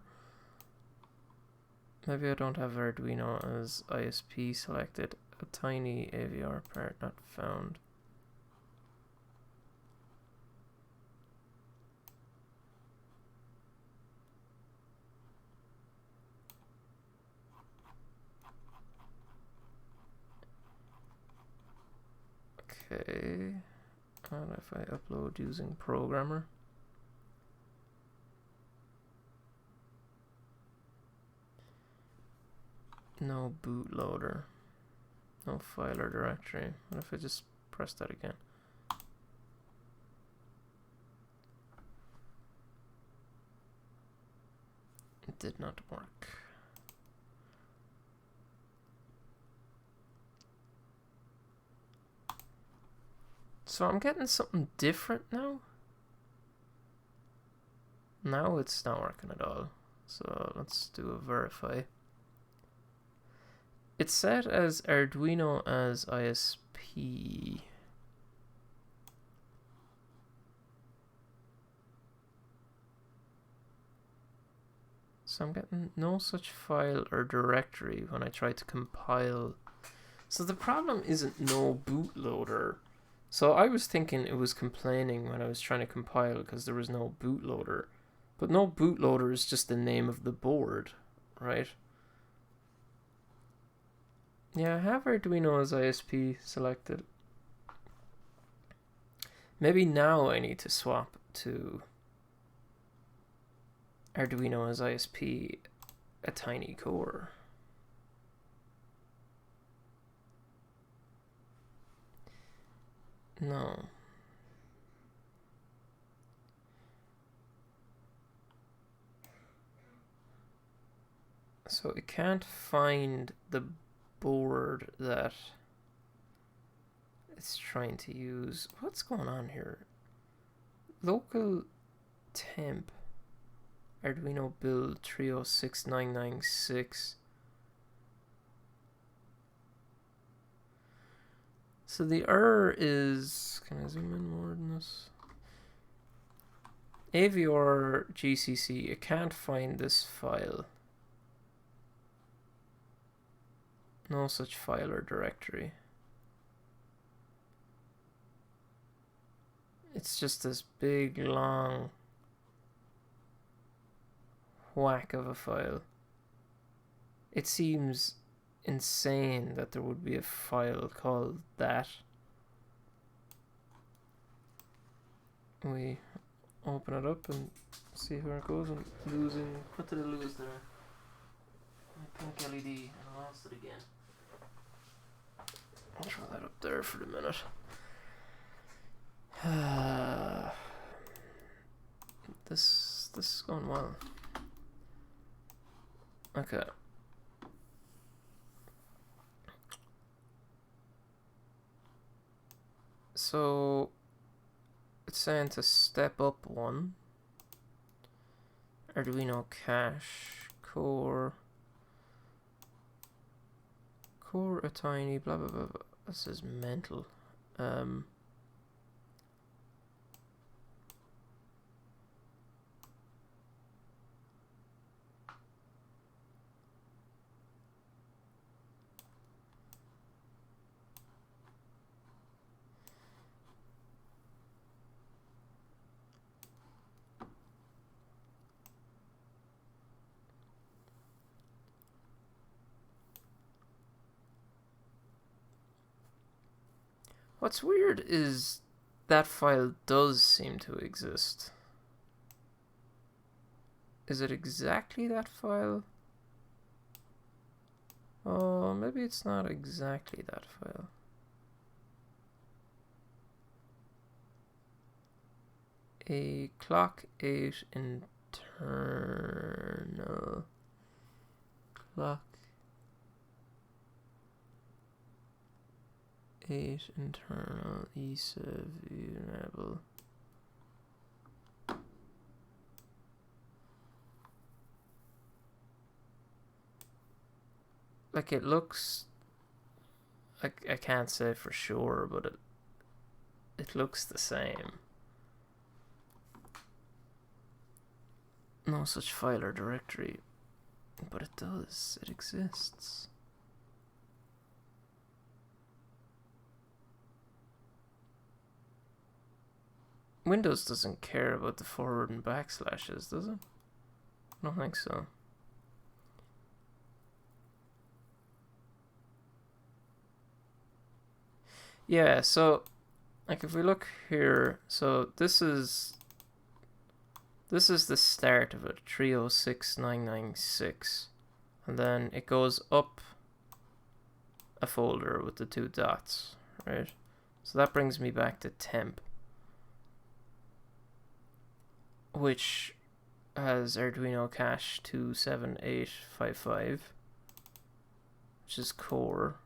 Maybe I don't have Arduino as ISP selected. A tiny AVR part not found. Okay, and if I upload using programmer. No bootloader. No file or directory. What if I just press that again? It did not work. So I'm getting something different now. Now it's not working at all. So let's do a verify. It's set as Arduino as ISP. So I'm getting no such file or directory when I try to compile. So the problem isn't no bootloader. So I was thinking it was complaining when I was trying to compile because there was no bootloader. But no bootloader is just the name of the board, right? Yeah, I have Arduino as ISP selected. Maybe now I need to swap to Arduino as ISP, a tiny core. No. So it can't find the board that it's trying to use. What's going on here? Local temp Arduino build 306996. So the error is, can I zoom in more than this? AVR GCC, it can't find this file. No such file or directory. It's just this big long whack of a file. It seems insane that there would be a file called that. We open it up and see where it goes. And losing. What did I lose there? My pink LED, and I lost it again. I'll throw that up there for the minute. This is going well. Okay. So it's saying to step up one. Arduino cache core Attiny blah blah blah. This is mental. What's weird is that file does seem to exist. Is it exactly that file? Oh, maybe it's not exactly that file. A clock 8 internal clock 8 internal ESA variable. Like it looks, I can't say for sure, but it looks the same. No such file or directory, but it does, it exists. Windows doesn't care about the forward and backslashes, does it? I don't think so. Yeah, so like if we look here, so this is the start of it, 306996, and then it goes up a folder with the two dots, right? So that brings me back to temp, which has Arduino cache 27855, which is core,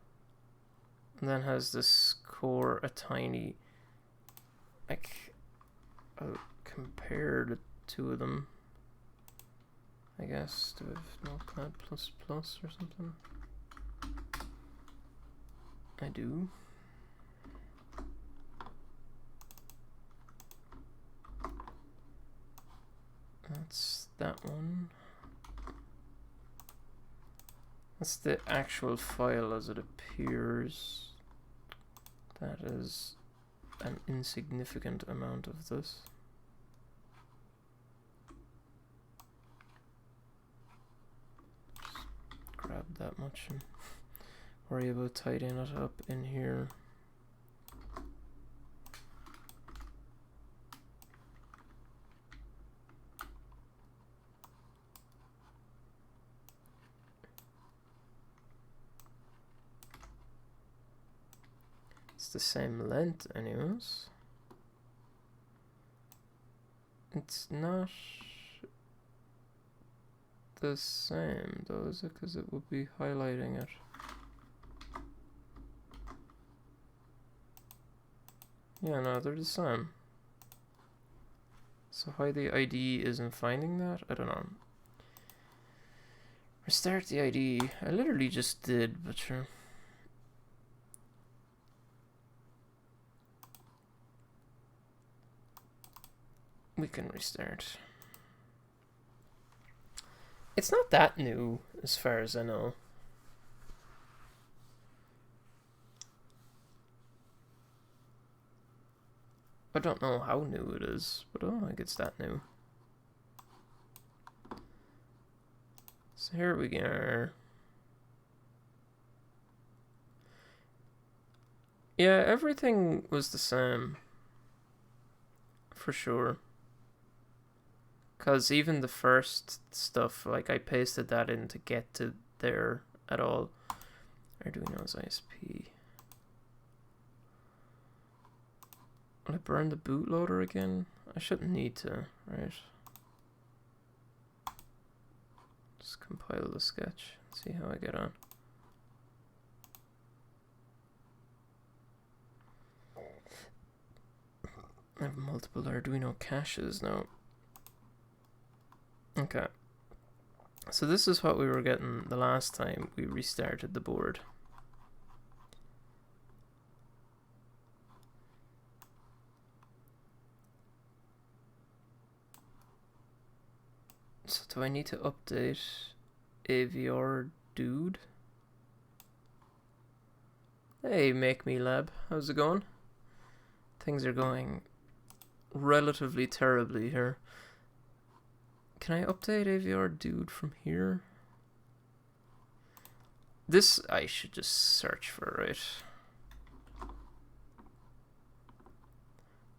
and then has this core Attiny. Like, I'll compare the two of them, I guess. Do I have Notepad++ or something? I do. That's that one. That's the actual file as it appears. That is an insignificant amount of this. Just grab that much and worry about tidying it up in here. It's the same length anyways. It's not the same though, is it? Because it would be highlighting it. Yeah, no, they're the same. So why the ID isn't finding that? I don't know. Restart the ID. I literally just did, but sure. We can restart. It's not that new, as far as I know. I don't know how new it is, but I don't think it's that new. So here we go. Yeah, everything was the same. For sure. Because even the first stuff, like I pasted that in to get to there at all. Arduino's ISP. Will I burn the bootloader again? I shouldn't need to, right? Just compile the sketch, see how I get on. I have multiple Arduino caches now. Okay. So this is what we were getting the last time we restarted the board. So do I need to update AVR dude? Hey, Make Me Lab, how's it going? Things are going relatively terribly here. Can I update AVR dude from here? This I should just search for, right?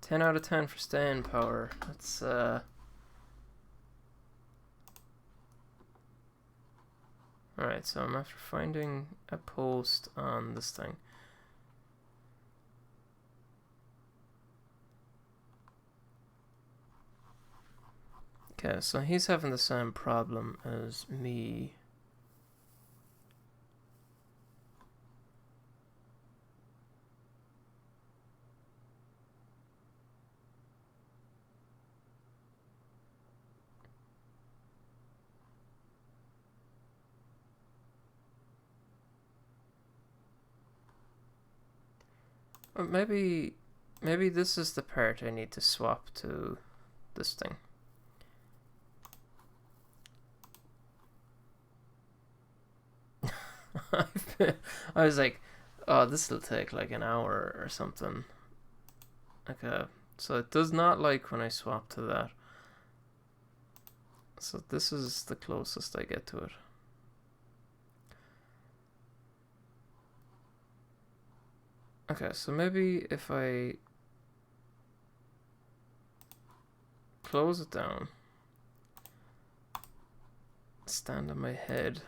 10 out of 10 for staying power. That's Alright, so I'm after finding a post on this thing. Okay, so he's having the same problem as me. Or maybe this is the part I need to swap to this thing. I was like, oh, this will take like an hour or something. Okay, so it does not like when I swap to that. So this is the closest I get to it. Okay, so maybe if I close it down, stand on my head,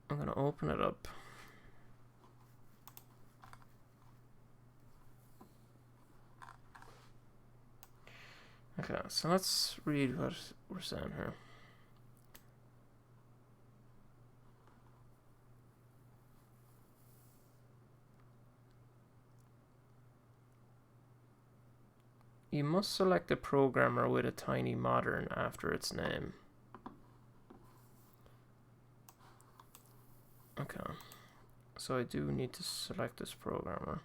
I'm gonna open it up. Okay, so let's read what we're saying here. You must select a programmer with Attiny modern after its name. Okay, so I do need to select this programmer.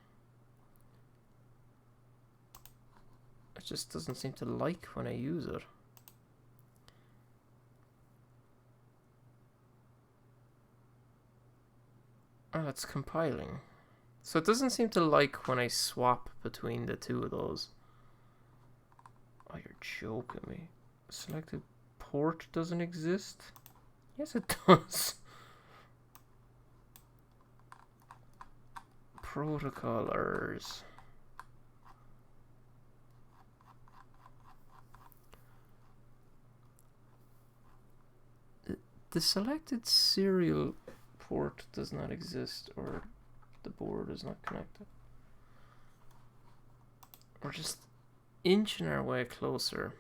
It just doesn't seem to like when I use it. Oh, it's compiling. So it doesn't seem to like when I swap between the two of those. Oh, you're joking me. Selected port doesn't exist? Yes, it does. Protocol errors. The selected serial port does not exist, or the board is not connected. We're just inching our way closer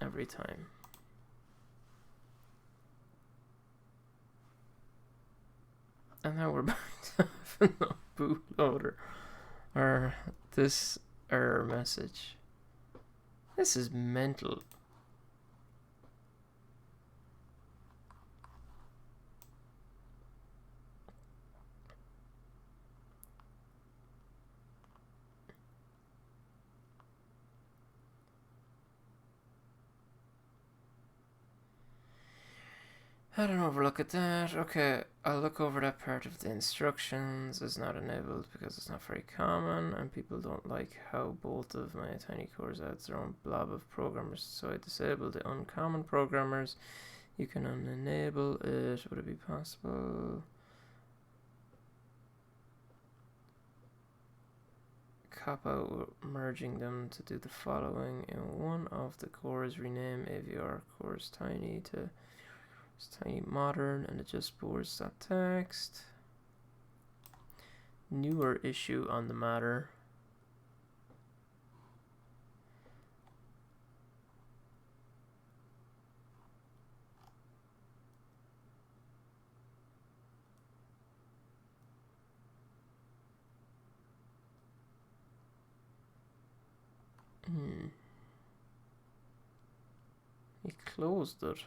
every time. And now we're back to having no bootloader. Or this error message. This is mental. I don't overlook at that. Okay, I'll look over that part of the instructions. It's not enabled because it's not very common, and people don't like how both of my Attiny cores adds their own blob of programmers. So I disable the uncommon programmers. You can unenable it. Would it be possible? Cop out merging them to do the following. In one of the cores, rename AVR cores tiny to tiny modern and adjust boards.txt. Newer issue on the matter. He closed it.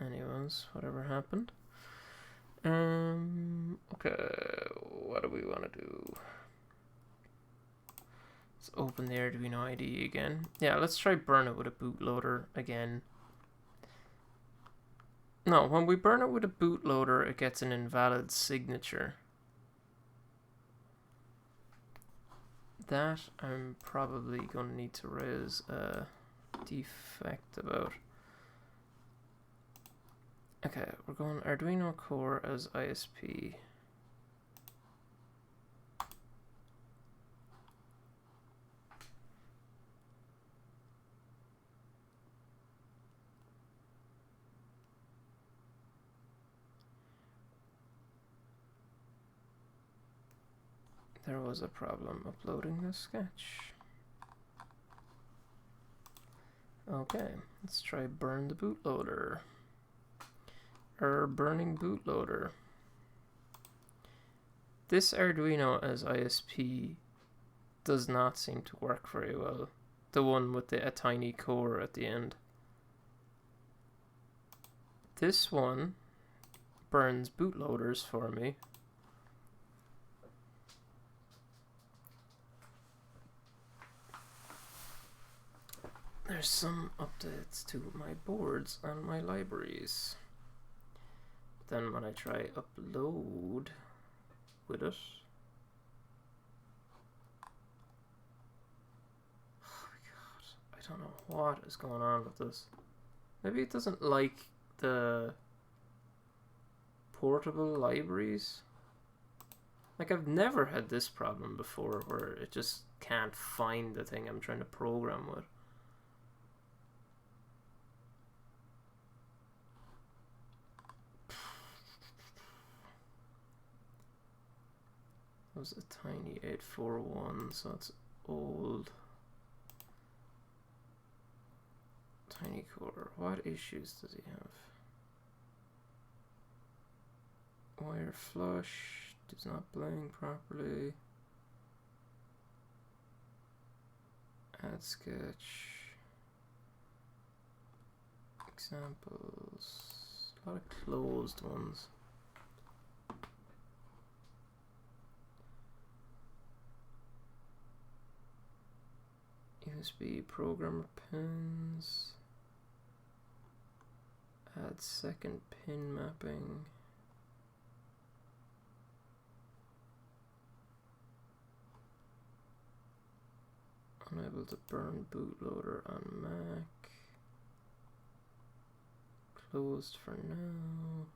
Anyways, whatever happened. Okay, what do we want to do? Let's open the Arduino IDE again. Yeah, let's try burn it with a bootloader again. No, when we burn it with a bootloader, it gets an invalid signature. That I'm probably going to need to raise a defect about. Okay, we're going Arduino core as ISP. There was a problem uploading the sketch. Okay, let's try burn the bootloader. Burning bootloader. This Arduino as ISP does not seem to work very well. The one with the Attiny core at the end. This one burns bootloaders for me. There's some updates to my boards and my libraries. Then when I try upload with it, oh my god, I don't know what is going on with this. Maybe it doesn't like the portable libraries. Like, I've never had this problem before where it just can't find the thing I'm trying to program with. That was a tiny 841, so it's old. Tiny core. What issues does he have? Wire flush, does not blank properly. Add sketch. Examples. A lot of closed ones. USB programmer pins. Add second pin mapping. Unable to burn bootloader on Mac. Closed for now.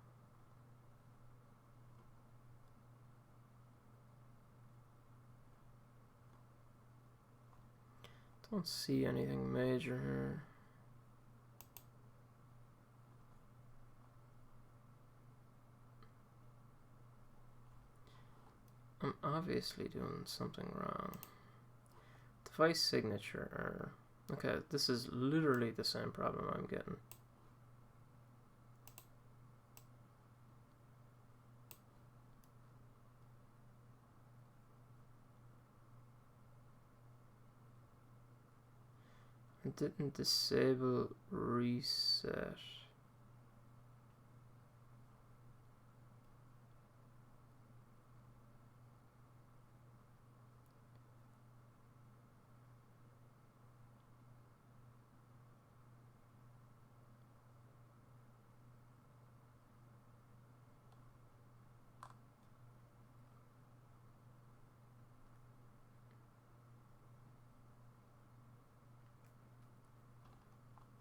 Don't see anything major here. I'm obviously doing something wrong. Device signature error. Okay, this is literally the same problem I'm getting. I didn't disable reset.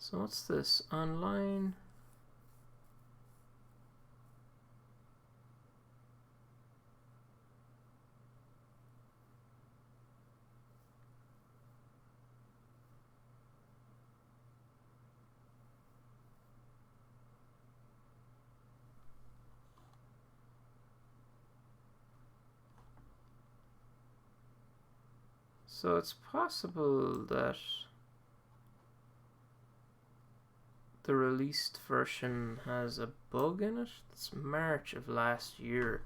So what's this? Online. So it's possible that the released version has a bug in it. It's March of last year.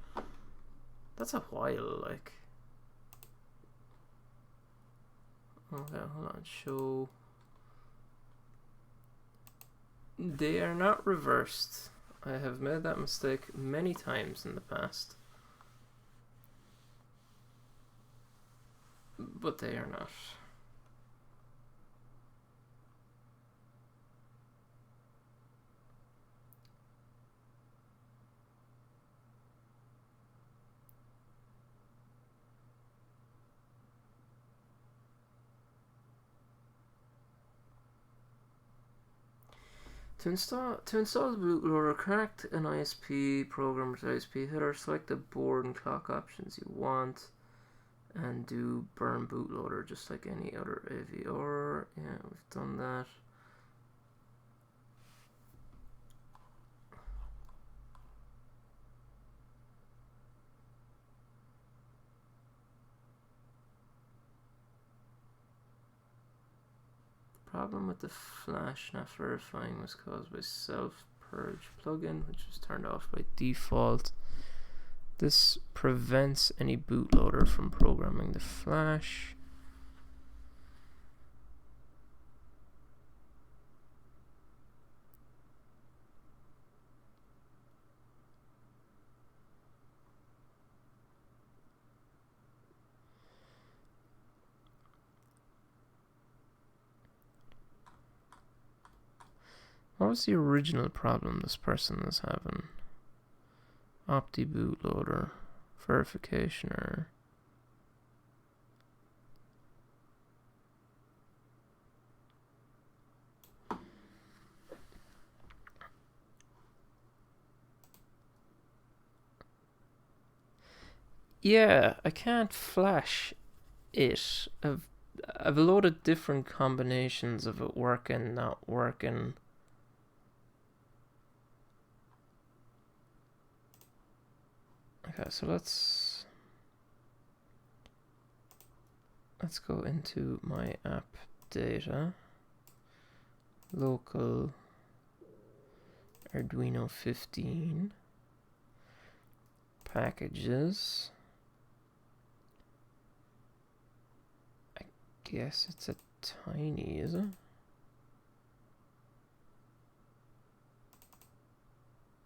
That's a while, like. Okay, hold on. Show. They are not reversed. I have made that mistake many times in the past. But they are not. To install the bootloader, connect an ISP programmer to ISP header, select the board and clock options you want, and do burn bootloader just like any other AVR. Yeah, we've done that. Problem with the flash not verifying was caused by self-purge plugin, which was turned off by default. This prevents any bootloader from programming the flash. What was the original problem this person is having? Opti bootloader verification error. Yeah, I can't flash it. I've a lot of different combinations of it working, not working. Okay, so let's go into my app data, local Arduino 15, packages. I guess it's a Attiny, is it?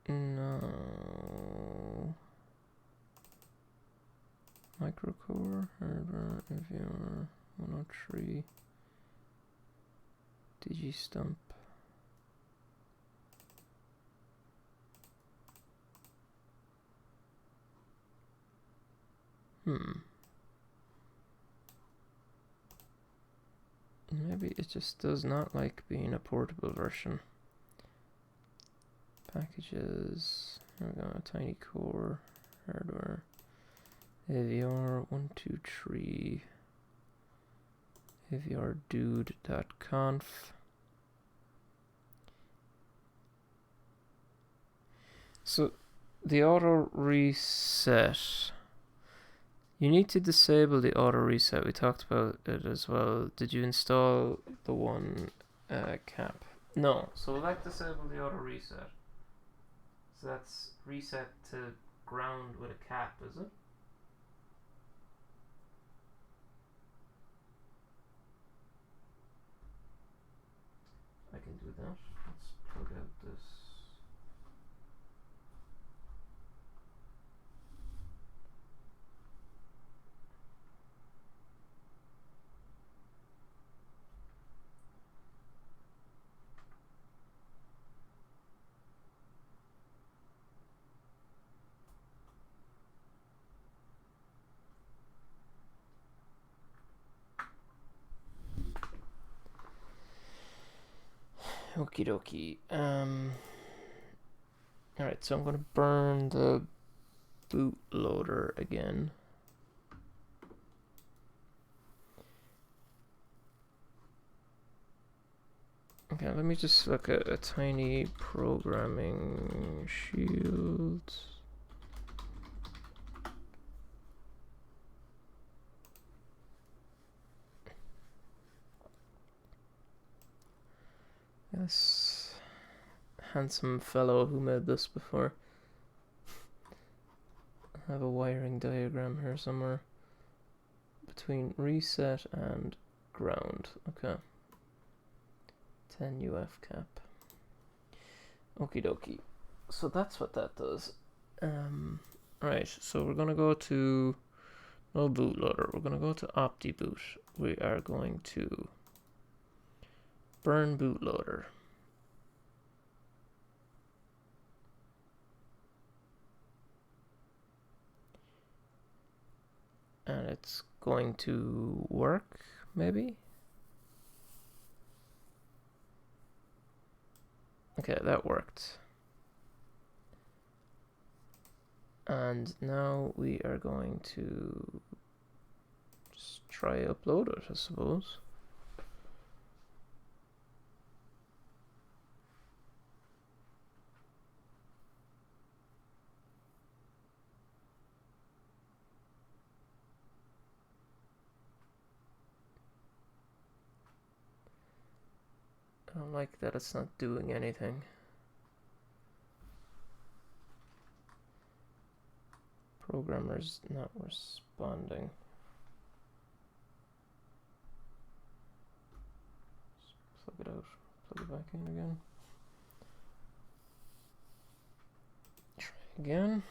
No. Microcore, hardware, AVR, 103, DigiStump. Maybe it just does not like being a portable version. Packages, here we go, Tiny Core, hardware, AVR 123, avrdude.conf. So the auto reset, you need to disable the auto reset. We talked about it as well. Did you install the one cap? No. So we'll like disable the auto reset. So that's reset to ground with a cap, is it? I can do that. Let's plug out this. Okie dokie. Alright, so I'm gonna burn the bootloader again. Okay, let me just look at a tiny programming shield. Yes, handsome fellow who made this before. I have a wiring diagram here somewhere between reset and ground. Okay. 10 UF cap. Okie dokie. So that's what that does. Right, so we're gonna go to no bootloader. We're gonna go to OptiBoot. We are going to burn bootloader. And it's going to work, maybe? Okay, that worked. And now we are going to just try upload it, I suppose. I don't like that it's not doing anything. Programmer's not responding. Just plug it out, plug it back in again. Try again.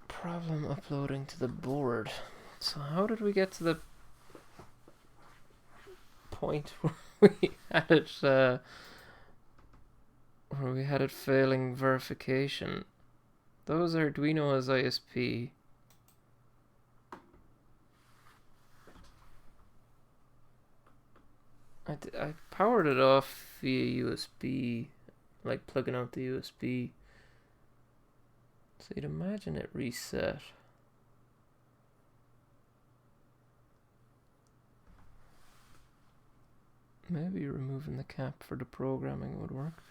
Problem uploading to the board. So how did we get to the point where we had it failing verification? Those Arduino as ISP. I powered it off via USB, like plugging out the USB. So you'd imagine it reset. Maybe removing the cap for the programming would work.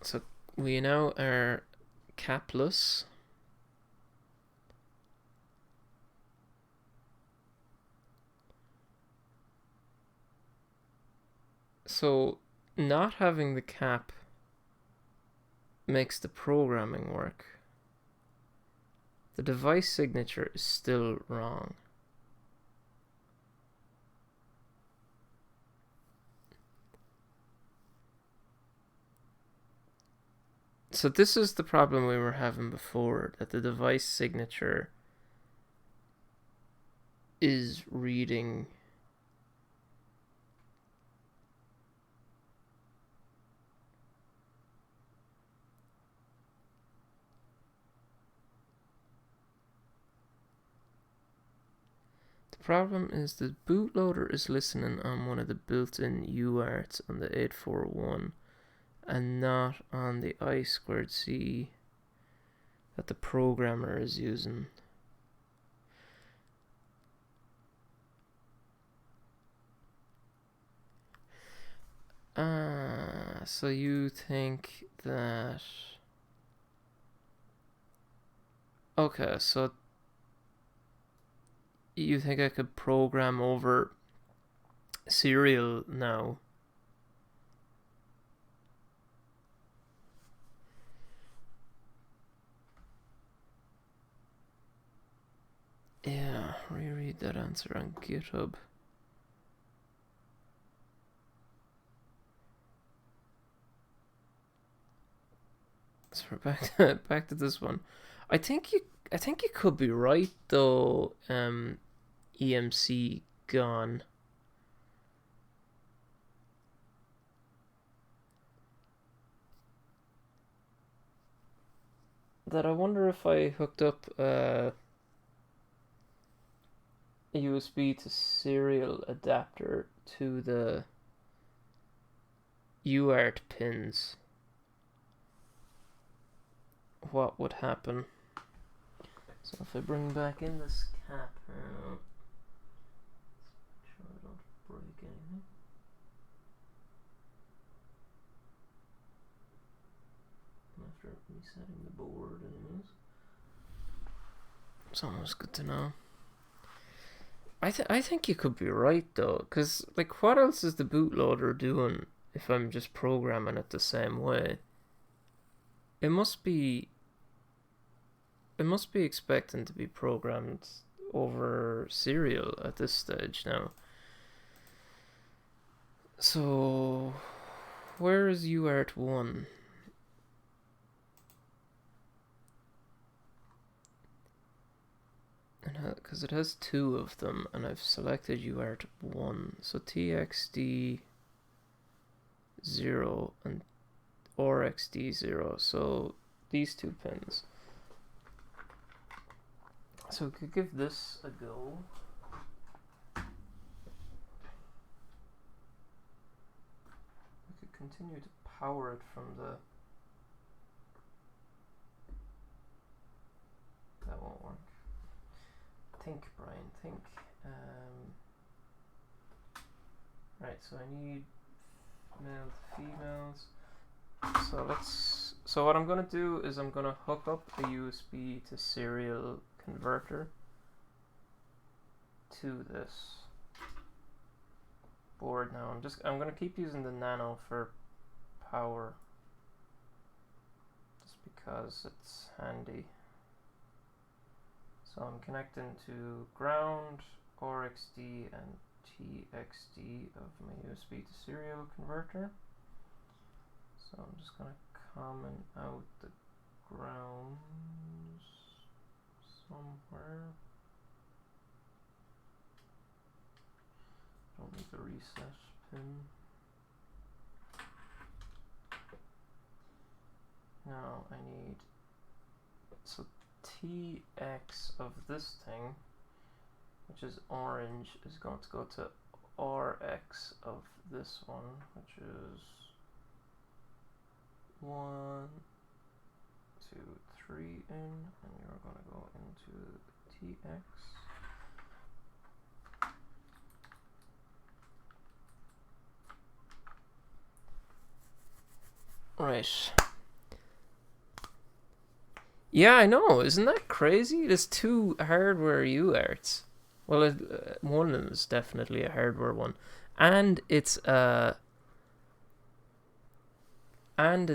So we now are capless. So not having the cap makes the programming work. The device signature is still wrong. So this is the problem we were having before, that the device signature is reading problem is the bootloader is listening on one of the built-in UARTs on the 841 and not on the I2C that the programmer is using. So you think that... Okay, so you think I could program over serial now? Yeah, reread that answer on GitHub. So we're back to this one. I think you could be right though. EMC gone. That I wonder if I hooked up a USB to serial adapter to the UART pins, what would happen. So if I bring back in this cap now, make sure I don't break anything. After resetting the board anyways. It's almost good to know. I think you could be right though, because like what else is the bootloader doing if I'm just programming it the same way? It must be expecting to be programmed over serial at this stage now. So where is UART 1? Because it has 2 of them, and I've selected UART 1. So TXD 0 and RXD 0. So these 2 pins. So we could give this a go. We could continue to power it from the... That won't work. Think, Brian, think. Right, so I need male to females. So what I'm gonna do is I'm gonna hook up a USB to serial converter to this board now. I'm gonna keep using the nano for power, just because it's handy. So I'm connecting to ground, RXD and TXD of my USB to serial converter. So I'm just going to comment out the grounds somewhere. Don't need the reset pin. Now I need... So TX of this thing, which is orange, is going to go to RX of this one, which is 1, 2, 3 in, and you're going to go into TX. Right. Yeah, I know. Isn't that crazy? There's 2 hardware UARTs. Well, one of them is definitely a hardware one, and it's yeah, I'm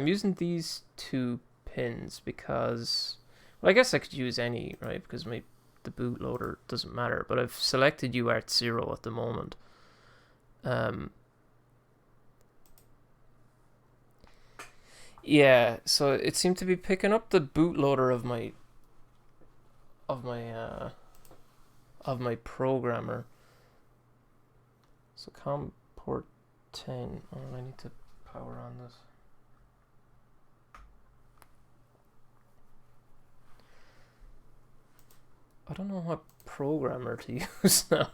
using these 2 pins because, well, I guess I could use any, right? Because the bootloader doesn't matter. But I've selected UART 0 at the moment. Yeah, so it seemed to be picking up the bootloader of my programmer. So COM port 10. Oh, I need to power on this. I don't know what programmer to use now.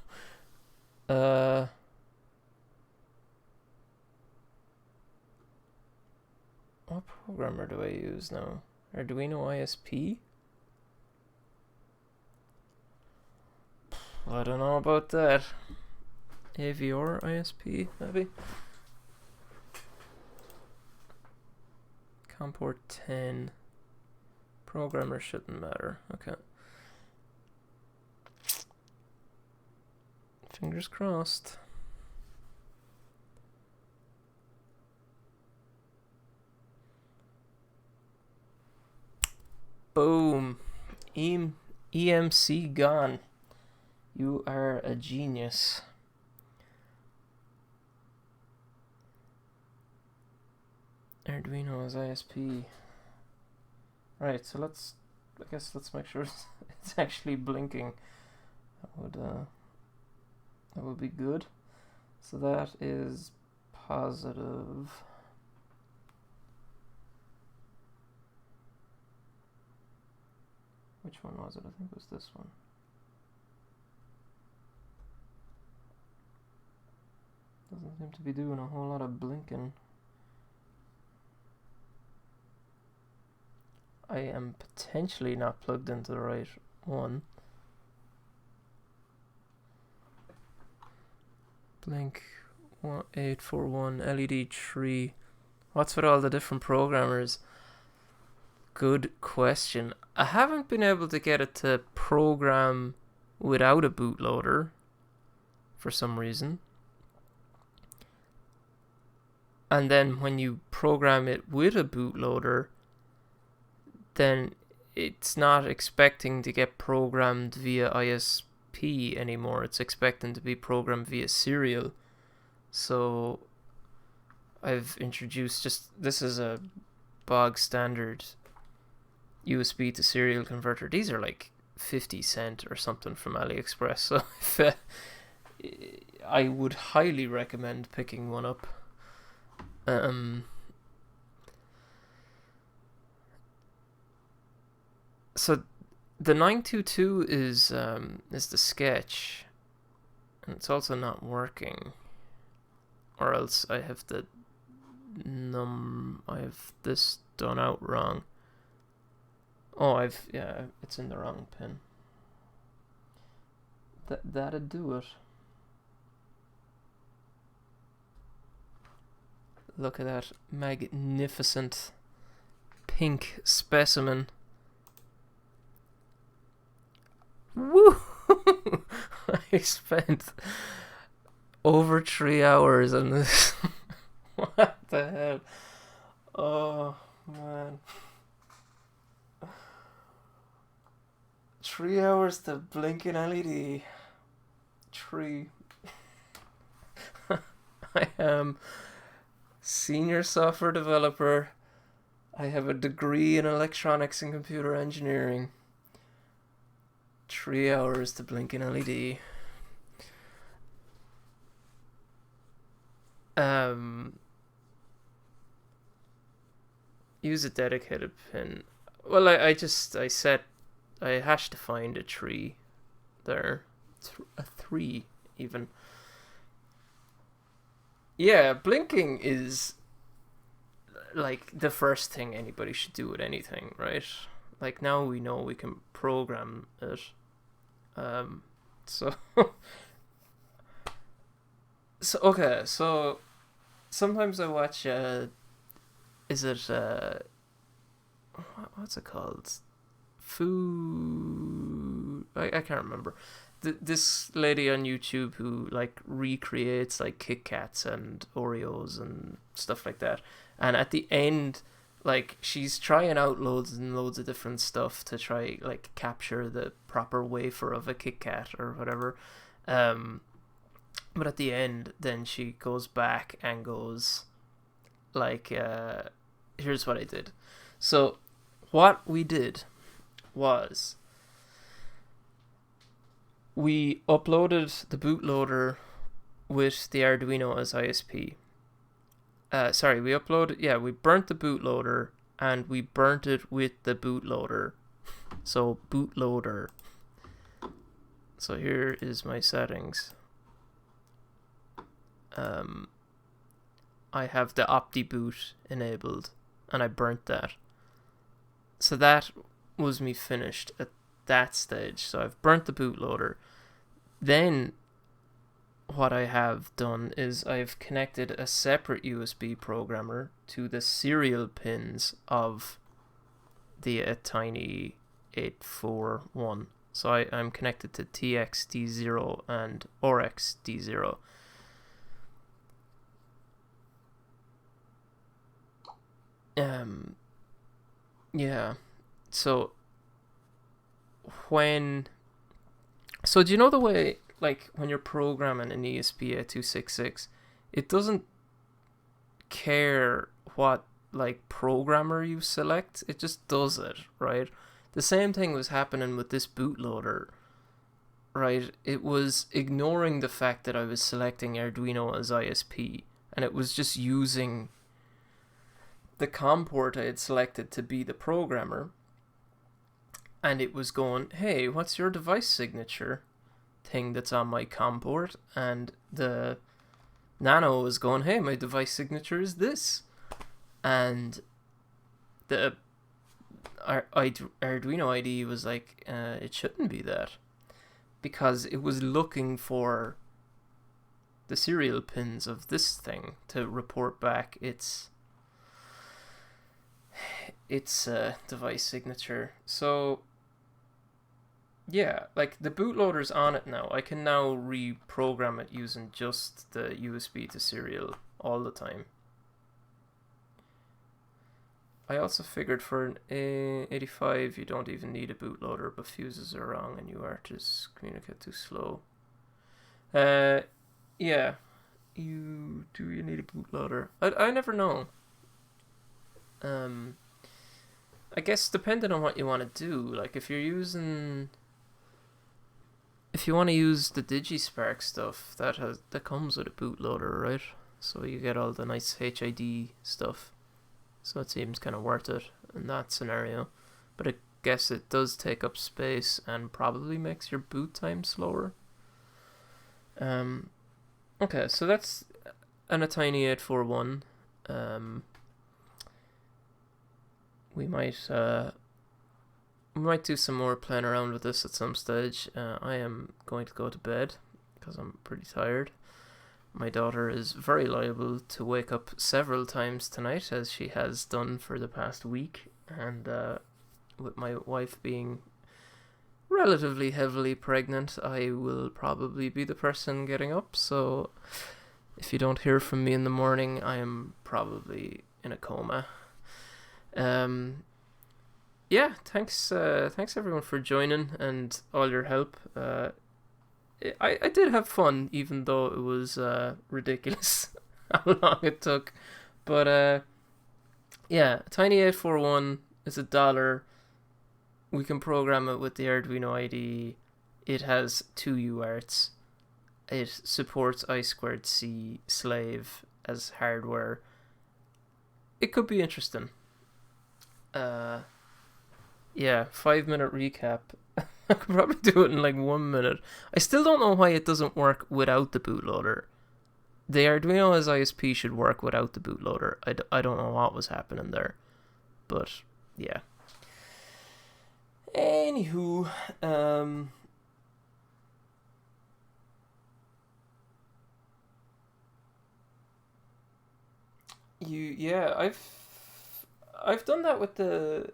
What programmer do I use now? Arduino ISP? I don't know about that. AVR ISP, maybe? COM port 10. Programmer shouldn't matter. Okay. Fingers crossed. Boom. EMC gone. You are a genius. Arduino is ISP. Right, so let's make sure it's actually blinking. That would be good. So that is positive. Which one was it? I think it was this one. Doesn't seem to be doing a whole lot of blinking. I am potentially not plugged into the right one. Blink 841 LED 3. What's with all the different programmers? Good question. I haven't been able to get it to program without a bootloader for some reason. And then when you program it with a bootloader, then it's not expecting to get programmed via ISP anymore. It's expecting to be programmed via serial. So I've introduced this is a bog standard USB to serial converter. These are like 50 cent or something from AliExpress. So if, I would highly recommend picking one up. So the 922 is the sketch, and it's also not working. Or else I have I have this done out wrong. Oh, it's in the wrong pin. That'd do it. Look at that magnificent pink specimen. Woo! I spent over 3 hours on this. What the hell? Oh, man. 3 hours to blink an LED. 3. I am senior software developer. I have a degree in electronics and computer engineering. 3 hours to blink an LED. Use a dedicated pin. Well, I hashed to find a tree there. A 3 even. Yeah, blinking is like the first thing anybody should do with anything, right? Like now we know we can program it. So okay, so sometimes I watch is it what's it called? Food, I can't remember. This lady on YouTube who like recreates like Kit Kats and Oreos and stuff like that, and at the end, like she's trying out loads and loads of different stuff to try like capture the proper wafer of a Kit Kat or whatever, but at the end then she goes back and goes like here's what I did. So what we did was we uploaded the bootloader with the Arduino as ISP. We burnt the bootloader and we burnt it with the bootloader. So bootloader. So here is my settings. I have the OptiBoot enabled and I burnt that. So that was me finished at that stage. So I've burnt the bootloader. Then what I have done is I've connected a separate USB programmer to the serial pins of the Attiny 841. So I'm connected to TXD0 and RXD0. Yeah. So do you know the way, like, when you're programming an ESP8266, it doesn't care what, like, programmer you select, it just does it, right? The same thing was happening with this bootloader. right, it was ignoring the fact that I was selecting Arduino as ISP, and it was just using the COM port I had selected to be the programmer, and it was going, hey, what's your device signature thing that's on my COM port? And the Nano was going, hey, my device signature is this. And the Arduino IDE was like, it shouldn't be that. Because it was looking for the serial pins of this thing to report back its device signature. So yeah, like the bootloader's on it now. I can now reprogram it using just the USB to serial all the time. I also figured for an A85 you don't even need a bootloader, but fuses are wrong and UARTs communicate too slow. Yeah, you need a bootloader? I never know. I guess depending on what you want to do, like if you want to use the DigiSpark stuff, that comes with a bootloader, right? So you get all the nice HID stuff. So it seems kind of worth it in that scenario. But I guess it does take up space and probably makes your boot time slower. Okay, so that's an Attiny 841. We might do some more playing around with this at some stage. I am going to go to bed because I'm pretty tired. My daughter is very liable to wake up several times tonight, as she has done for the past week, and with my wife being relatively heavily pregnant, I will probably be the person getting up, so if you don't hear from me in the morning, I am probably in a coma. Yeah, thanks everyone for joining and all your help. I did have fun, even though it was ridiculous how long it took. But yeah, Tiny 841 is $1. We can program it with the Arduino IDE. It has 2 UARTs. It supports I2C slave as hardware. It could be interesting. Yeah, 5-minute recap. I could probably do it in like 1 minute. I still don't know why it doesn't work without the bootloader. The Arduino as ISP should work without the bootloader. I don't know what was happening there. But, yeah. Anywho, I've done that with the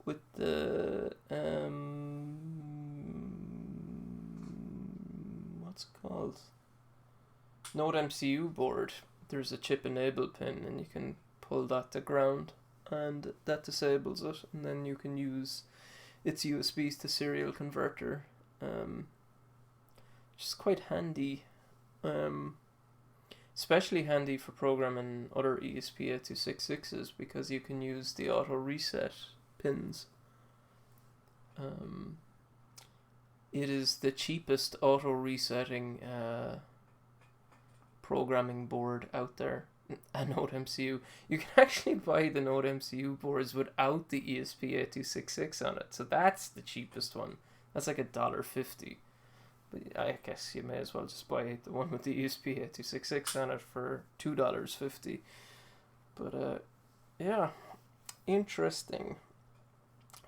what's it called? Node MCU board. There's a chip enable pin and you can pull that to ground and that disables it, and then you can use its USBs to serial converter, which is quite handy, especially handy for programming other ESP8266s because you can use the auto reset pins. It is the cheapest auto resetting programming board out there. A Node MCU. You can actually buy the Node MCU boards without the ESP8266 on it, so that's the cheapest one. That's like $1.50. But I guess you may as well just buy the one with the ESP8266 on it for $2.50. But yeah, interesting.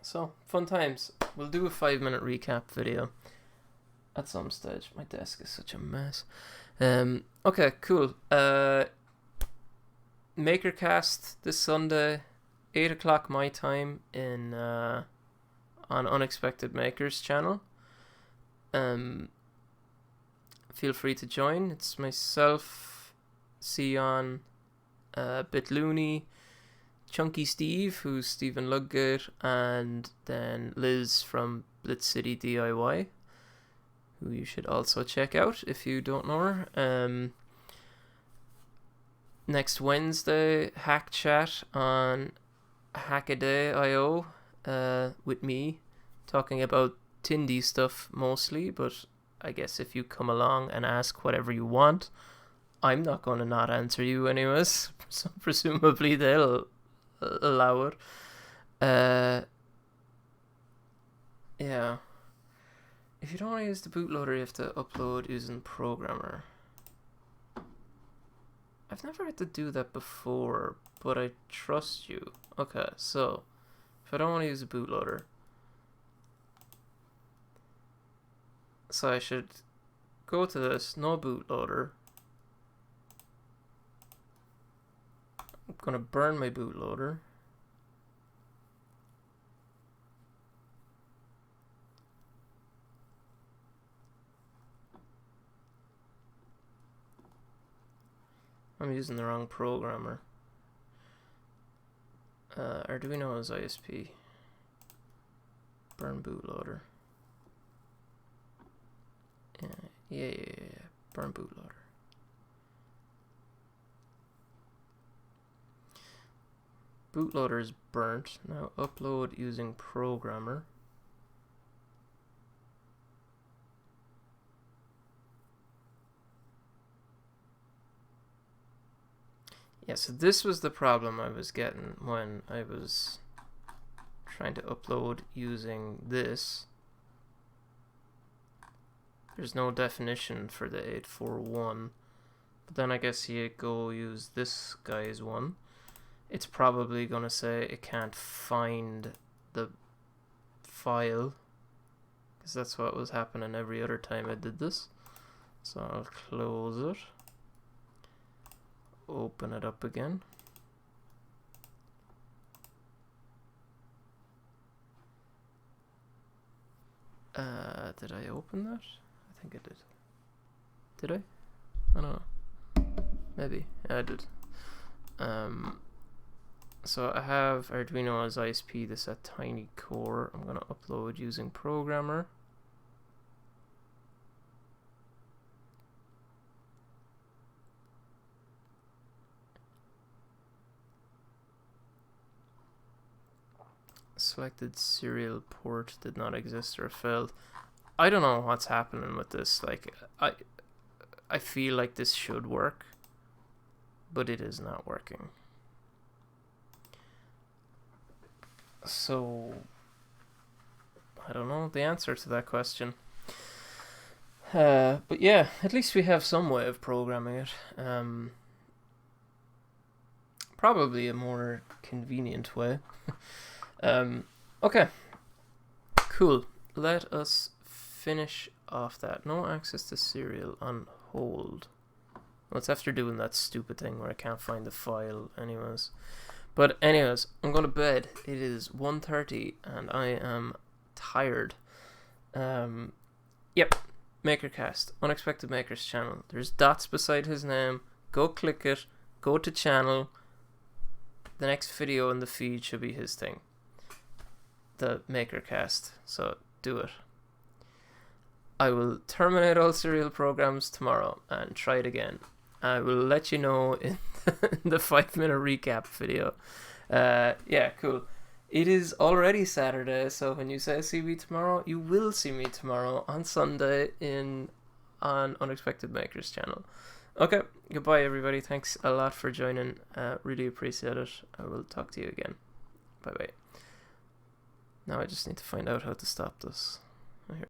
So, fun times. We'll do a 5-minute recap video at some stage. My desk is such a mess. Okay, cool. Makercast this Sunday, 8 o'clock my time on Unexpected Makers channel. Feel free to join. It's myself, Sion, Bitlooney, Chunky Steve, who's Stephen Ludgate, and then Liz from Blitz City DIY, who you should also check out if you don't know her. Next Wednesday, Hack Chat on Hackaday.io with me, talking about Tindy stuff mostly, but I guess if you come along and ask whatever you want, I'm not going to not answer you anyways. So presumably they'll allow it. Yeah. If you don't want to use the bootloader, you have to upload using programmer. I've never had to do that before, but I trust you. Okay, so if I don't want to use a bootloader, so I should go to this, no bootloader. I'm gonna burn my bootloader. I'm using the wrong programmer. Arduino is ISP. Burn bootloader. Yeah. Burn bootloader. Bootloader is burnt. Now upload using programmer. Yeah, so this was the problem I was getting when I was trying to upload using this. There's no definition for the 841, but then I guess you go use this guy's one. It's probably gonna say it can't find the file, because that's what was happening every other time I did this. So I'll close it, open it up again. Did I open that? I think I did. Did I? I don't know. Maybe. Yeah, I did. So I have Arduino as ISP, this Attiny core. I'm gonna upload using programmer. Selected serial port did not exist or failed. I don't know what's happening with this. Like, I feel like this should work, but it is not working. So I don't know the answer to that question. But yeah, at least we have some way of programming it. Probably a more convenient way. Okay, cool. Let us finish off that. No access to serial on hold. Well, it's after doing that stupid thing where I can't find the file anyways. But anyways, I'm going to bed. It is 1:30 and I am tired. Yep, Makercast, Unexpected Maker's channel. There's dots beside his name. Go click it. Go to channel. The next video in the feed should be his thing. The Makercast. So do it. I will terminate all serial programs tomorrow and try it again. I will let you know in the 5-minute recap video. Yeah, cool. It is already Saturday, so when you say see me tomorrow, you will see me tomorrow on Sunday on Unexpected Makers channel. Okay, goodbye everybody. Thanks a lot for joining. Really appreciate it. I will talk to you again. Bye bye. Now I just need to find out how to stop this.